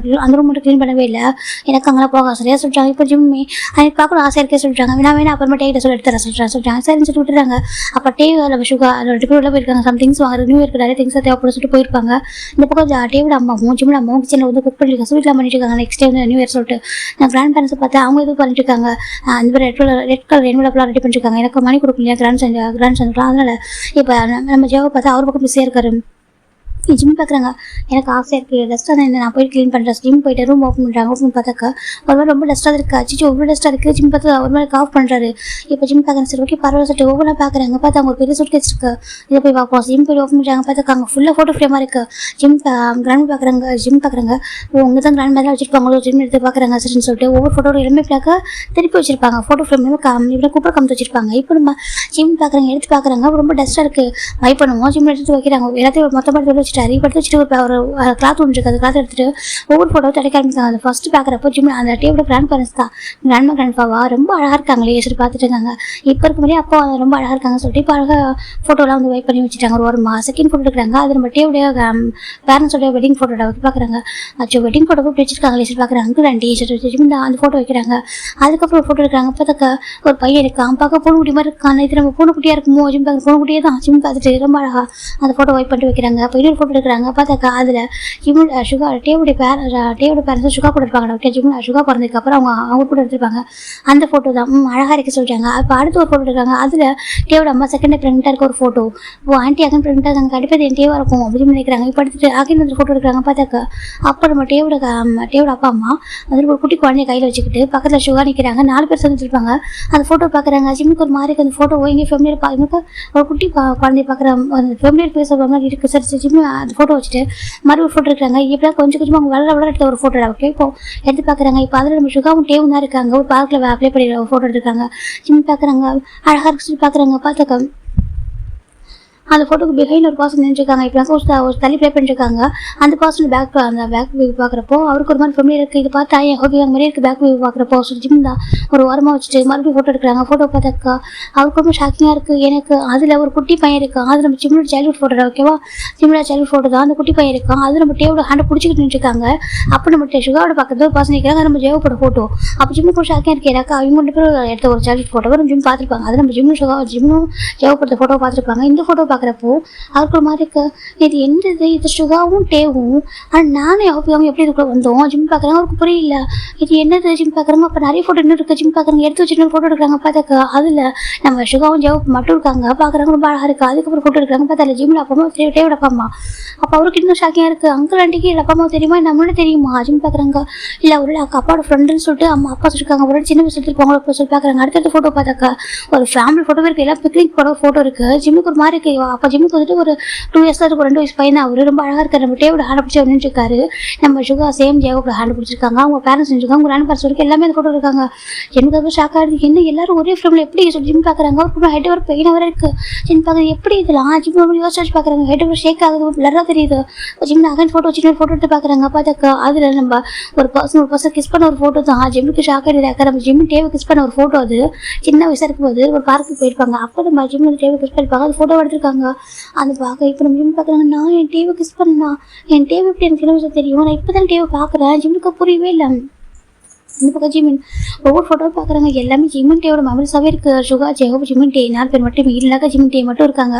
அந்த ரூம் மட்டும் க்ளீன் பண்ணவே இல்லை, எனக்கு அங்கெல்லாம் போக சரியாக சொல்லிட்டாங்க. இப்போ ஜிம்மி எனக்கு பார்க்கணும் ஆசை இருக்கே சொல்லிட்டாங்க. வேணா அப்புறமா டேக்கிட்ட சொல்லி எடுத்துறேன் சொல்லிட்டாங்க. சரின்னு சொல்லிட்டு விட்டுறாங்க. அப்போ டே நம்ம சுகா 2 பேர் உள்ள போயிருக்காங்க. சம் திங்ஸ் வாங்குறது நியூ இயர்க்கு நிறைய திங்ஸாக தேவைப்படும் சொல்லிட்டு போயிருப்பாங்க. இந்த பக்கம் டேவோட அம்மாவும் ஜிம்மோட அம்மாவும் கிச்சனில் வந்து குக் பண்ணிருக்காங்க, ஸ்வீட்லாம் பண்ணிட்டு இருக்காங்க. நெக்ஸ்ட் டே வந்து நியூ இயர் சொல்லிட்டு நான் கிராண்ட் பேரண்ட்ஸை பார்த்தா அவங்க இது பண்ணிட்டு இருக்காங்க. அந்த ரெட் கலர் என்வலப்லாம் ரெடி பண்ணிருக்காங்க. எனக்கு மணி கொடுக்கலையா கிராண்ட் சன்லாம். அதனால இப்போ நம்ம ஜேவை பார்த்தா அவர் பக்கம் பிஸியாக இருக்காரு. ஜிம் பார்க்குறாங்க. எனக்கு ஆசையாக இருக்குது டஸ்ட்டாக தான் நான் போய் க்ளீன் பண்ணுறேன். ஜிம் போய்ட்டு ரூம் ஓப்பன் பண்ணுறாங்க. ஓப்பன் பார்த்தாக்கா ஒரு மாதிரி ரொம்ப டஸ்ட்டாக இருக்குது. அச்சிச்சு ஒவ்வொரு டஸ்ட்டாக இருக்குது. ஜிம் பார்த்து ஒரு மாதிரி காஃப் பண்ணுறாரு. இப்போ ஜிம் பார்க்குறேன். சரி ஓகே பரவாயில்ல சொல்லிட்டு ஒவ்வொன்றா பார்க்குறாங்க. பார்த்தா அவங்க ஒரு பெரிய சூட் கேஸ் இருக்குது. இதை போய் பார்ப்போம். ஜிம் போய் ஓப்பன் பண்ணுறாங்க. பார்த்தாக்கா அங்கே ஃபுல்லாக ஃபோட்டோ ஃப்ரேமாக இருக்குது. ஜிம் கிராண்ட் பார்க்குறாங்க. ஜிம் பார்க்குறாங்க. உங்க தான் கிராண்ட் மேலாம் வச்சிருப்பாங்களோ ஜிம் எடுத்து பார்க்குறாங்க. சரின்னு சொல்லிட்டு ஒவ்வொரு ஃபோட்டோட எல்லாமே பிளாக்க திருப்பி வச்சிருப்பாங்க. ஃபோட்டோ ஃப்ரேம் இப்படி குப்பை கம்பி வச்சிருப்பாங்க. இப்போ நம்ம ஜிம் பார்க்குறாங்க, எடுத்து பார்க்குறாங்க. ரொம்ப டஸ்ட்டாக இருக்குது. வை பண்ணுவோம். ஜிம் எடுத்து வைக்கிறாங்க. எல்லாத்தையும் மொத்தமாக எடுத்து வச்சுட்டாரு. இப்போ எடுத்து வச்சுட்டு ஒரு கிளாத் ஒன்று இருக்குது. அந்த கிளாத் எடுத்துட்டு ஒவ்வொரு ஃபோட்டோ தடைக்க ஆரம்பிச்சாங்க. அந்த ஃபர்ஸ்ட் பார்க்குறப்போ ஜிம் அந்த டேவோட கிராண்ட் பேரண்ட்ஸ் தான். கிராண்ட்மாவா ரொம்ப அழகாக இருக்காங்களே சரி பார்த்துட்டு இருக்காங்க. இப்போ இருக்க மாதிரியே அப்போ ரொம்ப அழகாக இருக்காங்க சொல்லிட்டு இப்போ அழகாக ஃபோட்டோலாம் வந்து வைப் பண்ணி வச்சுட்டாங்க. ஒரு செகண்ட் ஃபோட்டோ எடுக்கிறாங்க. அது நம்ம டேவோடைய பேரண்ட்ஸோட வெட்டிங் ஃபோட்டோட வைக்க பார்க்குறாங்க. அச்சோ வெட்டிங் ஃபோட்டோ போய் வச்சிருக்காங்களே சரி பார்க்குறாங்க. அங்கு ரெண்டு ஜிம் அந்த ஃபோட்டோ வைக்கிறாங்க. அதுக்கப்புறம் ஃபோட்டோ எடுக்கிறாங்க. பார்த்தாக்க ஒரு பையன் இருக்கான், பார்க்க பூனைக்குட்டி மாதிரி இருக்கான். இது நம்ம பூனைக்குட்டியாக இருக்குமோ ஜிம் பார்க்க பூனைக்குட்டியே தான். ஜிம் பார்த்துட்டு ரொம்ப அழகாக அந்த ஃபோட்டோ வைப் பண்ணிட்டு வைக்கிறாங்க. அப்போ இன்னொரு ஃபோட்டோ எடுக்கிறாங்க. பார்த்தாக்கா அதில் ஜிம் சுகா டேவோட பேரண்ட்ஸ் சுகா கூட இருப்பாங்க. டாக்டர் ஜிம் சுகா பிறந்ததுக்கப்புறம் அவங்க கூட எடுத்துருப்பாங்க. அந்த ஃபோட்டோ தான் அழகாக இருக்க சொல்லிட்டாங்க. அப்போ அடுத்து ஒரு ஃபோட்டோ எடுக்காங்க. அதில் டேவோட அம்மா செகண்ட் ப்ரெக்னெண்ட்டாக இருக்க ஒரு ஃபோட்டோ. ஆண்டி அகன் ப்ரெக்னெண்ட்டாக இருக்காங்க, கண்டிப்பாக என் டேவாக இருக்கும் அப்படின்னு நினைக்கிறாங்க. இப்போ எடுத்துட்டு அகைன் வந்து ஃபோட்டோ எடுக்கிறாங்க. பார்த்தாக்கா அப்போ நம்ம டேவோட அப்பா அம்மா அதில் ஒரு குட்டி குழந்தைய கையில் வச்சுக்கிட்டு பக்கத்தில் சுகா நிற்கிறாங்க. 4 பேர் சேர்ந்துருப்பாங்க. அந்த ஃபோட்டோ பார்க்குறாங்க. ஜிம்முக்கு ஒரு மாதிரி அந்த ஃபோட்டோ எங்கே ஃபேமிலியர் இவனுக்கு ஒரு குட்டி குழந்தைய பார்க்குற அந்த ஃபேமிலியர் பேசுகிற மாதிரி இருக்குது. சரி ஜிம்மு அந்த ஃபோட்டோ வச்சுட்டு மறுபடியும் ஃபோட்டோ எடுக்கிறாங்க. இப்படிலாம் கொஞ்சம் கொஞ்சமாக அவங்க வளர எடுத்த ஒரு ஃபோட்டோ ஓகே இப்போ எடுத்து பார்க்குறாங்க. இப்போ அதில் நம்ம சுகாவும் டேவும் தான் இருக்காங்க. ஒரு பார்க்கில் அப்ளை பண்ணி ஒரு ஃபோட்டோ எடுத்துருக்காங்க. ஜிம் பார்க்குறாங்க. அழகாக இருக்கு சொல்லி பார்க்குறாங்க. பார்த்தாக்க அந்த ஃபோட்டோக்கு பிஹைண்ட் ஒரு பர்சன் நின்றுருக்காங்க. இப்போ ஒரு தள்ளி ப்ளே பண்ணிருக்காங்க. அந்த பர்சன் அந்த பேக் வியூ பார்க்குறப்போ அவருக்கு ஒரு மாதிரி ஃபேமிலியாக இருக்குது. இது பார்த்தா என் ஹோபி அந்த மாதிரி இருக்குது. பேக் வியூ பார்க்குறப்போ ஜிம் தான் ஒரு ஓரமாக வச்சுட்டு மறுபடியும் ஃபோட்டோ எடுக்கிறாங்க. ஃபோட்டோ பார்த்தாக்கா அவருக்கு ரொம்ப ஷாக்கிங்காக இருக்குது. எனக்கு அதில் ஒரு குட்டி பையன் இருக்கான். அது நம்ம ஜிம்மோட சைல்ட்ஹுட் ஃபோட்டோ ஓகேவா, ஜிம்மோட சைல்ட்ஹுட் ஃபோட்டோ தான். அந்த குட்டி பையன் இருக்கான். அது நம்ம டேவோட ஹேண்டை பிடிச்சிக்கிட்டு நின்றுருக்காங்க. அப்போ நம்ம சுகாவோட பக்கத்தில் ஒரு பர்சன் நிற்கிறாங்க. நம்ம ஜேவோட ஃபோட்டோ. அப்போ ஜிம்முக்கு ஷாக்கிங்காக இருக்குது. எனக்கு அவங்க 2 பேரும் எடுத்த ஒரு சைல்ட்ஹுட் ஃபோட்டோ நம்ம ஜிம் பார்த்துருப்பாங்க. அது நம்ம ஜிம்மும் ஜேவோட ஃபோட்டோ பார்த்துருப்பாங்க. இந்த ஃபோட்டோ பார்க்குறப்போ அவருக்கு ஒரு மாதிரி இருக்கு. இது என்னது, இது சுகாவும் டேவும், ஆனால் நானே அவங்க எப்படி இதுக்குள்ள வந்தோம். ஜிம் பார்க்குறாங்க, அவருக்கு புரியல இது என்னது. ஜிம் பார்க்குறாங்க. அப்போ நிறைய ஃபோட்டோ இன்னும் இருக்குது. ஜிம் பார்க்குறாங்க, எடுத்து வச்சு இன்னொரு ஃபோட்டோ எடுக்கிறாங்க. பார்த்தாக்கா அதில் நம்ம சுகாவும் ஜெவ் மட்டும் இருக்காங்க. பார்க்குறாங்க, ரொம்ப அழகாக இருக்குது. அதுக்கப்புறம் ஃபோட்டோ எடுக்கிறாங்க. பார்த்தா ஜிம்மில் அப்பா அம்மா டேவோட அப்பா அம்மா. அப்போ அவருக்கு இன்னும் ஷாக்கிங்காக இருக்குது. அங்கிள் ஆண்டிக்கு அப்பா அம்மா தெரியுமா, நம்மளும் தெரியுமா. ஜிம் பார்க்குறாங்க, இல்லை ஒரு அப்பாவோட ஃப்ரெண்டுன்னு சொல்லிட்டு அம்மா அப்பா சொல்லியிருக்காங்க. ஒரு சின்ன வயசு எடுத்துருப்பாங்க அப்போ சொல்லி பார்க்குறாங்க. அடுத்தடுத்த ஃபோட்டோ பார்த்தாக்கா ஒரு ஃபேமிலி ஃபோட்டோ இருக்குது. எல்லாம் பிக்னிக் போட ஃபோட்டோ இருக்குது. ஜிம்முக்கு ஒரு மாதிரி இருக்குது. அப்போ ஜிம்முக்கு வந்துட்டு ஒரு 2 இயர்ஸ் இருக்கும். 2 வயசு பையன். அவர் ரொம்ப அழகாக இருக்காரு. நம்ம டேவோட ஹேண்ட் பிடிச்சி அவர் நின்றுருக்காரு. நம்ம சுகா சேம் ஜேவோட ஹேண்ட் பிடிச்சிருக்காங்க. அவங்க பேரண்ட்ஸ் நின்றுருக்காங்க. அவங்க கிராண்ட் பேரண்ட்ஸ் வரைக்கும் எல்லாமே அந்த ஃபோட்டோ இருக்காங்க. எனக்கு ரொம்ப ஷாக்காக இருக்குது. என்ன எல்லாரும் ஒரே ஃப்ரேமில் எப்படி சொல்லி ஜிம் பார்க்குறாங்க. ஒரு ஹெட் ஒரு பெயின் வர இருக்குது. ஜிம் பார்க்குறது எப்படி இதெல்லாம் ஜிம் யோசிச்சு பார்க்குறாங்க. ஹெட் ஒரு ஷேக் ஆகுது, பிளராக தெரியுது. ஜிம் அகன் ஃபோட்டோ சின்ன ஃபோட்டோ எடுத்து பார்க்குறாங்க. பார்த்தாக்கா அதில் நம்ம ஒரு பர்சன் கிஸ் பண்ண ஒரு ஃபோட்டோ தான். ஜிம்முக்கு ஷாக் ஆகிடுறாங்க. நம்ம ஜிம் டேவை கிஸ் பண்ண ஒரு ஃபோட்டோ. அது சின்ன வயசாக இருக்கும்போது ஒரு பார்க்குக்கு போயிருப்பாங்க. அப்போ நம்ம ஜிம் டேவை கிஸ் பண்ணிருப்பாங்க. அது ஃபோட்டோ எடுத்திருக்காங்க. அந்த பார்க்க இப்போ நம்ம ஜிம் பார்க்குறாங்க. நான் என் டேவை கிஸ் பண்ணா, என் டேவை எப்படி எனக்கு சின்ன வயசாக தெரியும். நான் இப்போ தான் டேவை பார்க்குறேன். ஜிம்முக்கு புரியவே இல்லை. இந்த பக்கம் ஜிமின் ஒவ்வொரு ஃபோட்டோ பார்க்குறாங்க. எல்லாமே ஜிமின் டேவோட மெமரிஸாகவே இருக்குது. சுகா ஜெகோ ஜிமின் டே 4 பேர் மட்டும் இல்லைனாக்கா ஜிமின் டே மட்டும் இருக்காங்க.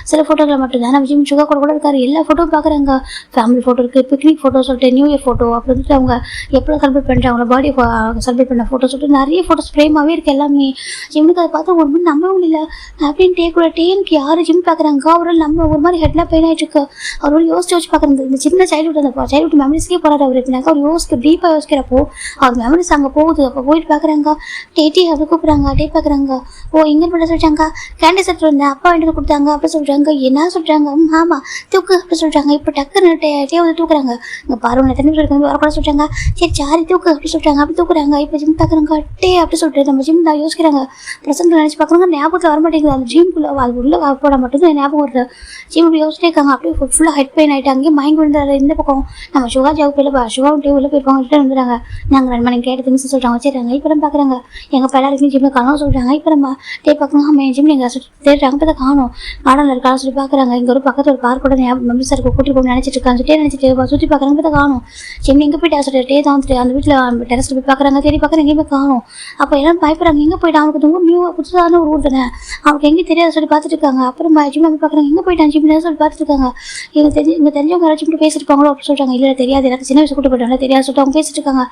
சில ஃபோட்டோக்கள் மட்டும் தான் நம்ம ஜிம் சுகா கூட இருக்காரு. எல்லா ஃபோட்டோவும் பார்க்குறாங்க. ஃபேமிலி ஃபோட்டோ இருக்குது, பிக்னிக் ஃபோட்டோ சொல்லிட்டு, நியூ இயர் ஃபோட்டோ, அப்படி வந்துட்டு அவங்க எப்போ செலிப்ரேட் பண்ணுறாங்க, அவங்களோட பர்த்டே செலிப்ரேட் பண்ண ஃபோட்டோ சொல்லிட்டு நிறைய ஃபோட்டோஸ் ஃப்ரேமாகவே இருக்குது எல்லாமே. ஜிம்முக்கு அதை பார்த்தா ஒரு மாதிரி நம்பவே முடியல. அப்படின்னு டேக்கு யார் ஜிம் பார்க்குறாங்க. அவரால் நம்ம ஒரு மாதிரி ஹெட்லாம் பெயின் ஆகிட்டு இருக்கு. அவர் யோசிச்சு பார்க்குறது. இந்த சின்ன சைல்ட்ஹுட் மெமரிஸ்க்கே போகிறாரு அவர். எப்படின்னாக்கா அவர் டீப்பாக யோசிக்கிறப்போ அவர் மெமரிஸ் அங்கே போகுது. அப்போ போயிட்டு பார்க்குறாங்க. டேட்டி அப்படி கூப்பிட்றாங்க. டே பார்க்குறாங்க. ஓ இங்கே பண்ண சொல்லிட்டாங்க. கேண்டி செட் வந்தேன், அப்பா வாங்கிட்டு கொடுத்தாங்க அப்படி சொல்கிறாங்க. என்ன சொல்கிறாங்க. ஆமாம் தூக்கு அப்படி சொல்கிறாங்க. இப்போ டக்குன்னு டே வந்து தூக்குறாங்க. இங்கே பாருங்க தண்ணி வரக்கூட சொல்கிறாங்க. சரி சாரி தூக்கு அப்படி சொல்கிறாங்க. அப்படி தூக்குறாங்க. இப்போ ஜிம் பார்க்குறாங்க. டே அப்படி சொல்லிட்டு நம்ம ஜிம் தான் யோசிக்கிறாங்க. ப்ரெசென்ட் நினச்சி பார்க்குறாங்க. ஞாபகத்தில் வர மாட்டேங்குது. அந்த ஜிம்குள்ளே அது உள்ளே போட மட்டும்தான் ஞாபகம் வருது. ஜிம் இப்படி யோசிச்சிட்டே இருக்காங்க. அப்படியே ஃபுல்லாக ஹெட் பெயின் ஆகிட்டு அங்கேயே மயங்கி விழுந்தாரு. இந்த பக்கம் நம்ம சுகா ஜாவுக்கு சுகாவும் டே உள்ளே போயிருப்பாங்க. ரிட்டர்ன் வந்துடுறாங்க. நாங்கள் 2 மணி கேட்டு திங்ஸ் சொல்கிறாங்க வச்சுருக்காங்க. இப்போ நம்ம பார்க்குறாங்க. எங்கள் எல்லாருக்கும் ஜிம்மில் காணும் சொல்கிறாங்க. இப்போ நம்ம டே பார்க்கணும். ஆமாம் என் ஜிம் நீங்கள் தேடுறாங்க. இப்போ தான் காணும் கார்டனில் இருக்கான்னு சொல்லி பார்க்குறாங்க. இங்கே ஒரு பக்கத்தில் ஒரு பார்க் கூட மெம்பர்ஸ் இருக்க கூட்டி போய் நினச்சிட்டு இருக்காங்க. டே நினச்சிட்டு சுற்றி பார்க்குறாங்க. இப்போ தான் காணும். ஜிம் எங்கே போயிட்டு சொல்லிட்டு டே தான் வந்துட்டு அந்த வீட்டில் டெரஸில் போய் பார்க்குறாங்க. தேடி பார்க்குறாங்க. எங்கேயுமே காணும். அப்போ எல்லாம் பயப்படுறாங்க. எங்கே போயிட்டு அவனுக்கு ரொம்ப நியூ புதுசான ஒரு ஊர் தானே, அவனுக்கு எங்கேயும் தெரியாத சொல்லி பார்த்துட்டு இருக்காங்க. அப்புறம் ஜிம் நம்ம பார்க்குறாங்க. எங்கே போயிட்டான் ஜிம் சொல்லி பார்த்துட்டு இருக்காங்க. இங்கே தெரிஞ்சவங்க யாராச்சும் ஜிம் பேசியிருப்பாங்களோ அப்படின்னு சொல்கிறாங்க. இல்லை தெரியாது, எனக்கு சின்ன வயசு கூட்டு போயிட்டாங்க தெரியாது சொல்லிட்டு அவங்க பேசிட்டு இருக்காங்க.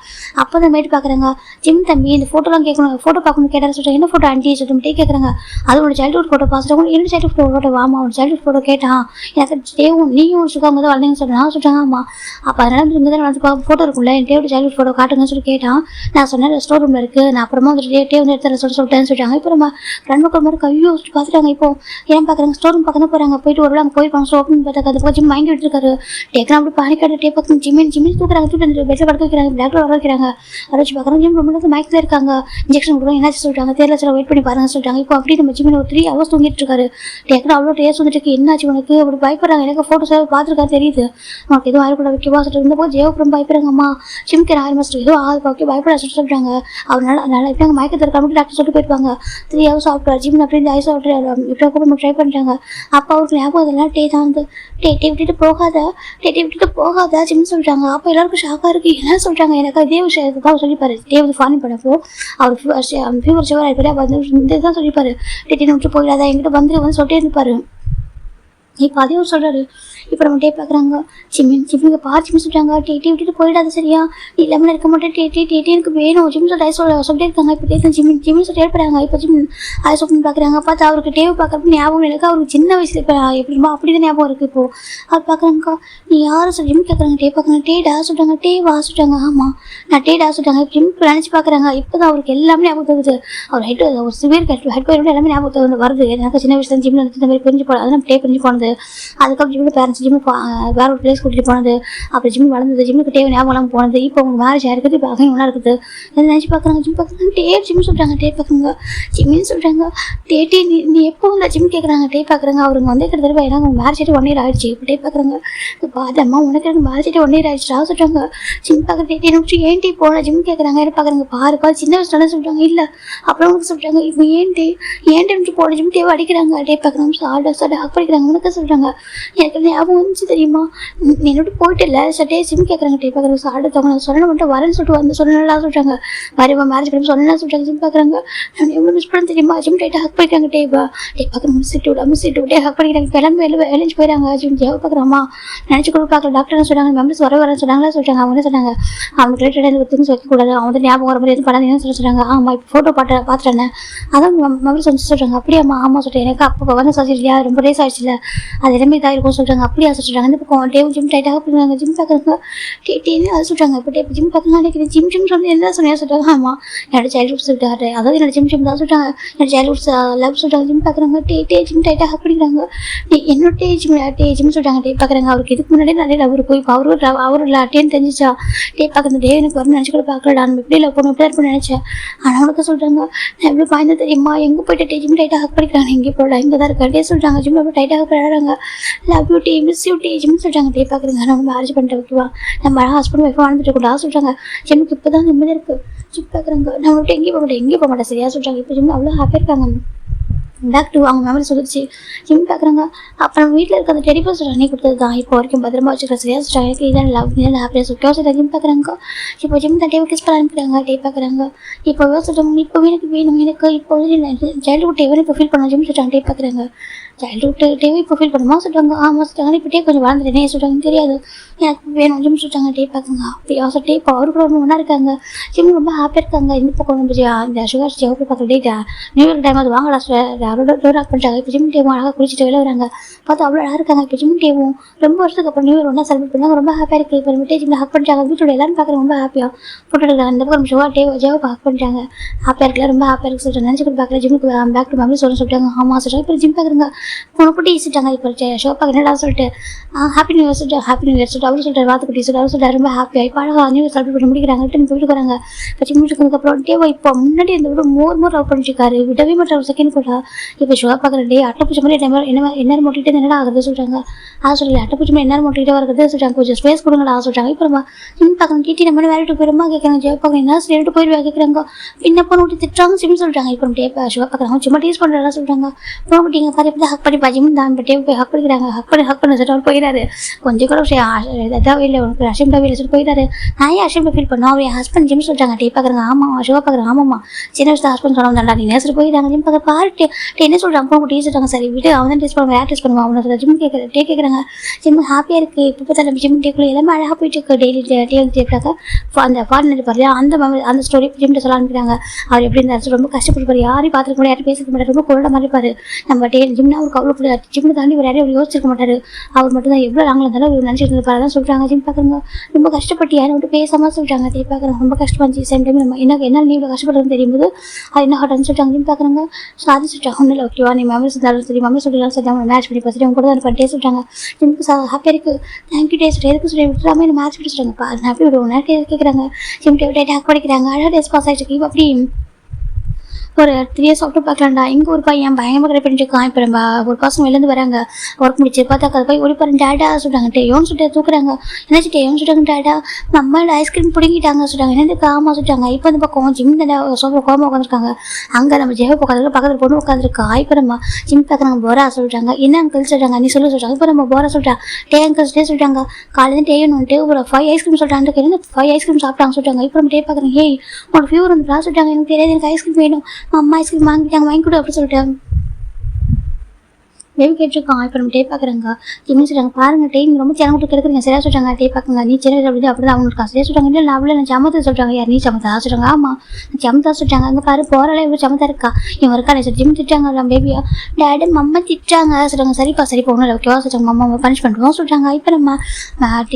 அப்போ தான் மேட்டு பார்க்குறாங்க. ஜிம் தம்பி இந்த ஃபோட்டோலாம் கேட்கணும், ஃபோட்டோ பார்க்கணும் கேட்டால் சொல்கிறாங்க. என்ன ஃபோட்டோ ஆண்டி சொல்லிட்டு கேட்குறாங்க. அது ஒரு சைல்ட்ஹுட் ஃபோட்டோ பார்த்துட்டு என்ன சைல்ட்ஹுட் ஃபோட்டோ வாமா ஒரு சைல்ட்ஹுட் ஃபோட்டோ கேட்டான். எனக்கு டேவும் நீயும் சுகாங்க தான் வளர்ந்தீங்கன்னு சொல்கிறேன் சொல்கிறாங்க. ஆமாம் அப்போ அதனால் இங்கே தான் வந்து ஃபோட்டோ இருக்குல்ல என் டேவோட சைல்ட்ஹுட் ஃபோட்டோ காட்டுங்கன்னு சொல்லி கேட்டான். நான் சொன்னேன் ஸ்டோர் ரூமில் இருக்குது, நான் அப்புறமா வந்து டே வந்து எடுத்து சொல்லிட்டேன்னு சொல்லிட்டாங்க. இப்போ நம்ம ரெண்டு மாதிரி கையோ பார்த்துட்டாங்க. இப்போ ஏன் பார்க்குறாங்க. ஸ்டோர் ரூம் பக்கம் தான் போகிறாங்க. போயிட்டு ஒரு அங்கே போயிருப்பாங்க. ஸ்டோர் ரூம் பார்த்தாக்க அந்த பக்கம் மைண்ட் விட்டுருக்காரு. டேக்கெலாம் அப்படி பானிக்காட்டு டே பார்த்து ஜிம்மின் தூக்குறாங்க. தூக்கிட்டு பெட்டில் படுக்க வைக்கிறாங்க. பிளாக்ல வர வைக்கிறாங்க. வர வச்சு பார்க்குறாங்க. ஜிம் ரொம்ப நேரத்தில் மயக்கில் இருக்காங்க. இன்ஜெக்ஷன் கொடுக்குறாங்க. என்னாச்சு சொல்லிட்டாங்க. தெரியல சார் வெயிட் பண்ணி பாருங்க சொல்லிட்டாங்க. இப்போ அப்படி நம்ம ஜிம்மில் ஒரு 3 hours தூங்கிட்டு இருக்காரு. டேக்கெலாம் அவ்வளோ டேஸ் வந்துட்டு இருக்கு. என்னாச்சு உனக்கு அப்படி பயப்படுறாங்க. எனக்கு ஃபோட்டோஸ் பார்த்துருக்காரு தெரியுது. உனக்கு எதுவும் ஆயிரக்கூட வைக்கவா சொல்லிட்டு இந்த போது ஜெயபுரம் பயப்படுறாங்க. அம்மா ஜிம்க்கு 1000 மாதம் எதுவும் ஆகுது ஓகே பயப்பட சொல்லிட்டாங்க. அதனால இப்போ மயக்கத்தில் இருக்காங்க டாக்டர் சொல்லிட்டு போயிருப்பாங்க. 3 hours சாப்பிட்றாரு. ஜிம் அப்படி ஐஸ் சாப்பிட்றாரு. இப்போ கூட ட்ரை பண்ணுறாங்க. அப்போ அவருக்கு ஞாபகம் அதெல்லாம் டே தான் வந்து டே விட்டுட்டு போகாத ஜிம் சொல்கிறாங்க. அப்போ எல்லாருக்கும் ஷாக்காக இருக்குது. என்ன சொல்கிறாங்க. எனக்கு இதே விஷயத்தை தான் சொல்லிப்பாரு. டே வந்து ஃபார்ன் பண்ணப்போ அவர் ஃபீவர் ஷுகர் ஆகிட்டு அப்போ இந்த தான் சொல்லிப்பாரு. டேட்டின்னு விட்டு போயிடாதா என்கிட்ட வந்து சொல்லிட்டே இருப்பாரு. இப்போ அதையும் சொல்கிறாரு. இப்போ நம்ம டே பார்க்குறாங்க. ஜிம்மிங்க ஜிம் சொல்கிறாங்க. டேட்டி விட்டுட்டு போயிடாது சரியா, நீ இல்லாமல் இருக்க மாட்டேன். டேட்டி எனக்கு வேணும் ஜிம் சொல்லிட்டே இருக்காங்க. இப்போ டே ஜிம்மின்னு சொல்லிட்டு ஏற்படுறாங்க. இப்போ ஜிம் அதை சொல்லி பார்க்குறாங்க. பார்த்தா அவருக்கு டேவை பார்க்குறப்ப ஞாபகம் எனக்கு அவருக்கு சின்ன வயசில் இப்போ எப்படிமா அப்படி தான் ஞாபகம் இருக்குது. இப்போது அவர் பார்க்குறாங்க. நீ யாரும் சொல்லி ஜிம் கேட்குறாங்க. டே பார்க்குறாங்க. டேடா சொல்கிறாங்க. டேவா சொல்கிறாங்க. ஆமாம் நான் டேடா சொல்கிறாங்க. இப்போ ஜிம் நினச்சி பார்க்குறாங்க. இப்போ தான் அவருக்கு எல்லாமே ஞாபகம் தகுது. அவர் ஒரு சிவியர் ஹெட் எல்லாமே ஞாபகம் வருது. எனக்கு சின்ன வயசுல ஜிம்மில் இந்த மாதிரி பிரிஞ்சு போனது. அதெல்லாம் டே பிரிஞ்சு போனது போனது, அதுக்கப்புறம் ஜிம்மில் பேரண்ட்ஸ் ஜிம்மு வேற ஒரு பிளேஸ் கூட்டிகிட்டு போனது, அப்புறம் ஜிம் வளர்ந்தது, ஜிம்முக்கு தேவை ஞாபகம் போனது, இப்போ அவங்க மேரேஜ் ஆயிருக்குது, இப்போ அகைன் ஒன்றா இருக்குது. எதை நினச்சி பார்க்குறாங்க, ஜிம் பார்க்குறாங்க, ஜிம் சொல்கிறாங்க, பார்க்குறாங்க, ஜிம்மின்னு சொல்கிறாங்க. டே நீ எப்போ வந்து ஜிம் கேட்குறாங்க, பார்க்குறாங்க. அவருங்க வந்து கிட்டத்தட்ட எனக்கு மேரேஜ் ஆகிட்டு 1 year ஆயிடுச்சு. இப்போ பார்க்குறாங்க, பாதம்மா உனக்கு எனக்கு மேரேஜ் ஆகிட்டு 1 year ஆயிடுச்சுடா சொல்கிறாங்க. ஜிம் பார்க்குற டே ஏன்டி போன ஜிம் கேட்குறாங்க. என்ன பார்க்குறாங்க, பாரு சின்ன வயசுல சொல்கிறாங்க. இல்லை அப்புறம் உனக்கு சொல்கிறாங்க, இப்போ ஏன்ட்டு போன ஜிம் தேவை அடிக்கிறாங்க. பார்க்குறாங்க, சாட படிக்கிறாங்க. உனக்கு சொல்கிறாங்க, எனக்கு ஞாபகம் வந்துச்சு தெரியுமா, நீ என்னோட போயிட்டு இல்லை சட்டே ஜிம் கேட்குறாங்க. பார்க்குறாங்க, சாடத்தவங்க சொல்லணும் மட்டும் வரேன்னு சொல்லிட்டு வந்து சொல்லலாம் சொல்கிறாங்க. வரவா மேரேஜ் பண்ணி சொல்லலாம் சொல்கிறாங்க. ஜிம் பார்க்குறாங்க, நான் எவ்வளோ மிஸ் பண்ண தெரியுமா, ஜிம் டைட்டாக ஹக் பண்ணிக்கிறாங்க. பார்க்குற மிஸ்ஸிட்டு ஹக் பண்ணிக்கிறாங்க. கிளம்பி எழுந்து போயிடறாங்க. ஜிம் பார்க்குறாமா நினச்சி கூட பார்க்கல. டாக்டர் சொல்கிறாங்க, மெம்பர்ஸ் வரேன்னு சொன்னாங்களா சொல்கிறாங்க. அவங்க என்ன சொன்னாங்க, அவனுக்கு ரிலேட்டடாக திங்ஸ் வைக்கக்கூடாது, அவங்க வந்து ஞாபகம் வர மாதிரி எதுவும் பண்ணாதீங்கன்னு சொல்கிறாங்க. ஆமாம் இப்போ ஃபோட்டோ பார்த்துட்டேன் அதான் மெம்பர்ஸ் வந்து சொல்கிறாங்க. அப்படியாம்மா ஆமாம் சொல்கிறேன், எனக்கு அப்போ வந்து சொல்லியா ரொம்ப ரேஸ் ஆயிடுச்சு இல்லை, அது எல்லாமே இதாக இருக்கும் சொல்கிறாங்க. அப்படியா சொல்கிறாங்க. இந்த பக்கம் டேவும் ஜிம் டைட்டாக பண்ணுறாங்க. ஜிம் பார்க்குறாங்க, டேன்னு அது சொல்கிறாங்க. இப்போ ஜிம் பார்க்குறாங்க. நினைக்கிறேன் ஜிம் சொல்லி என்ன சொன்னியா சொல்கிறாங்க. ஆமாம் என்னோட சைல்ட்ஹுட் சொல்லிட்டாரு, அதாவது என்னோட ஜிம் தான் சொல்கிறாங்க. என்னோட சைல்ட்ஹுட் லவ் சொல்கிறாங்க. ஜிம் பார்க்குறாங்க. ஜிம் டைட்டாக அப்படிங்கிறாங்க. என்னோட ஜிம் சொல்கிறாங்க. பார்க்குறாங்க, அவருக்கு இதுக்கு முன்னாடியே நிறைய லவ் இருக்கும். இப்போ அவரு டேன்னு தெரிஞ்சிச்சா. பார்க்குறது எனக்கு வரணும் நினச்சி கூட பார்க்கலடா, நம்ம எப்படி லவ் பண்ணணும் எப்படி இருப்போம்னு நினச்சேன். ஆனால் அவனுக்கு சொல்கிறாங்க, நான் எவ்வளோ பாய்ந்த தெரியுமா, எங்கே போயிட்டு ஜிம் டைட்டாக ஹக் பண்ணிக்கிறாங்க. எங்கே போடலாம் இங்கே தான் இருக்கா சொல்கிறாங்க. ஜிம்மில் போய் டைட்டாக போயிடுறாங்க. லவ் யூ மிஸ் யூ ஜிம்னு சொல்கிறாங்க. பார்க்குறீங்க, நான் மேரேஜ் பண்ணிட்டு ஓகேவா, நம்ம ஹஸ்பண்ட் ஒய்ஃபாக வாழ்ந்துட்டு இருக்கா சொல்கிறாங்க. ஜிம்முக்கு இப்போ தான் நிம்மதியாக இருக்குது. ஜிம் பார்க்குறாங்க, நான் விட்டு எங்கேயும் போக மாட்டேன் சரியா சொல்கிறாங்க. இப்போ ஜிம் அவ்வளோ ஹாப்பியாக இருக்காங்க. பேக் டு அவங்க மெமரி சொல்லிச்சு. ஜிம் பார்க்குறாங்க. அப்புறம் வீட்டில் இருக்க அந்த டெலிஃபோன் சொல்கிறாங்க, நீ கொடுத்தது தான் இப்போ வரைக்கும் பத்திரமா வச்சுக்கிறேன் சரியா சொல்கிறாங்க. எனக்கு இதான் லவ் இதான் ஹாப்பியாக சொல்லிட்டு சொல்லிட்டு ஜிம் பார்க்குறாங்க. இப்போ ஜிம் தான் கிஸ் பண்ண அனுப்பிடுறாங்க. பார்க்குறாங்க, இப்போ சொல்கிறாங்க, இப்போ எனக்கு வேணும், எனக்கு இப்போ வந்து சைல்டுஹுட் டேவை இப்போ ஃபீல் பண்ண ஜிம் சொல்கிறாங்க. பார்க்குறாங்க, சைல்டுஹுட் டேவை இப்போ ஃபீல் பண்ணுமா சொல்கிறாங்க. ஆமாம் சொல்கிறாங்க. இப்போ கொஞ்சம் வாழ்ந்துட்டேனே சொல்கிறாங்க. தெரியாது எனக்கு வேணும் ஜிம் சொல்கிறாங்க. பார்க்குறாங்க. அப்படியா சொல்லிட்டு இப்போ அவரு கூட ஒன்றா இருக்காங்க. ஜிம் ரொம்ப ஹாப்பியாக இருக்காங்க. இந்த பக்கம் இந்த சுகர் ஜெவப்பி பார்க்குற நியூ இயர் டைம் அது வாங்கலாம் அவரோட டோர் ஆஃப் பண்ணிட்டாங்க. இப்போ ஜிம் டேவும் அழகாக குளிச்சுட்டு வெளில வராங்க. பார்த்து அவ்வளோ அழகாக இருக்காங்க. இப்போ ஜிம் டேவும் ரொம்ப வருஷத்துக்கு அப்புறம் நியூ இயர் ஒன்றா செலிப்ரேட் பண்ணாங்க. ரொம்ப ஹாப்பியாக இருக்குது. இப்போ விட்டு ஜிம்மில் ஹக் பண்ணிட்டாங்க. வீட்டோட எல்லாரும் பார்க்குறாங்க ரொம்ப ஹாப்பியாக ஃபோட்டோ எடுக்கிறாங்க. இந்த பக்கம் சுகர் ஜெவப்பை ஹக் பண்ணிட்டாங்க. ஹாப்பியாக இருக்கல ரொம்ப ஹாப்பியாக இருக்குது சொல்லிட்டு நினச்சி கூட பார்க்கல. ஜிம்முக்கு பேக் டு மெமரி சொல்லிட்டாங்க. ஆமாம் சொல்லிட்டாங்க. இப்போ ஜிம் பார்க்குறாங்க, பொண்ணு ஈசிட்டாங்க. இப்போ ஷோ பார்க்க என்னடா சொல்லிட்டு ஹாப்பி நியூ இயர் சொல்லிட்டு சொல்லிட்டு அவர் சொல்லிட்டு வாத்துக்குட்டி சொல்லிட்டு அவர் சொல்லிட்டு ரொம்ப ஹாப்பியாக இப்போ அழகாக நியூ இயர் செலிப்ரேட் பண்ணி முடிக்கிறாங்க. வீட்டுக்கு வராங்க. இப்போ ஜிம் முடிச்சதுக்கப்புறம் இப்போ முன்னாடி இந்த விட மோர் லவ் பண்ணிருக்காரு, விடவே மாட்டார் ஒரு செகண்ட் கூட. இப்போ ஷோ பார்க்குற அட்டைப்பூச்சி மாதிரி என்ன மோட்டிகிட்டே என்னடா ஆகுது சொல்கிறாங்க. சொல்லி அட்டைப்பூச்சி மாதிரி என்ன மோட்டிகிட்டே வருது சொல்கிறாங்க. கொஞ்சம் ஸ்பேஸ் கொடுங்கடா சொல்கிறாங்க. இப்போ ஜிம் பார்க்குறேன். டிடி நம்ம வேலைட்டு போயிருமா கேட்குறாங்க. ஜோ பார்க்குறேன் என்ன சொல்லிட்டு போயிடுவா கேட்குறாங்க. பின்ன பொண்ணு விட்டு திட்டுறாங்க ஜிம் சொல்கிறாங்க. இப்போ ஷோ பார்க்குறாங்க சும்மா டீஸ் பண்ணுறதா சொல்கிறாங்க. போட்டிங்க பாரு இப்போ ஹக் பண்ணி ஜிம் தான் இப்போ போய் ஹக் பண்ணிக்கிறாங்க. ஹக் பண்ணி சொல்லிட்டு அவர் போயிடாரு. கொஞ்சம் கூட இதாகவே இல்லை, உனக்கு அஷம்டாவே இல்லை சொல்லிட்டு போயிடாரு. நான் ஏன் அஷம்டா ஃபீல் பண்ணோம், அவர் ஹஸ்பண்ட் ஜிம் சொல்கிறாங்க. பார்க்குறாங்க. ஆமாம் ஷோ பார்க்குறாங்க. ஆமாம்மா சின்ன வயசு ஹஸ்பண்ட் சொன்னாங்க. நீ நேசர் போயிட்டாங்க. ஜிம் பார்க்க பாரு என்ன சொல்கிறாங்க. பொண்ணு டீ சொல்கிறாங்க. சரி விட்டு அவன் தான் டேஸ்ட் பண்ணுவாங்க, யார் டேஸ்ட் பண்ணுவான் அவனை ஜிம் கேட்குறாங்க. ஜிம் ஹாப்பியாக இருக்குது. இப்போ தான் ஜிம் டேக்குள்ள எல்லாமே அழகாக போயிட்டு இருக்கு. டெய்லி டேக்காக அந்த ஃபாரினர் பாரு அந்த ஸ்டோரி ஜிம்கிட்ட சொல்ல அனுப்பிடுறாங்க. அவர் எப்படி இருந்தாரு ரொம்ப கஷ்டப்பட்டு யாரையும் பார்த்துக்க முடியாது, யாரும் பேசிக்க மாட்டார், ரொம்ப கொள்ள மாதிரி இருப்பார். நம்ம ஜிம்னா அவருக்கு அவ்வளோ பிடிக்காது. ஜிம்மை தாண்டி ஒரு யாரையும் யோசிச்சிருக்க மாட்டார். அவர் மட்டும் தான் எவ்வளோ நாங்களும் இருந்தாலும் நினச்சிட்டு இருப்பாரு தான் சொல்கிறாங்க. ஜிம் பார்க்குறாங்க. ரொம்ப கஷ்டப்பட்டு யாரும் விட்டு பேசாமல் சொல்கிறாங்க. பார்க்குறாங்க ரொம்ப கஷ்டமாச்சு. சேம் டைம் நம்ம என்ன நீ இவ்வளோ கஷ்டப்படுறதுன்னு தெரியும்போது அது என்ன ஹாட்டான்னு சொல்லிட்டாங்க. ஜிம் பார்க்குறாங்க. சாதி சொல்லிட்டாங்க. ஒன்றும் இல்லை ஓகேவா, நீ மேமரி இருந்தாலும் சரி மம்மி சொல்லிடலாம் சரி அவங்க மேட்ச் பண்ணி பார்த்துட்டு அவங்க கூட தான் பண்ணிட்டே சொல்லிட்டாங்க. ஜிம்க்கு ஹாப்பியாக இருக்குது. தேங்க்யூ டே சொல்லிட்டு எதுக்கு சொல்லி விட்டுறாமல் என்ன மேட்ச் பண்ணி சொல்கிறாங்க. நான் அப்படி விடுவோம் நேரத்தை கேட்குறாங்க. ஜிம் டேக் ஹேக் படிக்கிறாங்க. அழகாக டேஸ் பாஸ் ஆகிட்டு இருக்கு. அப்படி ஒரு 3 years சாப்பிட்டு பார்க்கலாம்டா. இங்கே ஒரு பையன் பயங்கரமாக கிட்ட பண்ணிட்டு இருக்கான். இப்போ நம்ம ஒரு பசங்க வெளிலேருந்து வராங்க. ஒர்க் முடிச்சு பார்த்தா அது போய் ஓடி பாருங்க டேடா சொல்கிறாங்க. டேயோன்னு சொல்லிட்டு தூக்குறாங்க. என்னாச்சு டேயோன்னு சொல்லிட்டாங்க. டேடா நம்மளோட ஐஸ்கிரீம் பிடிங்கிட்டாங்க சொல்கிறாங்க. என்னது காமா சொல்லிட்டாங்க. இப்போ இந்த பக்கம் ஜிம் சோஃபா கோமா உட்காந்துருக்காங்க. அங்கே நம்ம ஜெய உட்காந்து பக்கத்தில் பொண்ணு உட்காந்துருக்கா. இப்போ நம்ம ஜிம் பார்க்குறாங்க. போரா சொல்கிறாங்க. என்ன அங்கிள் சொல்கிறாங்க. நீ சொல்ல இப்போ நம்ம போரா சொல்லிட்டா. டே அங்கிள் டே சொல்லிட்டாங்க. காலையில் டேன்னு ஒரு 5 ஐஸ்கிரீம் சொல்கிறாங்க. 5 ஐஸ்கிரீம் சாப்பிட்டாங்க சொல்லிட்டாங்க. இப்போ நம்ம டே பார்க்குறேன். ஏய் உனக்கு ஃபீவர் வந்துடா சொல்லிட்டாங்க. எனக்கு தெரியாது, எனக்கு ஐஸ்கிரீம் வேணும், அம்மா ஐஸ்கிரீம் வாங்கிட்டாங்க, வாங்கி கொடு அப்படி சொல்லிட்டாங்க. பேபி கேட்டிருக்கான். இப்போ நம்ம பார்க்குறாங்க. ஜிம்மி சொல்கிறாங்க. பாருங்கள் டே நீங்கள் ரொம்ப சேனல் கிடைக்கிறீங்க சரியா சொல்கிறாங்க. பார்க்குங்க நீ சேனல் அப்படி தான் அவங்களுக்கு சரியா சொல்கிறாங்க. இல்லை நான் நான் சமத்தை சொல்கிறாங்க. யார் நீ சமத்தா சொல்கிறாங்க. ஆமாம் நான் சமத்தா சொல்கிறாங்க. அங்கே பாரு போகிறாலே இவ்வளோ சமத்தா இருக்கா இவன் இருக்கா சொல்லி ஜிம் திட்டாங்க. நம்ம பேபியா டேடி மம்மா திட்டாங்க சொல்கிறாங்க. சரிப்பா ஒன்றும் இல்லை ஓகேவா சொல்கிறாங்க. மம்மா பனிஷ் பண்ணுவோம் சொல்கிறாங்க. இப்போ நம்ம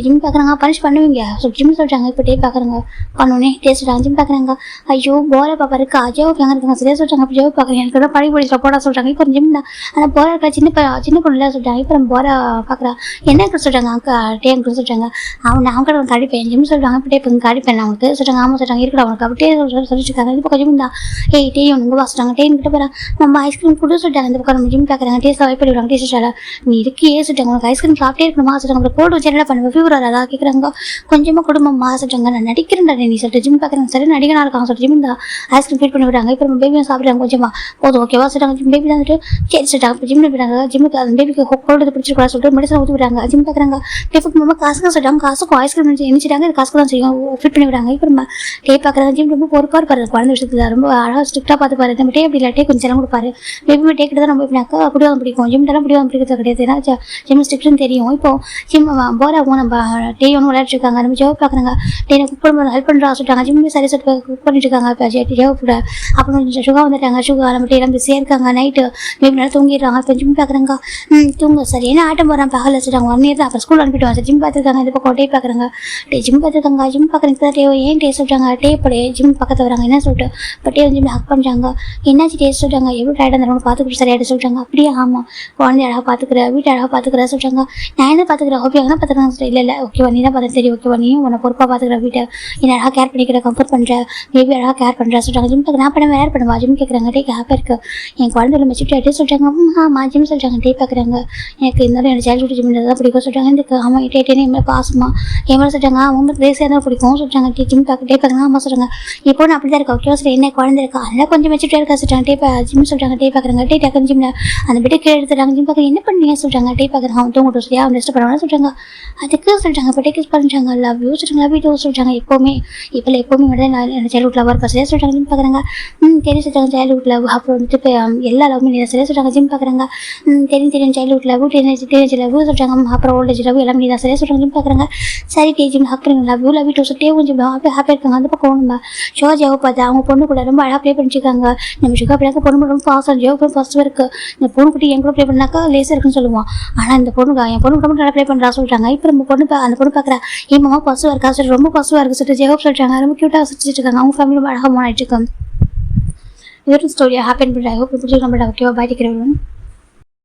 ஜிம் பார்க்குறாங்க. பனிஷ் பண்ணுவீங்க ஜிம் சொல்கிறாங்க. இப்போ பார்க்குறாங்க பண்ணுவோன்னே சொல்கிறாங்க. ஜிம் பார்க்குறாங்க. ஐயோ போரை பாப்பா இருக்கா ஜோ எங்கே இருக்காங்க சரியா சொல்கிறாங்க. அப்போ ஜோ பார்க்குறேன் எனக்கு தான் பழி போலீஸில் போட சொல்கிறாங்க. இப்போ ஜிம் தான் ஆனால் போரா இருக்கா சின்ன இப்போ சின்ன பொண்ணுல சொல்லிட்டாங்க. இப்போ நம்ம போகிற பார்க்குறா என்ன சொல்லிட்டாங்க அக்கா டே அங்கிள் சொல்லிட்டாங்க. அவங்க கூட கடிப்பேன் ஜிம் சொல்லிட்டாங்க. இப்போ இப்போ கடிப்பேன் அவனுக்கு சொல்லிட்டாங்க. ஆமாம் சொல்லிட்டாங்க இருக்கா அவனுக்கு அப்படியே சொல்லிட்டு இப்போ கொஞ்சம் தான் டே ஒன்று வாசிட்டாங்க டே கிட்ட போகிறேன் நம்ம ஐஸ்கிரீம் கூட சொல்லிட்டாங்க. இந்த பக்கம் நம்ம ஜிம் பார்க்குறாங்க டேஸ்ட் அவாய்ட் பண்ணிவிடுவாங்க டேஸ்ட் சொல்லிட்டாங்க. நீ இருக்கே சொல்லிட்டாங்க உனக்கு ஐஸ்கிரீம் சாப்பிட்டே இருக்கணுமா சொல்லிட்டாங்க. அப்புறம் கோல்டு வச்சு என்ன பண்ணுவேன் ஃபீவர் அதான் கேட்குறாங்க. கொஞ்சமாக குடும்பமா சொல்லிட்டாங்க. நான் நடிக்கிறேன்டா நீ சொல்லிட்டு ஜிம் பார்க்குறேன் சரி நடிகனாக இருக்காங்க சொல்லிட்டு ஜிம் தான் ஐஸ்கிரீம் ஃபீட் பண்ணி விடுறாங்க. இப்போ நம்ம பேபியும் சாப்பிட்றாங்க கொஞ்சமாக போதும் ஓகேவா சொல்லிட்டாங்க. பேபி வந்துட்டு சரி சொல்லிட்டாங்க. இப்போ ஜிம்மில் போயிட்டாங்க. ஜிம்முக்கு அந்த பேபிக்கு கோல்டு பிடிச்சிருக்கா சொல்லிட்டு மெடிசன் ஊற்றி விடுறாங்க. ஜிம் பார்க்குறாங்க டேஃபுக்கு மாமா காசுக்கு சொல்லிட்டாங்க. காசுக்கும் ஐஸ்கிரீம் நினைச்சிட்டாங்க இது காசுக்கு தான் செய்யும் ஃபிட் பண்ணி விடுறாங்க. இப்போ நம்ம டே பார்க்குறாங்க. ஜிம் ரொம்ப பொறுப்பாக இருப்பாரு குழந்தை விஷயத்தில் ரொம்ப அழகாக ஸ்ட்ரிக்டாக பார்த்துப்பாரு. நம்ம டே அப்படி இல்லை டே கொஞ்சம் செலம் கொடுப்பாரு. பேபி டே கிட்ட தான் நம்ம எப்படினாக்கா பிடிவாதம் பிடிக்கும் ஜிம்மெல்லாம் பிடிவாதம் பிடிக்கிறது கிடையாது. ஏன்னா ஜிம் ஸ்ட்ரிக்ட்னு தெரியும். இப்போ ஜிம் போராகும் நம்ம டே ஒன்று விளையாட்டு இருக்காங்க. நம்ம ஜெவ் பார்க்குறாங்க டே எனக்கு குக் பண்ணும்போது ஹெல்ப் பண்ணுறா சொல்லிட்டாங்க. ஜிம்மே சரி சொல்லிட்டு குக் பண்ணிட்டு இருக்காங்க. இப்போ ஜெவ் கூட அப்புறம் சுகா வந்துட்டாங்க. சுகா நம்ம டே எல்லாம் பிஸியாக இருக்காங்க. நைட்டு பேபி நல்லா தூங்கிடுறாங்க. இப்போ ஜிம் பார்க்குறாங்க தூங்க சரி ஏன்னா ஆட்டம் போகிறான் பகல வச்சுட்டாங்க 1 year தான். அப்புறம் ஸ்கூல் அனுப்பிட்டு சார் ஜிம் பார்த்துருக்காங்க. இந்த பக்கம் டே பார்க்குறாங்க டே ஜிம் பார்த்துருக்காங்க. ஜிம் பார்க்குறதுக்கு தான் டே ஏன் டே சொல்லிட்டாங்க. டே படே ஜிம் பக்கத்தில் வராங்க என்ன சொல்லிட்டு இப்போ டே ஜிம் ஹக் பண்ணுறாங்க. என்னாச்சு டே சொல்லிட்டாங்க. எவ்வளோ டயர்டாக இருந்தாலும் பார்த்துக்கிட்டு சரியாயிட்டு சொல்லிட்டாங்க. அப்படியே ஆமாம் குழந்தை அழகாக பார்த்துக்கிற வீட்டை அழகாக பார்த்துக்கிற சொல்லிட்டாங்க. நான் என்ன பார்த்துக்கிறேன் ஓகே தான் பார்த்துக்கிறேன் இல்லை ஓகேவா நீ தான் பார்த்து தெரியும் ஓகேவா நீயும் உன்னை பொறுப்பாக பார்த்துக்கிற வீட்டை என்ன அழகாக கேர் பண்ணிக்கிற கம்ஃபர்ட் பண்ணுற பேபி அழகாக கேர் பண்ணுற சொல்லிட்டாங்க. ஜிம் பார்க்க நான் பண்ண வேறு பண்ணுவா ஜிம் கேட்குறாங்க. டே ஹாப்பியாக இருக்குது என் குழந்தைல மெச்சிட்டு டே சொல்லிட்டாங்க. ஆமாம் ஜிம் சொல்லிட்டாங்க. டே பார்க்குறாங்க எனக்கு இருந்தாலும் எனக்கு சைல்டுஹுட் ஜிம் தான் பிடிக்கும் சொல்லிட்டாங்க. இதுக்கு ஆமாம் டேட்டேன்னு என் மேலே பாசமா என் மேலே சொல்லிட்டாங்க. அவங்களுக்கு ரேஸாக தான் பிடிக்கும் சொல்லிட்டாங்க. டே ஜிம் பார்க்க டே பார்க்குறாங்க. ஆமாம் சொல்கிறாங்க. இப்போ நான் அப்படி தான் இருக்கா ஓகே சொல்லி என்ன குழந்தை இருக்கா அதெல்லாம் கொஞ்சம் மெச்சிட்டே இருக்கா சொல்லிட்டாங்க. டே ஜிம் சொல்லிட்டாங்க. டே பார்க்குறாங்க. டே டக்கு ஜிம்ல அந்த பிட்டை கீழே எடுத்துட்டாங்க. ஜிம் பார்க்க என்ன பண்ணுறீங்க சொல்லிட்டாங்க. டே பார்க்குறாங்க அவன் தூங்கிட்டு சரியா அவன் ரெஸ்ட் பண்ணுவாங்க சொல்லிட்டாங்க. அதுக்கு சொல்லிட்டாங்க. இப்போ டே கிஸ் பண்ணிட்டாங்க லவ் யூ சொல்லிட்டாங்க. லவ் யூ சொல்லிட்டாங்க. எப்போவுமே எப்போவுமே மட்டும் நான் சைல்டுஹுட் லவ் இருக்கா சரியா சொல்லிட்டாங்க. ஜிம் பார்க்குறாங்க தெரியும் சொல்லிட்டாங்க. சைல்டுஹுட் லவ் அப்புறம் வந்துட்டு இப்போ எல்லா லவ்மே நீ சரியா சொல்லிட்டாங்க. ஜிம் பார்க்குறாங்க தெரியும் சைல்டுஹுட் லவ் டீனேஜ் லவ் சொல்லிட்டாங்க. அப்புறம் ஓல்டேஜ் லவ் எல்லாமே நீ தான் சரியா சொல்லிட்டாங்க. ஜிம் பார்க்குறாங்க சரி டே ஜிம் ஹக் பண்ணுங்க லவ் யூ லவ் யூ சொல்லிட்டே கொஞ்சம் ஹாப்பியாக இருக்காங்க. அந்த பக்கம் நம்ம ஷோஜாவை பார்த்தா அவங்க பொண்ணு கூட ரொம்ப அழகாக ப்ளே பண்ணிச்சிருக்காங்க. நம்ம ஷுகா பிள்ளைங்க பொண்ணு ரொம்ப பாசம் ஜோ ஃபர்ஸ்ட் இருக்குது. இந்த பொண்ணு குட்டி என் கூட ப்ளே பண்ணாக்கா லேசாக இருக்குன்னு சொல்லுவான். ஆனால் இந்த பொண்ணுங்க என் பொண்ணு ரொம்ப நல்லா ப்ளே பண்ணுறா சொல்லிட்டாங்க. இப்போ நம்ம பொண்ணு அந்த பொண்ணு பார்க்குறா என் மாமா பசுவாக இருக்கா சொல்லி ரொம்ப பசுவாக இருக்குது சொல்லிட்டு ஜெயப் சொல்லிட்டாங்க. ரொம்ப க்யூட்டாக சுற்றிட்டு இருக்காங்க. அவங்க ஃபேமிலி ரொம்ப அழகாக மாறிட்டு இருக்காங்க. இது ஒரு ஸ்டோரியாக ஹேப்பன் பண்ணுறாங்க. பிடிச்சிருக்க ஓகேவா பாய் டேக் கேர் எவ்ரிவன்.